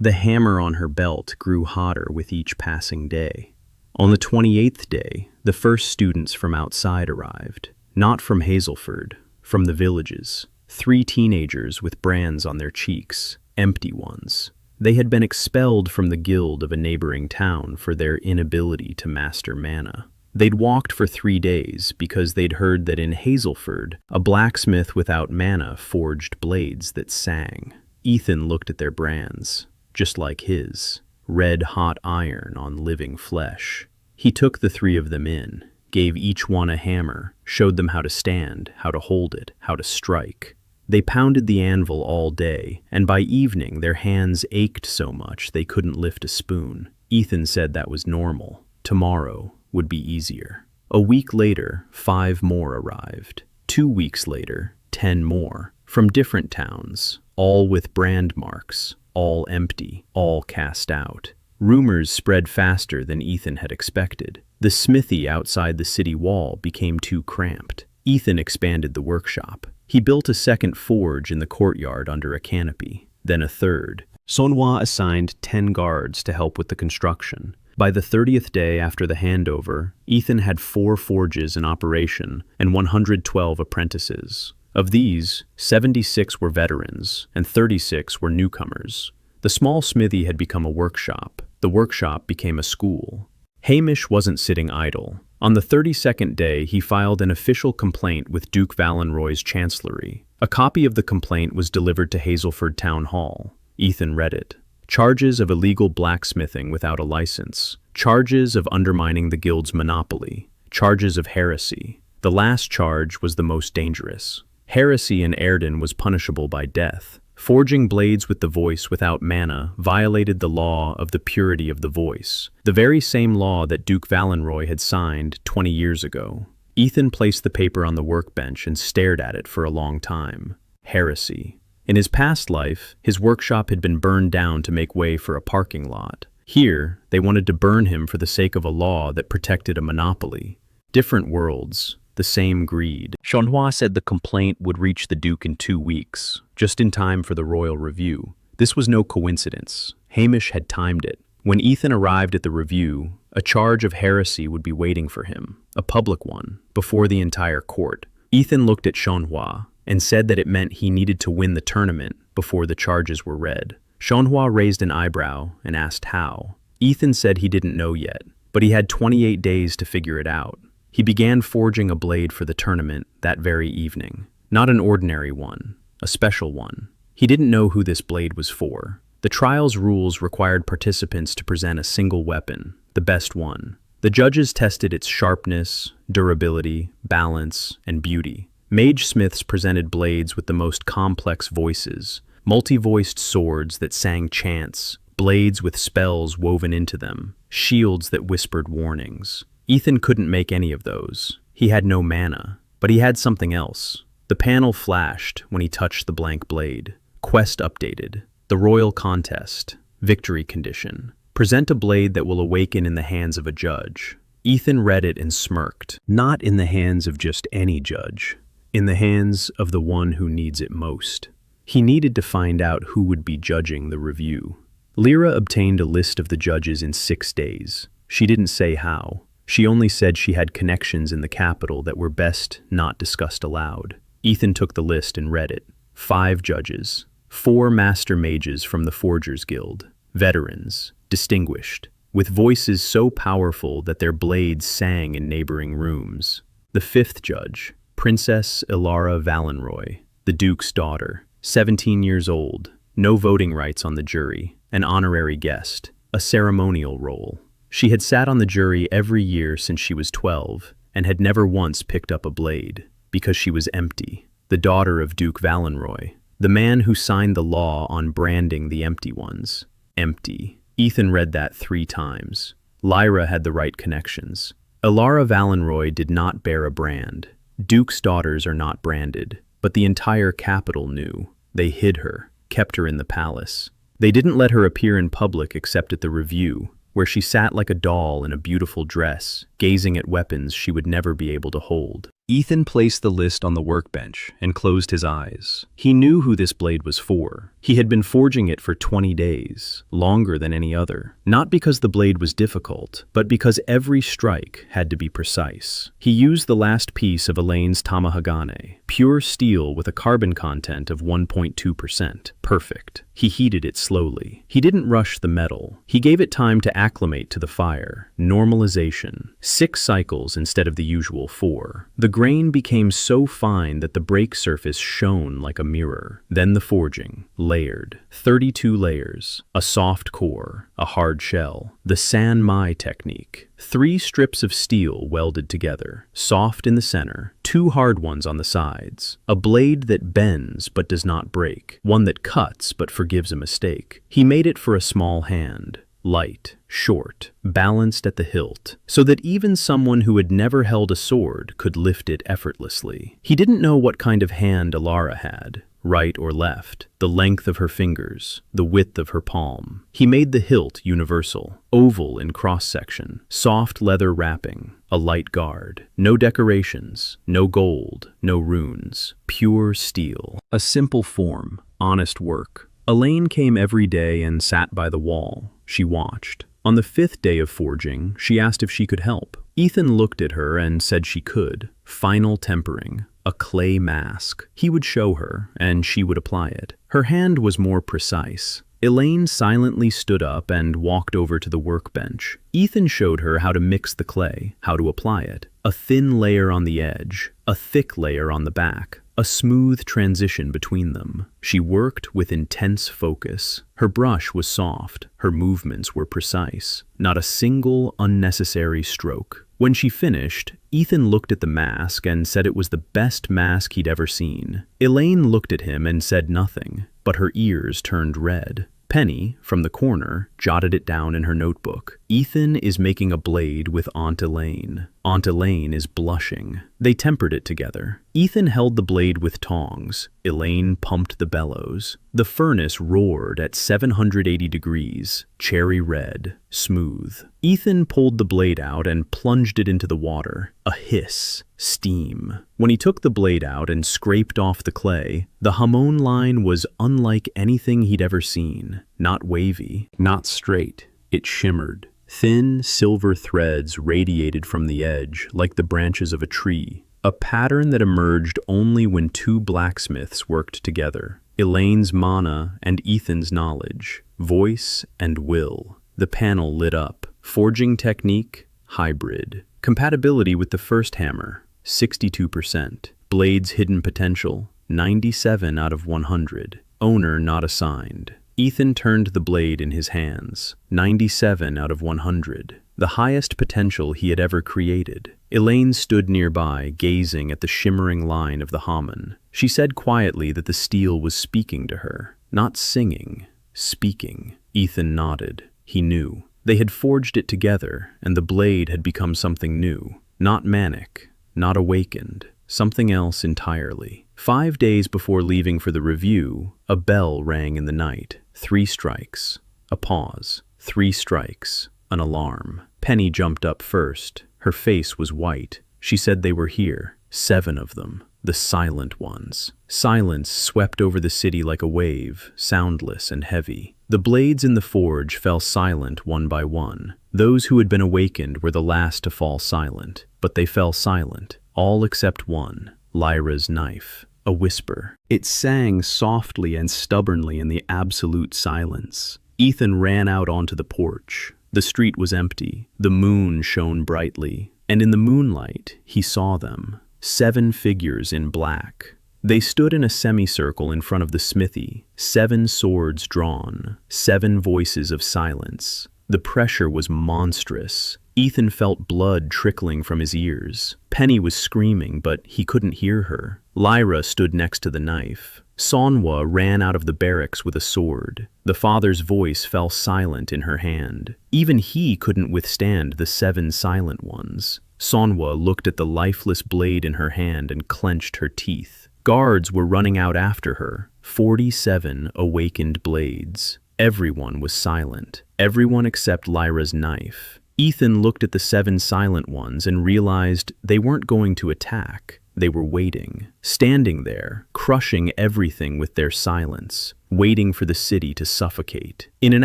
The hammer on her belt grew hotter with each passing day. On the 28th day, the first students from outside arrived. Not from Hazelford, from the villages. 3 teenagers with brands on their cheeks, empty ones. They had been expelled from the guild of a neighboring town for their inability to master mana. They'd walked for 3 days because they'd heard that in Hazelford, a blacksmith without mana forged blades that sang. Ethan looked at their brands, just like his, red-hot iron on living flesh. He took the 3 of them in, gave each one a hammer, showed them how to stand, how to hold it, how to strike. They pounded the anvil all day, and by evening their hands ached so much they couldn't lift a spoon. Ethan said that was normal. Tomorrow would be easier. A week later, 5 more arrived. 2 weeks later, 10 more, from different towns, all with brand marks, all empty, all cast out. Rumors spread faster than Ethan had expected. The smithy outside the city wall became too cramped. Ethan expanded the workshop. He built a second forge in the courtyard under a canopy, then a third. Manhwa assigned 10 guards to help with the construction. By the 30th day after the handover, Ethan had 4 forges in operation and 112 apprentices. Of these, 76 were veterans and 36 were newcomers. The small smithy had become a workshop. The workshop became a school. Hamish wasn't sitting idle. On the 32nd day, he filed an official complaint with Duke Valenroy's chancellery. A copy of the complaint was delivered to Hazelford Town Hall. Ethan read it. Charges of illegal blacksmithing without a license. Charges of undermining the guild's monopoly. Charges of heresy. The last charge was the most dangerous. Heresy in Erden was punishable by death. Forging blades with the voice without mana violated the law of the purity of the voice, the very same law that Duke Valenroy had signed 20 years ago. Ethan placed the paper on the workbench and stared at it for a long time. Heresy. In his past life, his workshop had been burned down to make way for a parking lot. Here, they wanted to burn him for the sake of a law that protected a monopoly. Different worlds, the same greed. Manhwa said the complaint would reach the Duke in 2 weeks, just in time for the royal review. This was no coincidence. Hamish had timed it. When Ethan arrived at the review, a charge of heresy would be waiting for him, a public one, before the entire court. Ethan looked at Manhwa and said that it meant he needed to win the tournament before the charges were read. Manhwa raised an eyebrow and asked how. Ethan said he didn't know yet, but he had 28 days to figure it out. He began forging a blade for the tournament that very evening. Not an ordinary one, a special one. He didn't know who this blade was for. The trial's rules required participants to present a single weapon, the best one. The judges tested its sharpness, durability, balance, and beauty. Mage smiths presented blades with the most complex voices, multi-voiced swords that sang chants, blades with spells woven into them, shields that whispered warnings. Ethan couldn't make any of those. He had no mana, but he had something else. The panel flashed when he touched the blank blade. Quest updated. The royal contest. Victory condition. Present a blade that will awaken in the hands of a judge. Ethan read it and smirked. Not in the hands of just any judge. In the hands of the one who needs it most. He needed to find out who would be judging the review. Lyra obtained a list of the judges in 6 days. She didn't say how. She only said she had connections in the capital that were best not discussed aloud. Ethan took the list and read it. 5 judges. 4 master mages from the Forgers Guild. Veterans. Distinguished. With voices so powerful that their blades sang in neighboring rooms. The 5th judge. Princess Ilara Valenroy. The Duke's daughter. 17 years old. No voting rights on the jury. An honorary guest, a ceremonial role. She had sat on the jury every year since she was 12 and had never once picked up a blade, because she was empty, the daughter of Duke Valenroy, the man who signed the law on branding the empty ones. Empty. Ethan read that 3 times. Lyra had the right connections. Ilara Valenroy did not bear a brand. Duke's daughters are not branded, but the entire capital knew. They hid her, kept her in the palace. They didn't let her appear in public except at the review, where she sat like a doll in a beautiful dress, gazing at weapons she would never be able to hold. Ethan placed the list on the workbench and closed his eyes. He knew who this blade was for. He had been forging it for 20 days, longer than any other. Not because the blade was difficult, but because every strike had to be precise. He used the last piece of Elaine's Tamahagane, pure steel with a carbon content of 1.2%. Perfect. He heated it slowly. He didn't rush the metal. He gave it time to acclimate to the fire. Normalization. 6 cycles instead of the usual 4. The grain became so fine that the break surface shone like a mirror. Then the forging, layered. 32 layers, a soft core, a hard shell. The San Mai technique. 3 strips of steel welded together, soft in the center, 2 hard ones on the sides. A blade that bends but does not break, one that cuts but forgives a mistake. He made it for a small hand. Light, short, balanced at the hilt, so that even someone who had never held a sword could lift it effortlessly. He didn't know what kind of hand Ilara had, right or left, the length of her fingers, the width of her palm. He made the hilt universal, oval in cross-section, soft leather wrapping, a light guard, no decorations, no gold, no runes, pure steel. A simple form, honest work. Elaine came every day and sat by the wall. She watched. On the 5th day of forging, she asked if she could help. Ethan looked at her and said she could. Final tempering. A clay mask. He would show her, and she would apply it. Her hand was more precise. Elaine silently stood up and walked over to the workbench. Ethan showed her how to mix the clay, how to apply it. A thin layer on the edge, a thick layer on the back. A smooth transition between them. She worked with intense focus. Her brush was soft. Her movements were precise. Not a single unnecessary stroke. When she finished, Ethan looked at the mask and said it was the best mask he'd ever seen. Elaine looked at him and said nothing, but her ears turned red. Penny, from the corner, jotted it down in her notebook. Ethan is making a blade with Aunt Elaine. Aunt Elaine is blushing. They tempered it together. Ethan held the blade with tongs. Elaine pumped the bellows. The furnace roared at 780 degrees, cherry red, smooth. Ethan pulled the blade out and plunged it into the water. A hiss, steam. When he took the blade out and scraped off the clay, the hamon line was unlike anything he'd ever seen. Not wavy, not straight. It shimmered. Thin silver threads radiated from the edge like the branches of a tree, a pattern that emerged only when 2 blacksmiths worked together. Elaine's mana and Ethan's knowledge, voice and will. The panel lit up. Forging technique, hybrid. Compatibility with the first hammer, 62%. Blade's hidden potential, 97 out of 100. Owner not assigned. Ethan turned the blade in his hands, 97 out of 100, the highest potential he had ever created. Elaine stood nearby, gazing at the shimmering line of the hamon. She said quietly that the steel was speaking to her, not singing, speaking. Ethan nodded. He knew. They had forged it together, and the blade had become something new, not manic, not awakened, something else entirely. 5 days before leaving for the review, a bell rang in the night. 3 strikes. A pause. 3 strikes. An alarm. Penny jumped up first. Her face was white. She said they were here. 7 of them. The silent ones. Silence swept over the city like a wave, soundless and heavy. The blades in the forge fell silent one by one. Those who had been awakened were the last to fall silent, but they fell silent, all except one, Lyra's knife. A whisper. It sang softly and stubbornly in the absolute silence. Ethan ran out onto the porch. The street was empty. The moon shone brightly, and in the moonlight he saw them. 7 figures in black. They stood in a semicircle in front of the smithy, 7 swords drawn, 7 voices of silence. The pressure was monstrous. Ethan felt blood trickling from his ears. Penny was screaming, but he couldn't hear her. Lyra stood next to the knife. Manhwa ran out of the barracks with a sword. The father's voice fell silent in her hand. Even he couldn't withstand the 7 silent ones. Manhwa looked at the lifeless blade in her hand and clenched her teeth. Guards were running out after her. 47 awakened blades. Everyone was silent. Everyone except Lyra's knife. Ethan looked at the 7 silent ones and realized they weren't going to attack. They were waiting, standing there, crushing everything with their silence, waiting for the city to suffocate. In an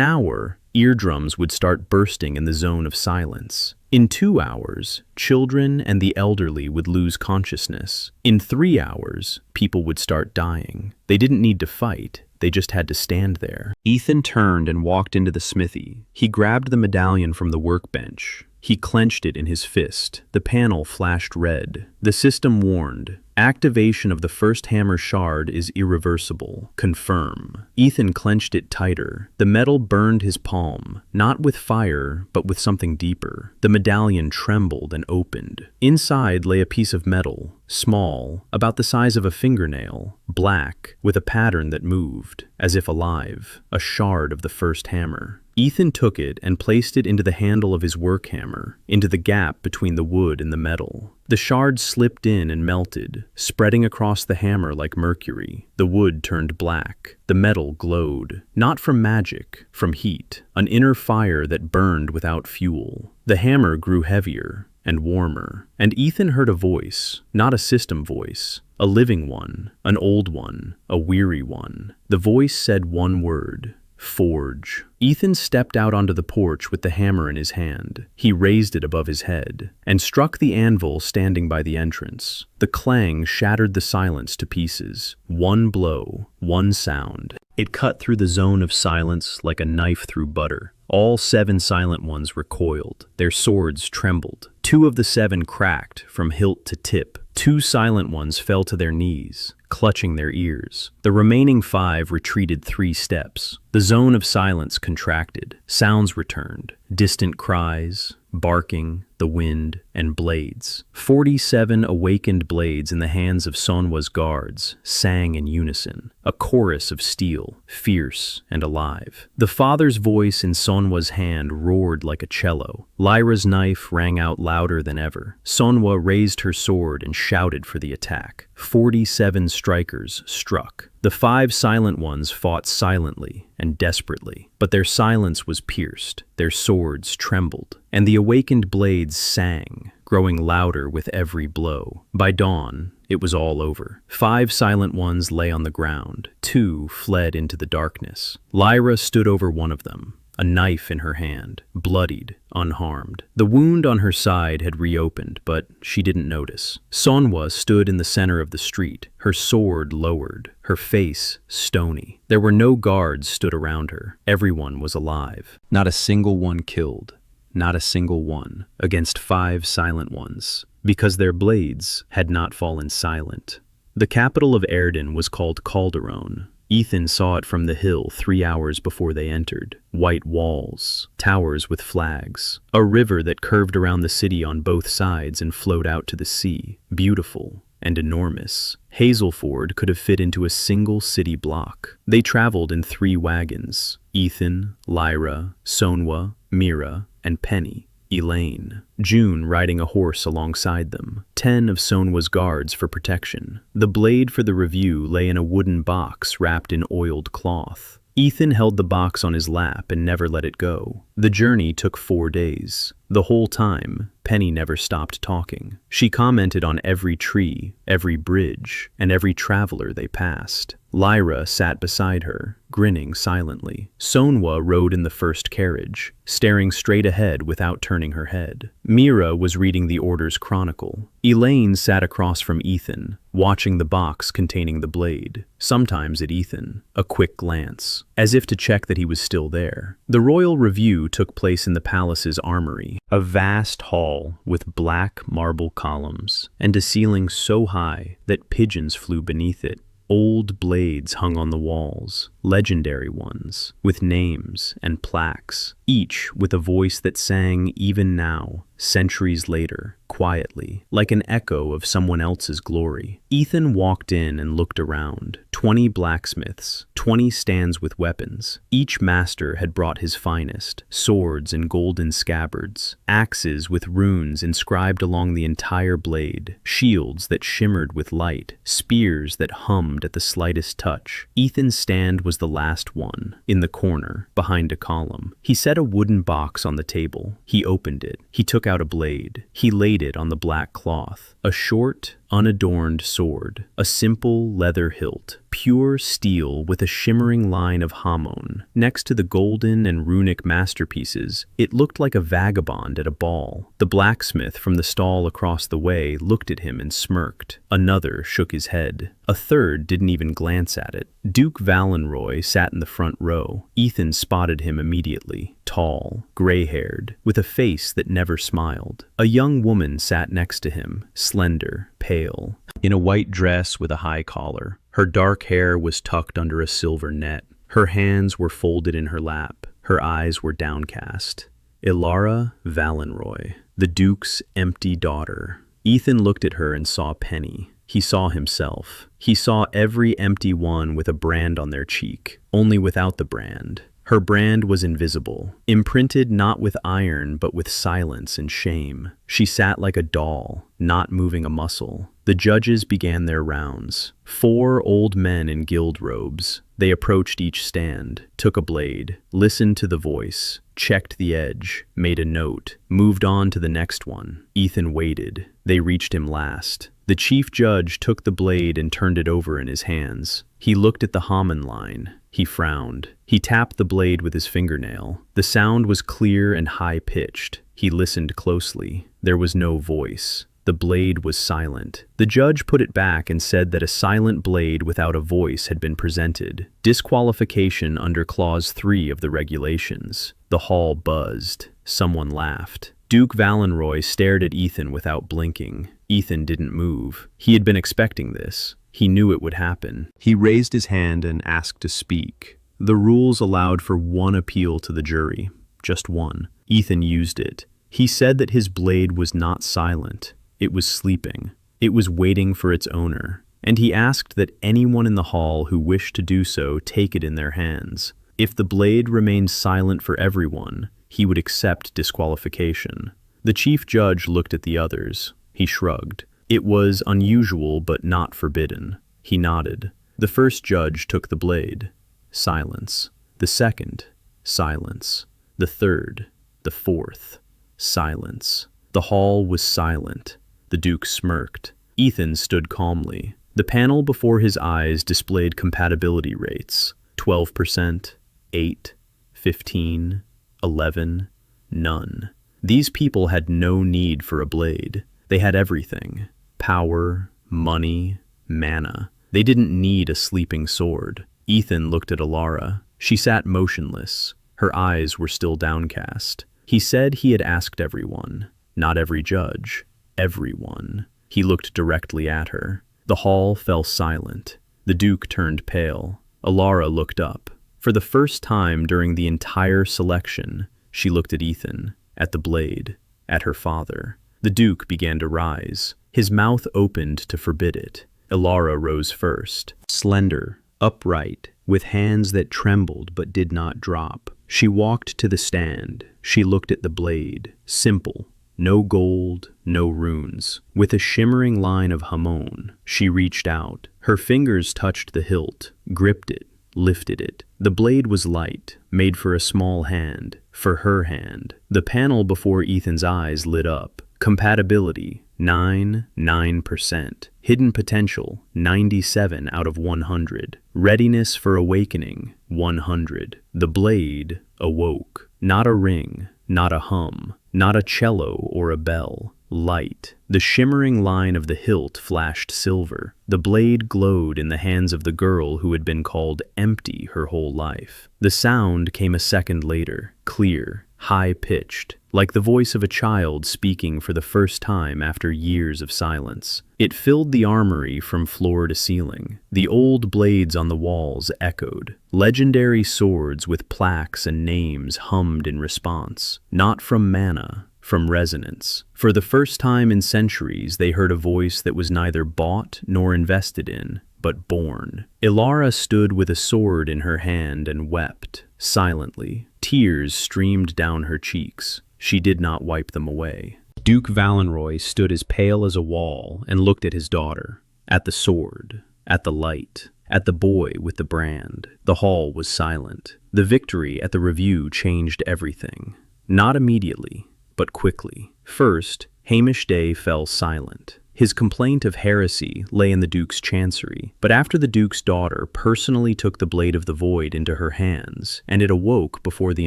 hour, eardrums would start bursting in the zone of silence. In 2 hours, children and the elderly would lose consciousness. In 3 hours, people would start dying. They didn't need to fight. They just had to stand there. Ethan turned and walked into the smithy. He grabbed the medallion from the workbench. He clenched it in his fist. The panel flashed red. The system warned, activation of the first hammer shard is irreversible. Confirm. Ethan clenched it tighter. The metal burned his palm, not with fire, but with something deeper. The medallion trembled and opened. Inside lay a piece of metal, small, about the size of a fingernail, black, with a pattern that moved, as if alive, a shard of the first hammer. Ethan took it and placed it into the handle of his work hammer, into the gap between the wood and the metal. The shard slipped in and melted, spreading across the hammer like mercury. The wood turned black. The metal glowed, not from magic, from heat, an inner fire that burned without fuel. The hammer grew heavier and warmer, and Ethan heard a voice, not a system voice, a living one, an old one, a weary one. The voice said one word: forge. Ethan stepped out onto the porch with the hammer in his hand. He raised it above his head and struck the anvil standing by the entrance. The clang shattered the silence to pieces. One blow, one sound. It cut through the zone of silence like a knife through butter. All 7 silent ones recoiled. Their swords trembled. 2 of the 7 cracked from hilt to tip. 2 silent ones fell to their knees, clutching their ears. The remaining 5 retreated 3 steps. The zone of silence contracted. Sounds returned. Distant cries, barking, the wind, and blades. 47 awakened blades in the hands of Manhwa's guards sang in unison, a chorus of steel, fierce and alive. The father's voice in Manhwa's hand roared like a cello. Lyra's knife rang out louder than ever. Manhwa raised her sword and shouted for the attack. 47 strikers struck. The 5 silent ones fought silently and desperately, but their silence was pierced, their swords trembled, and the awakened blades sang, growing louder with every blow. By dawn, it was all over. 5 silent ones lay on the ground. 2 fled into the darkness. Lyra stood over one of them, a knife in her hand, bloodied, unharmed. The wound on her side had reopened, but she didn't notice. Manhwa stood in the center of the street, her sword lowered, her face stony. There were no guards stood around her. Everyone was alive. Not a single one killed. Not a single one, against 5 silent ones, because their blades had not fallen silent. The capital of Erden was called Calderon. Ethan saw it from the hill 3 hours before they entered. White walls, towers with flags, a river that curved around the city on both sides and flowed out to the sea, beautiful and enormous. Hazelford could have fit into a single city block. They traveled in 3 wagons: Ethan, Lyra, Manhwa, Mira, and Penny. Elaine. June riding a horse alongside them. 10 of Sonwa's guards for protection. The blade for the review lay in a wooden box wrapped in oiled cloth. Ethan held the box on his lap and never let it go. The journey took 4 days. The whole time, Penny never stopped talking. She commented on every tree, every bridge, and every traveler they passed. Lyra sat beside her, grinning silently. Sonwa rode in the first carriage, staring straight ahead without turning her head. Mira was reading the Order's Chronicle. Elaine sat across from Ethan, watching the box containing the blade. Sometimes at Ethan, a quick glance, as if to check that he was still there. The royal review took place in the palace's armory, a vast hall with black marble columns, and a ceiling so high that pigeons flew beneath it. Old blades hung on the walls, legendary ones, with names and plaques, each with a voice that sang even now, centuries later, quietly, like an echo of someone else's glory. Ethan walked in and looked around. 20 blacksmiths, 20 stands with weapons. Each master had brought his finest, swords in golden scabbards, axes with runes inscribed along the entire blade, shields that shimmered with light, spears that hummed at the slightest touch. Ethan's stand was the last one, in the corner, behind a column. He set a wooden box on the table. He opened it. He took out a blade. He laid it on the black cloth. A short, unadorned sword, a simple leather hilt, pure steel with a shimmering line of hamon. Next to the golden and runic masterpieces, it looked like a vagabond at a ball. The blacksmith from the stall across the way looked at him and smirked. Another shook his head. A third didn't even glance at it. Duke Valenroy sat in the front row. Ethan spotted him immediately. Tall, gray-haired, with a face that never smiled. A young woman sat next to him, slender, pale, in a white dress with a high collar. Her dark hair was tucked under a silver net. Her hands were folded in her lap. Her eyes were downcast. Ilara Valenroy, the Duke's empty daughter. Ethan looked at her and saw Penny. He saw himself. He saw every empty one with a brand on their cheek, only without the brand. Her brand was invisible, imprinted not with iron but with silence and shame. She sat like a doll, not moving a muscle. The judges began their rounds. 4 old men in guild robes. They approached each stand, took a blade, listened to the voice, checked the edge, made a note, moved on to the next one. Ethan waited. They reached him last. The chief judge took the blade and turned it over in his hands. He looked at the Haman line. He frowned. He tapped the blade with his fingernail. The sound was clear and high-pitched. He listened closely. There was no voice. The blade was silent. The judge put it back and said that a silent blade without a voice had been presented. Disqualification under Clause 3 of the regulations. The hall buzzed. Someone laughed. Duke Valenroy stared at Ethan without blinking. Ethan didn't move. He had been expecting this. He knew it would happen. He raised his hand and asked to speak. The rules allowed for 1 appeal to the jury. Just 1. Ethan used it. He said that his blade was not silent. It was sleeping. It was waiting for its owner. And he asked that anyone in the hall who wished to do so take it in their hands. If the blade remained silent for everyone, he would accept disqualification. The chief judge looked at the others. He shrugged. It was unusual but not forbidden. He nodded. The first judge took the blade. Silence. The second. Silence. The third. The fourth. Silence. The hall was silent. The Duke smirked. Ethan stood calmly. The panel before his eyes displayed compatibility rates. 12%, 8, 15, 11, none. These people had no need for a blade. They had everything. Power, money, mana. They didn't need a sleeping sword. Ethan looked at Ilara. She sat motionless. Her eyes were still downcast. He said he had asked everyone. Not every judge. Everyone. He looked directly at her. The hall fell silent. The Duke turned pale. Ilara looked up. For the first time during the entire selection, she looked at Ethan, at the blade, at her father. The Duke began to rise. His mouth opened to forbid it. Ilara rose first. Slender, upright, with hands that trembled but did not drop. She walked to the stand. She looked at the blade. Simple. No gold, no runes. With a shimmering line of hamon, she reached out. Her fingers touched the hilt, gripped it, lifted it. The blade was light, made for a small hand, for her hand. The panel before Ethan's eyes lit up. Compatibility, 9%. Hidden potential, 97 out of 100. Readiness for awakening, 100. The blade awoke. Not a ring, not a hum, not a cello or a bell. Light. The shimmering line of the hilt flashed silver. The blade glowed in the hands of the girl who had been called empty her whole life. The sound came a second later, clear, high-pitched, like the voice of a child speaking for the first time after years of silence. It filled the armory from floor to ceiling. The old blades on the walls echoed. Legendary swords with plaques and names hummed in response, not from mana, from resonance. For the first time in centuries, they heard a voice that was neither bought nor invested in, but born. Ilara stood with a sword in her hand and wept, silently. Tears streamed down her cheeks. She did not wipe them away. Duke Valenroy stood as pale as a wall and looked at his daughter, at the sword, at the light, at the boy with the brand. The hall was silent. The victory at the review changed everything. Not immediately, but quickly. First, Hamish Day fell silent. His complaint of heresy lay in the Duke's chancery, but after the Duke's daughter personally took the Blade of the Void into her hands, and it awoke before the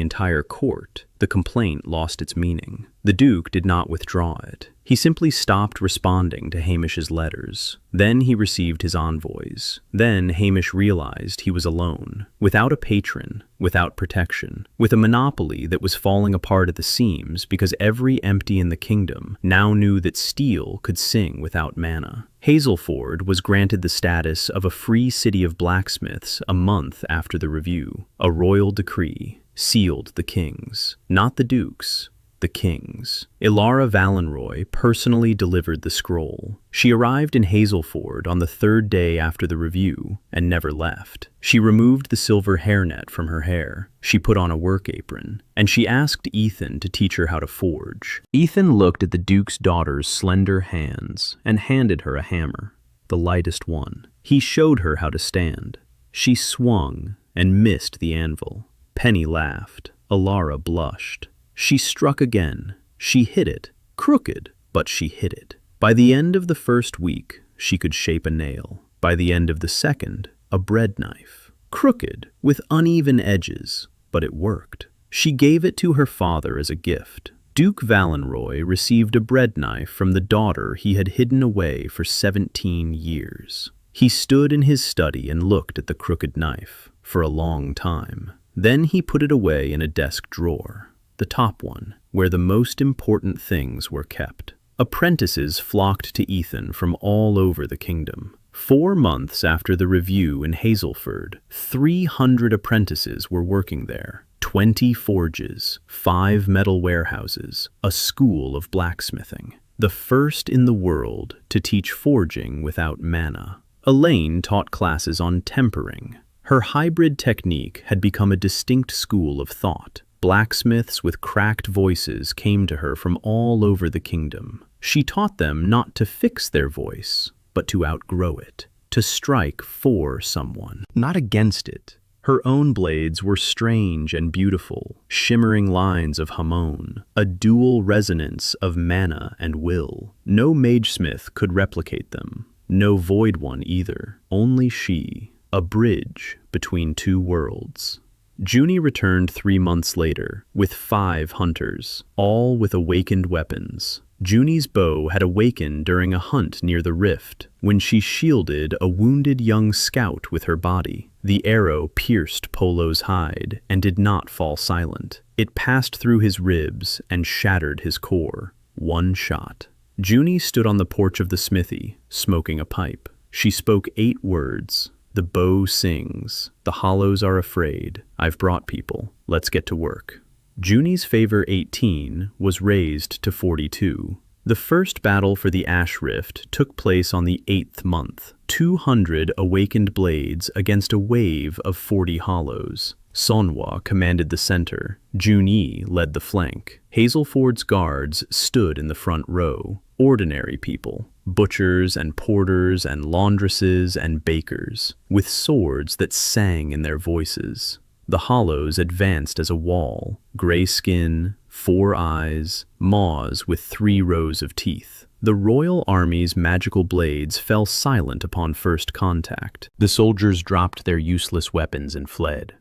entire court, the complaint lost its meaning. The Duke did not withdraw it. He simply stopped responding to Hamish's letters. Then he received his envoys. Then Hamish realized he was alone, without a patron, without protection, with a monopoly that was falling apart at the seams because every empty in the kingdom now knew that steel could sing without mana. Hazelford was granted the status of a free city of blacksmiths a month after the review. A royal decree sealed the kings, not the dukes. The kings. Ilara Valenroy personally delivered the scroll. She arrived in Hazelford on the third day after the review and never left. She removed the silver hairnet from her hair. She put on a work apron, and she asked Ethan to teach her how to forge. Ethan looked at the Duke's daughter's slender hands and handed her a hammer, the lightest one. He showed her how to stand. She swung and missed the anvil. Penny laughed. Ilara blushed. She struck again. She hit it. Crooked, but she hit it. By the end of the first week, she could shape a nail. By the end of the second, a bread knife. Crooked, with uneven edges, but it worked. She gave it to her father as a gift. Duke Valenroy received a bread knife from the daughter he had hidden away for 17 years. He stood in his study and looked at the crooked knife for a long time. Then he put it away in a desk drawer. The top one, where the most important things were kept. Apprentices flocked to Ethan from all over the kingdom. 4 months after the review in Hazelford, 300 apprentices were working there. 20 forges, 5 metal warehouses, a school of blacksmithing. The first in the world to teach forging without mana. Elaine taught classes on tempering. Her hybrid technique had become a distinct school of thought. Blacksmiths with cracked voices came to her from all over the kingdom. She taught them not to fix their voice, but to outgrow it, to strike for someone, not against it. Her own blades were strange and beautiful, shimmering lines of hamon, a dual resonance of mana and will. No magesmith could replicate them, no void one either, only she, a bridge between two worlds. Junie returned 3 months later, with 5 hunters, all with awakened weapons. Junie's bow had awakened during a hunt near the rift, when she shielded a wounded young scout with her body. The arrow pierced Polo's hide and did not fall silent. It passed through his ribs and shattered his core. 1 shot. Junie stood on the porch of the smithy, smoking a pipe. She spoke 8 words. The bow sings. The hollows are afraid. I've brought people. Let's get to work. Junie's favor 18 was raised to 42. The first battle for the Ash Rift took place on the 8th month. 200 awakened blades against a wave of 40 hollows. Manhwa commanded the center. Junyi led the flank. Hazelford's guards stood in the front row. Ordinary people, butchers and porters and laundresses and bakers, with swords that sang in their voices. The hollows advanced as a wall, gray skin, 4 eyes, maws with 3 rows of teeth. The royal army's magical blades fell silent upon first contact. The soldiers dropped their useless weapons and fled.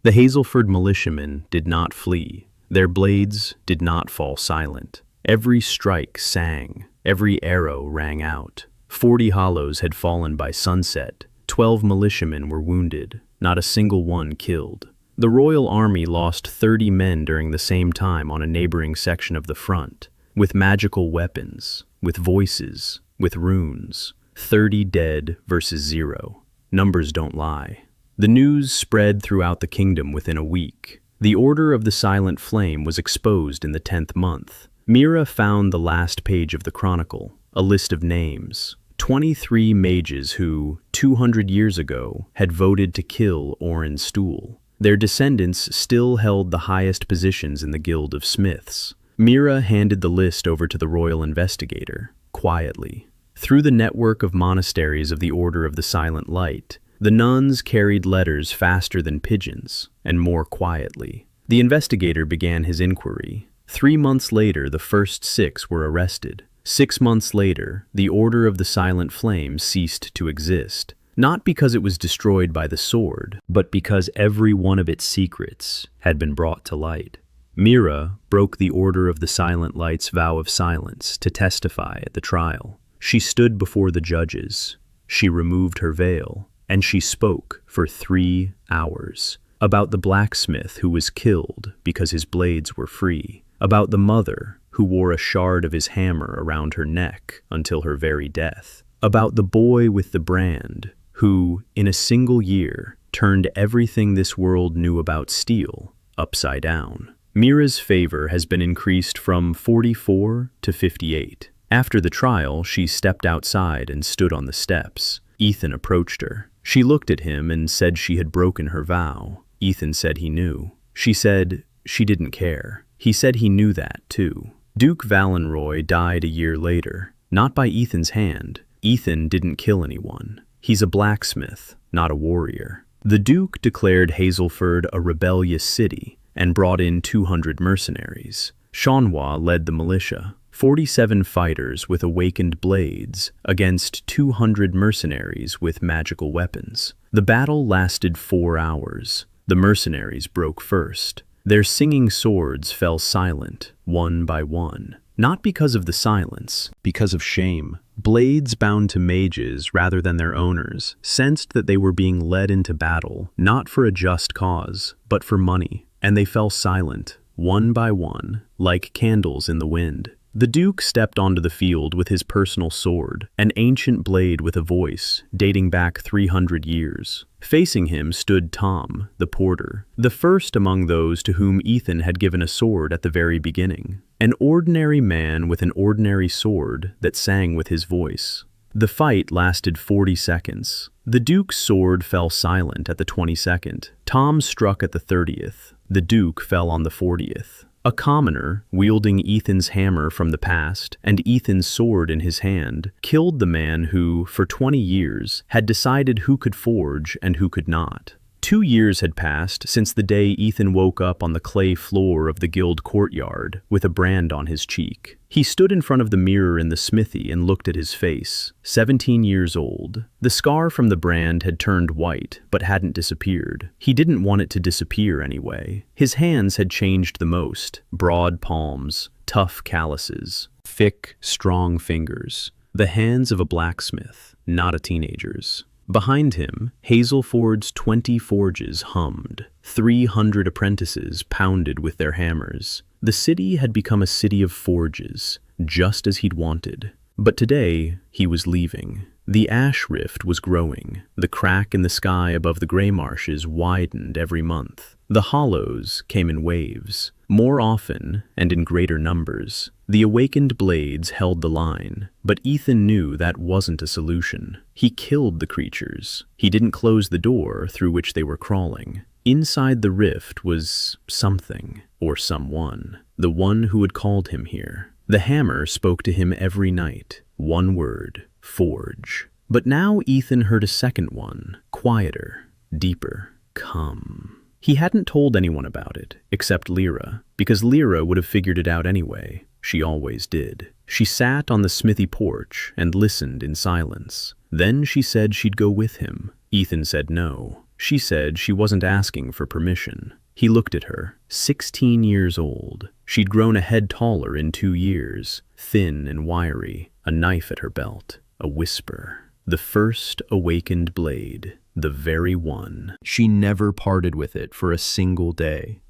The Hazelford militiamen did not flee. Their blades did not fall silent. Every strike sang. Every arrow rang out. 40 hollows had fallen by sunset. 12 militiamen were wounded. Not a single one killed. The royal army lost 30 men during the same time on a neighboring section of the front, with magical weapons, with voices, with runes. 30 dead versus 0. Numbers don't lie. The news spread throughout the kingdom within a week. The Order of the Silent Flame was exposed in the 10th month. Mira found the last page of the chronicle, a list of names. 23 mages who, 200 years ago, had voted to kill Orin Stool. Their descendants still held the highest positions in the Guild of Smiths. Mira handed the list over to the royal investigator, quietly. Through the network of monasteries of the Order of the Silent Light, the nuns carried letters faster than pigeons, and more quietly. The investigator began his inquiry. 3 months later, the first 6 were arrested. 6 months later, the Order of the Silent Flame ceased to exist, not because it was destroyed by the sword, but because every one of its secrets had been brought to light. Mira broke the Order of the Silent Light's vow of silence to testify at the trial. She stood before the judges. She removed her veil, and she spoke for 3 hours about the blacksmith who was killed because his blades were free, about the mother who wore a shard of his hammer around her neck until her very death, about the boy with the brand who, in a single year, turned everything this world knew about steel upside down. Mira's favor has been increased from 44 to 58. After the trial, she stepped outside and stood on the steps. Ethan approached her. She looked at him and said she had broken her vow. Ethan said he knew. She said she didn't care. He said he knew that, too. Duke Valenroy died a year later, not by Ethan's hand. Ethan didn't kill anyone. He's a blacksmith, not a warrior. The Duke declared Hazelford a rebellious city and brought in 200 mercenaries. Manhwa led the militia, 47 fighters with awakened blades against 200 mercenaries with magical weapons. The battle lasted 4 hours. The mercenaries broke first. Their singing swords fell silent, one by one. Not because of the silence, because of shame. Blades bound to mages rather than their owners sensed that they were being led into battle, not for a just cause, but for money. And they fell silent, one by one, like candles in the wind. The Duke stepped onto the field with his personal sword, an ancient blade with a voice, dating back 300 years. Facing him stood Tom, the porter, the first among those to whom Ethan had given a sword at the very beginning. An ordinary man with an ordinary sword that sang with his voice. The fight lasted 40 seconds. The Duke's sword fell silent at the 22nd. Tom struck at the 30th. The Duke fell on the 40th. A commoner, wielding Ethan's hammer from the past and Ethan's sword in his hand, killed the man who, for 20 years, had decided who could forge and who could not. 2 years had passed since the day Ethan woke up on the clay floor of the guild courtyard with a brand on his cheek. He stood in front of the mirror in the smithy and looked at his face, 17 years old. The scar from the brand had turned white, but hadn't disappeared. He didn't want it to disappear anyway. His hands had changed the most. Broad palms, tough calluses, thick, strong fingers. The hands of a blacksmith, not a teenager's. Behind him, Hazelford's 20 forges hummed. 300 apprentices pounded with their hammers. The city had become a city of forges, just as he'd wanted. But today, he was leaving. The ash rift was growing. The crack in the sky above the gray marshes widened every month. The hollows came in waves, more often and in greater numbers. The awakened blades held the line, but Ethan knew that wasn't a solution. He killed the creatures. He didn't close the door through which they were crawling. Inside the rift was something, or someone, the one who had called him here. The hammer spoke to him every night. One word, forge. But now Ethan heard a second one, quieter, deeper, come. He hadn't told anyone about it, except Lyra, because Lyra would have figured it out anyway. She always did. She sat on the smithy porch and listened in silence. Then she said she'd go with him. Ethan said no. She said she wasn't asking for permission. He looked at her, 16 years old. She'd grown a head taller in 2 years, thin and wiry, a knife at her belt, a whisper. The first awakened blade, the very one. She never parted with it for a single day.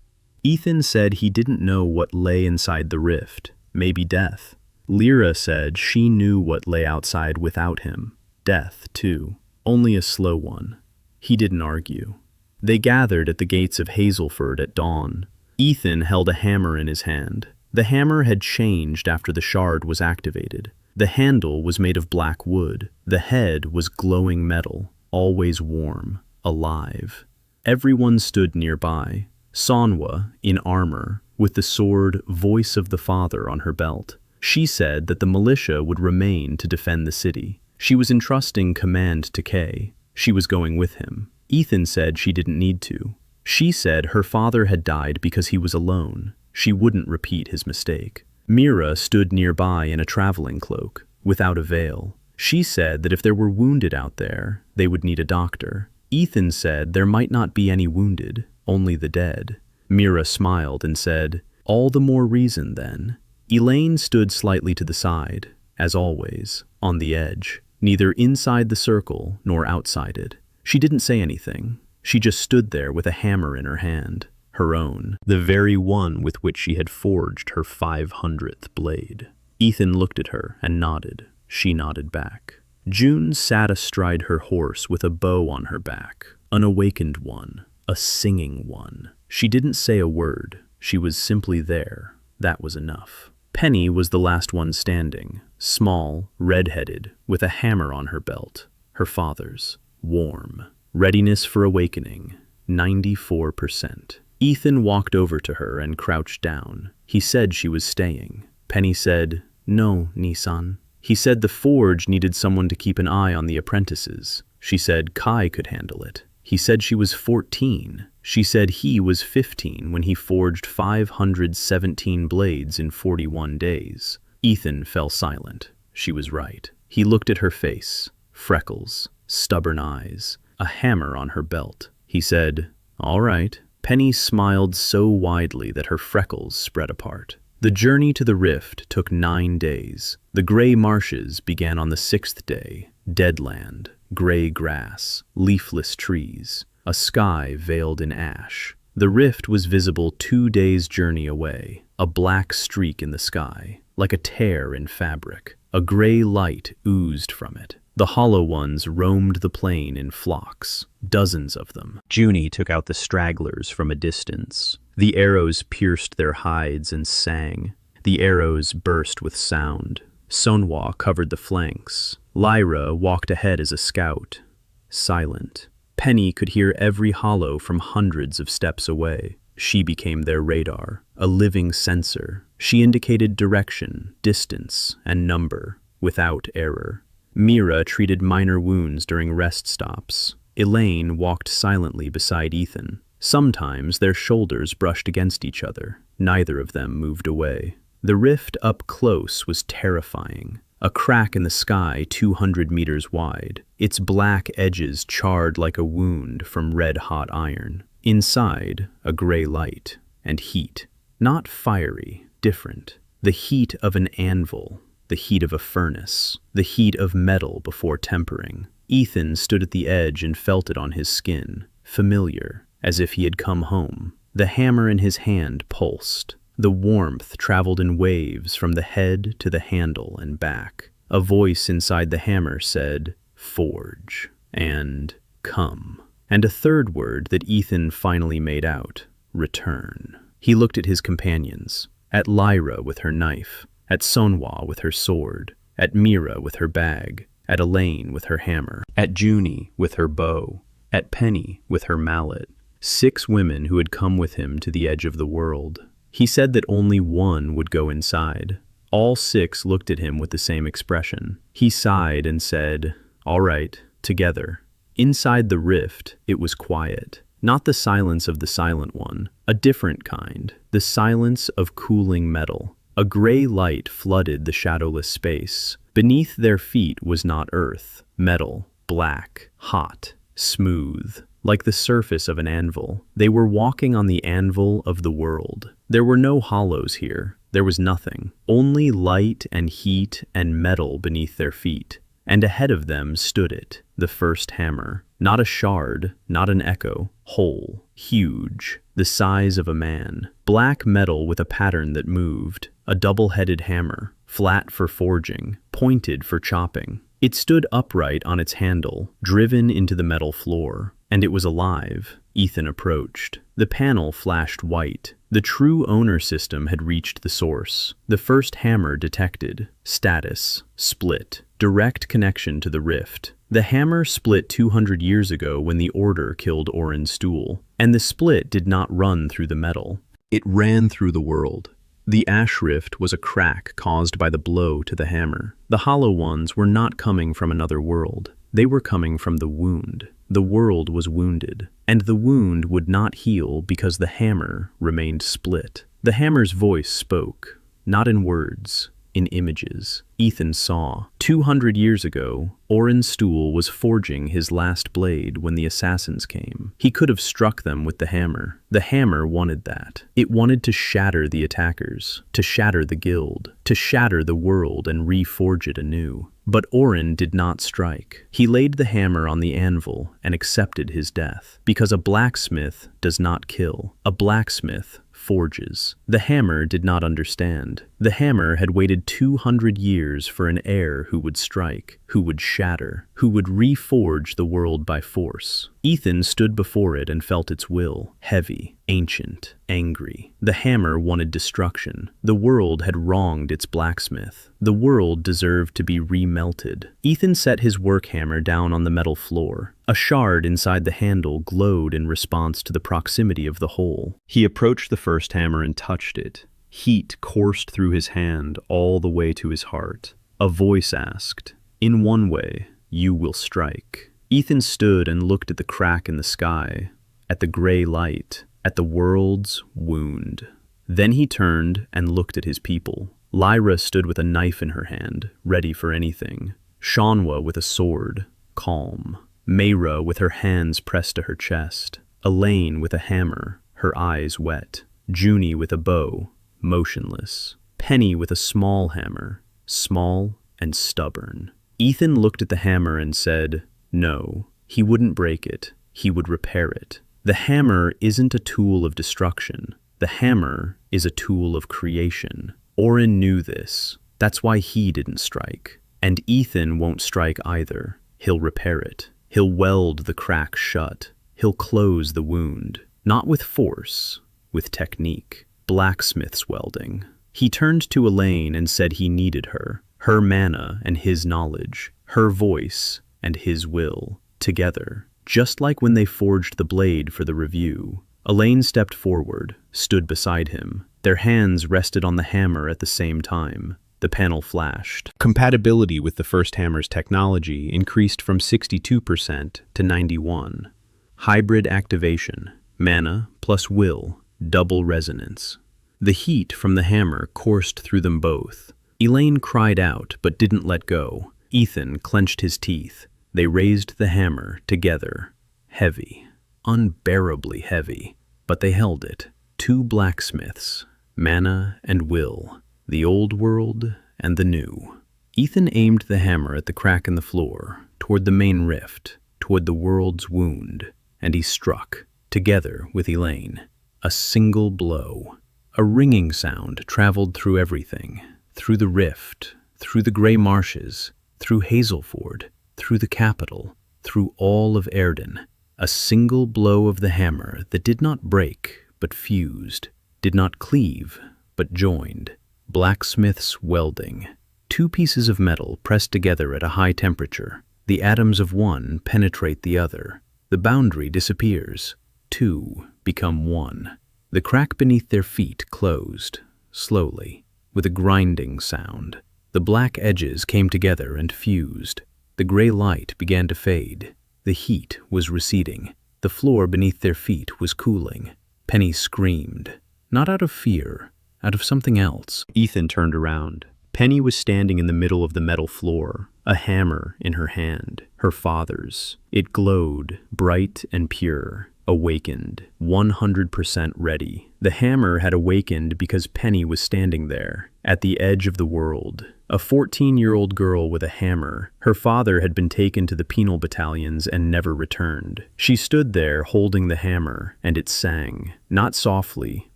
Ethan said he didn't know what lay inside the rift, maybe death. Lyra said she knew what lay outside without him, death too, only a slow one. He didn't argue. They gathered at the gates of Hazelford at dawn. Ethan held a hammer in his hand. The hammer had changed after the shard was activated. The handle was made of black wood. The head was glowing metal, always warm, alive. Everyone stood nearby. Manhwa, in armor, with the sword Voice of the Father on her belt. She said that the militia would remain to defend the city. She was entrusting command to Kay. She was going with him. Ethan said she didn't need to. She said her father had died because he was alone. She wouldn't repeat his mistake. Mira stood nearby in a traveling cloak, without a veil. She said that if there were wounded out there, they would need a doctor. Ethan said there might not be any wounded, only the dead. Mira smiled and said, "All the more reason, then." Elaine stood slightly to the side, as always, on the edge, neither inside the circle nor outside it. She didn't say anything. She just stood there with a hammer in her hand, her own, the very one with which she had forged her 500th blade. Ethan looked at her and nodded. She nodded back. June sat astride her horse with a bow on her back, an awakened one, a singing one. She didn't say a word. She was simply there. That was enough. Penny was the last one standing, small, red-headed, with a hammer on her belt, her father's, warm. Readiness for awakening, 94%. Ethan walked over to her and crouched down. He said she was staying. Penny said, "No, Nissan." He said the forge needed someone to keep an eye on the apprentices. She said Kai could handle it. He said she was 14. She said he was 15 when he forged 517 blades in 41 days. Ethan fell silent. She was right. He looked at her face, freckles, stubborn eyes, a hammer on her belt. He said, "All right." Penny smiled so widely that her freckles spread apart. The journey to the rift took 9 days. The gray marshes began on the 6th day. Dead land, gray grass, leafless trees, a sky veiled in ash. The rift was visible 2 days' journey away, a black streak in the sky, like a tear in fabric. A gray light oozed from it. The hollow ones roamed the plain in flocks, dozens of them. Junie took out the stragglers from a distance. The arrows pierced their hides and sang. The arrows burst with sound. Manhwa covered the flanks. Lyra walked ahead as a scout, silent. Penny could hear every hollow from hundreds of steps away. She became their radar, a living sensor. She indicated direction, distance, and number, without error. Mira treated minor wounds during rest stops. Elaine walked silently beside Ethan. Sometimes their shoulders brushed against each other. Neither of them moved away. The rift up close was terrifying. A crack in the sky 200 meters wide, its black edges charred like a wound from red-hot iron. Inside, a gray light and heat. Not fiery, different. The heat of an anvil, the heat of a furnace, the heat of metal before tempering. Ethan stood at the edge and felt it on his skin, familiar, as if he had come home. The hammer in his hand pulsed. The warmth traveled in waves from the head to the handle and back. A voice inside the hammer said, "Forge," and "Come." And a third word that Ethan finally made out, "Return." He looked at his companions, at Lyra with her knife, at Manhwa with her sword, at Mira with her bag, at Elaine with her hammer, at Junie with her bow, at Penny with her mallet. 6 women who had come with him to the edge of the world. He said that only one would go inside. All 6 looked at him with the same expression. He sighed and said, "All right, together." Inside the rift, it was quiet. Not the silence of the silent one, a different kind, the silence of cooling metal. A gray light flooded the shadowless space. Beneath their feet was not earth, metal, black, hot, smooth, like the surface of an anvil. They were walking on the anvil of the world. There were no hollows here. There was nothing. Only light and heat and metal beneath their feet. And ahead of them stood it, the first hammer. Not a shard, not an echo. Whole, huge, the size of a man. Black metal with a pattern that moved. A double-headed hammer, flat for forging, pointed for chopping. It stood upright on its handle, driven into the metal floor. And it was alive. Ethan approached. The panel flashed white. The true owner system had reached the source. The first hammer detected. Status. Split. Direct connection to the rift. The hammer split 200 years ago when the Order killed Orin Stool. And the split did not run through the metal. It ran through the world. The ash rift was a crack caused by the blow to the hammer. The hollow ones were not coming from another world. They were coming from the wound. The world was wounded, and the wound would not heal because the hammer remained split. The hammer's voice spoke, not in words, in images. Ethan saw. 200 years ago, Orin Stool was forging his last blade when the assassins came. He could have struck them with the hammer. The hammer wanted that. It wanted to shatter the attackers, to shatter the guild, to shatter the world and reforge it anew. But Orin did not strike. He laid the hammer on the anvil and accepted his death. Because a blacksmith does not kill. A blacksmith forges. The hammer did not understand. The hammer had waited 200 years for an heir who would strike, who would shatter, who would reforge the world by force. Ethan stood before it and felt its will, heavy, ancient, angry. The hammer wanted destruction. The world had wronged its blacksmith. The world deserved to be remelted. Ethan set his work hammer down on the metal floor. A shard inside the handle glowed in response to the proximity of the hole. He approached the first hammer and touched it. Heat coursed through his hand all the way to his heart. A voice asked, "In one way, you will strike." Ethan stood and looked at the crack in the sky, at the gray light, at the world's wound. Then he turned and looked at his people. Lyra stood with a knife in her hand, ready for anything. Manhwa with a sword, calm. Mayra with her hands pressed to her chest. Elaine with a hammer, her eyes wet. Junie with a bow, motionless. Penny with a small hammer, small and stubborn. Ethan looked at the hammer and said, no, he wouldn't break it. He would repair it. The hammer isn't a tool of destruction. The hammer is a tool of creation. Orin knew this. That's why he didn't strike. And Ethan won't strike either. He'll repair it. He'll weld the crack shut. He'll close the wound. Not with force, with technique. Blacksmith's welding. He turned to Elaine and said he needed her. Her mana and his knowledge. Her voice and his will. Together. Just like when they forged the blade for the review. Elaine stepped forward, stood beside him. Their hands rested on the hammer at the same time. The panel flashed. Compatibility with the first hammer's technology increased from 62% to 91%. Hybrid activation. Mana plus will. Double resonance. The heat from the hammer coursed through them both. Elaine cried out but didn't let go. Ethan clenched his teeth. They raised the hammer together. Heavy. Unbearably heavy. But they held it. Two blacksmiths. Mana and will. The old world and the new. Ethan aimed the hammer at the crack in the floor, toward the main rift, toward the world's wound, and he struck, together with Elaine. A single blow. A ringing sound traveled through everything, through the rift, through the gray marshes, through Hazelford, through the capital, through all of Erden. A single blow of the hammer that did not break, but fused, did not cleave, but joined. Blacksmith's welding. Two pieces of metal pressed together at a high temperature. The atoms of one penetrate the other. The boundary disappears. two become one. The crack beneath their feet closed, slowly, with a grinding sound. The black edges came together and fused. The gray light began to fade. The heat was receding. The floor beneath their feet was cooling. Penny screamed, not out of fear, out of something else. Ethan turned around. Penny was standing in the middle of the metal floor, a hammer in her hand, her father's. It glowed, bright and pure, awakened, 100% ready. The hammer had awakened because Penny was standing there, at the edge of the world. A 14-year-old girl with a hammer. Her father had been taken to the penal battalions and never returned. She stood there holding the hammer, and it sang, not softly,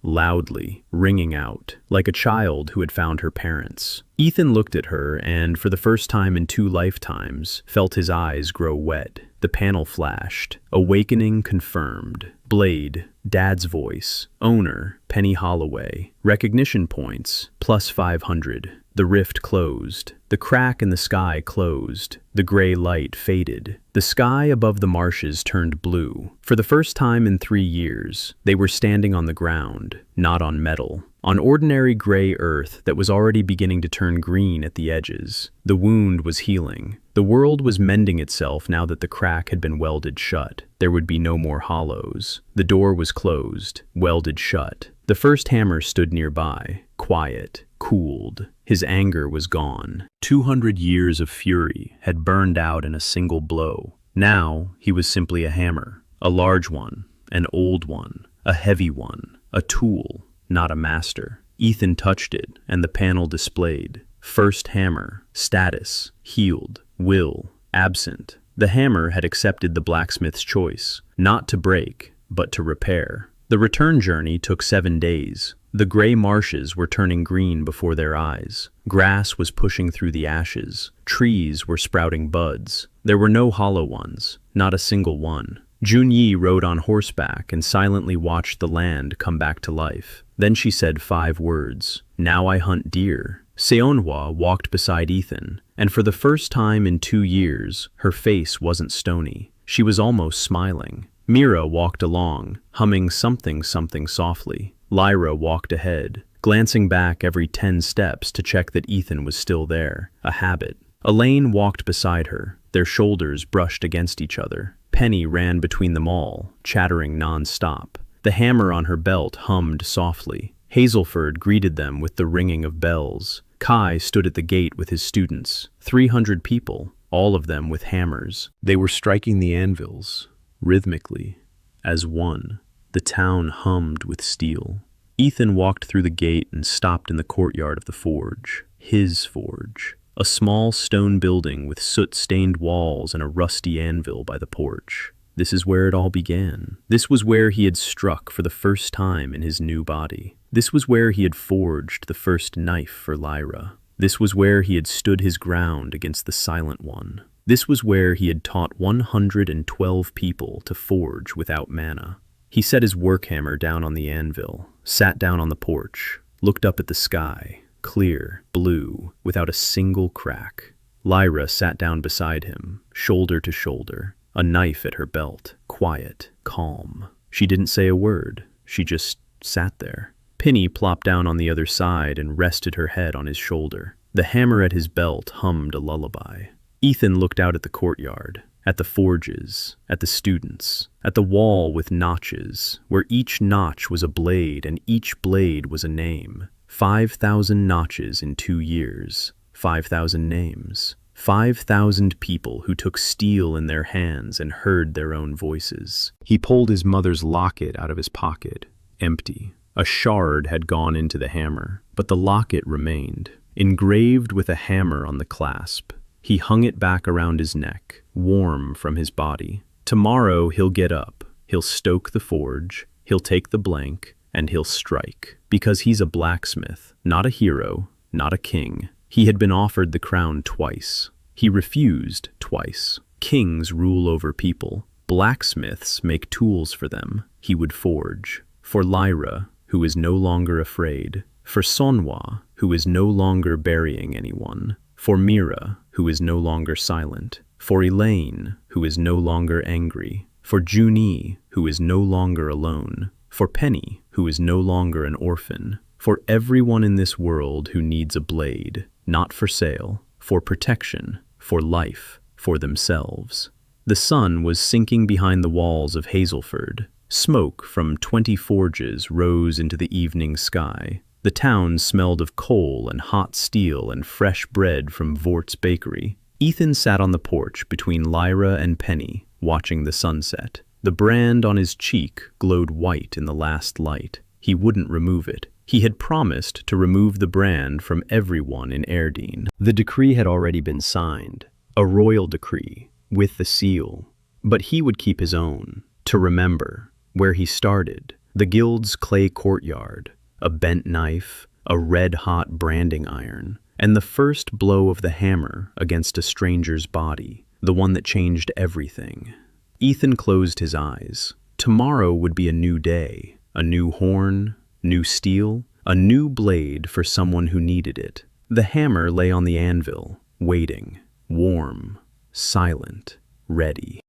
loudly, ringing out, like a child who had found her parents. Ethan looked at her and, for the first time in 2 lifetimes, felt his eyes grow wet. The panel flashed. Awakening confirmed. Blade, Dad's voice. Owner, Penny Holloway. Recognition points, plus 500. The rift closed. The crack in the sky closed. The gray light faded. The sky above the marshes turned blue. For the first time in 3 years, they were standing on the ground, not on metal. On ordinary gray earth that was already beginning to turn green at the edges. The wound was healing. The world was mending itself now that the crack had been welded shut. There would be no more hollows. The door was closed, welded shut. The first hammer stood nearby, quiet, cooled. His anger was gone. 200 years of fury had burned out in a single blow. Now he was simply a hammer, a large one, an old one, a heavy one, a tool, not a master. Ethan touched it, and the panel displayed. First hammer, status, healed, will, absent. The hammer had accepted the blacksmith's choice, not to break, but to repair. The return journey took 7 days. The gray marshes were turning green before their eyes. Grass was pushing through the ashes. Trees were sprouting buds. There were no hollow ones, not a single one. Junyi rode on horseback and silently watched the land come back to life. Then she said 5 words. Now I hunt deer. Seonhwa walked beside Ethan, and for the first time in 2 years, her face wasn't stony. She was almost smiling. Mira walked along, humming something softly. Lyra walked ahead, glancing back every 10 steps to check that Ethan was still there, a habit. Elaine walked beside her, their shoulders brushed against each other. Penny ran between them all, chattering non-stop. The hammer on her belt hummed softly. Hazelford greeted them with the ringing of bells. Kai stood at the gate with his students, 300 people, all of them with hammers. They were striking the anvils, rhythmically, as one. The town hummed with steel. Ethan walked through the gate and stopped in the courtyard of the forge. His forge. A small stone building with soot-stained walls and a rusty anvil by the porch. This is where it all began. This was where he had struck for the first time in his new body. This was where he had forged the first knife for Lyra. This was where he had stood his ground against the Silent One. This was where he had taught 112 people to forge without mana. He set his work hammer down on the anvil, sat down on the porch, looked up at the sky, clear, blue, without a single crack. Lyra sat down beside him, shoulder to shoulder, a knife at her belt, quiet, calm. She didn't say a word, she just sat there. Penny plopped down on the other side and rested her head on his shoulder. The hammer at his belt hummed a lullaby. Ethan looked out at the courtyard, at the forges, at the students, at the wall with notches, where each notch was a blade and each blade was a name. 5,000 notches in 2 years, 5,000 names, 5,000 people who took steel in their hands and heard their own voices. He pulled his mother's locket out of his pocket, empty. A shard had gone into the hammer, but the locket remained, engraved with a hammer on the clasp. He hung it back around his neck, warm from his body. Tomorrow he'll get up, he'll stoke the forge, he'll take the blank, and he'll strike. Because he's a blacksmith, not a hero, not a king. He had been offered the crown twice. He refused twice. Kings rule over people. Blacksmiths make tools for them. He would forge. For Lyra, who is no longer afraid. For Sonhwa, who is no longer burying anyone. For Mira, who is no longer silent. For Elaine, who is no longer angry. For Junie, who is no longer alone. For Penny, who is no longer an orphan. For everyone in this world who needs a blade, not for sale, for protection, for life, for themselves. The sun was sinking behind the walls of Hazelford. Smoke from 20 forges rose into the evening sky. The town smelled of coal and hot steel and fresh bread from Vort's bakery. Ethan sat on the porch between Lyra and Penny, watching the sunset. The brand on his cheek glowed white in the last light. He wouldn't remove it. He had promised to remove the brand from everyone in Erdene. The decree had already been signed, a royal decree, with the seal. But he would keep his own, to remember where he started, the guild's clay courtyard, a bent knife, a red-hot branding iron, and the first blow of the hammer against a stranger's body, the one that changed everything. Ethan closed his eyes. Tomorrow would be a new day, a new horn, new steel, a new blade for someone who needed it. The hammer lay on the anvil, waiting, warm, silent, ready.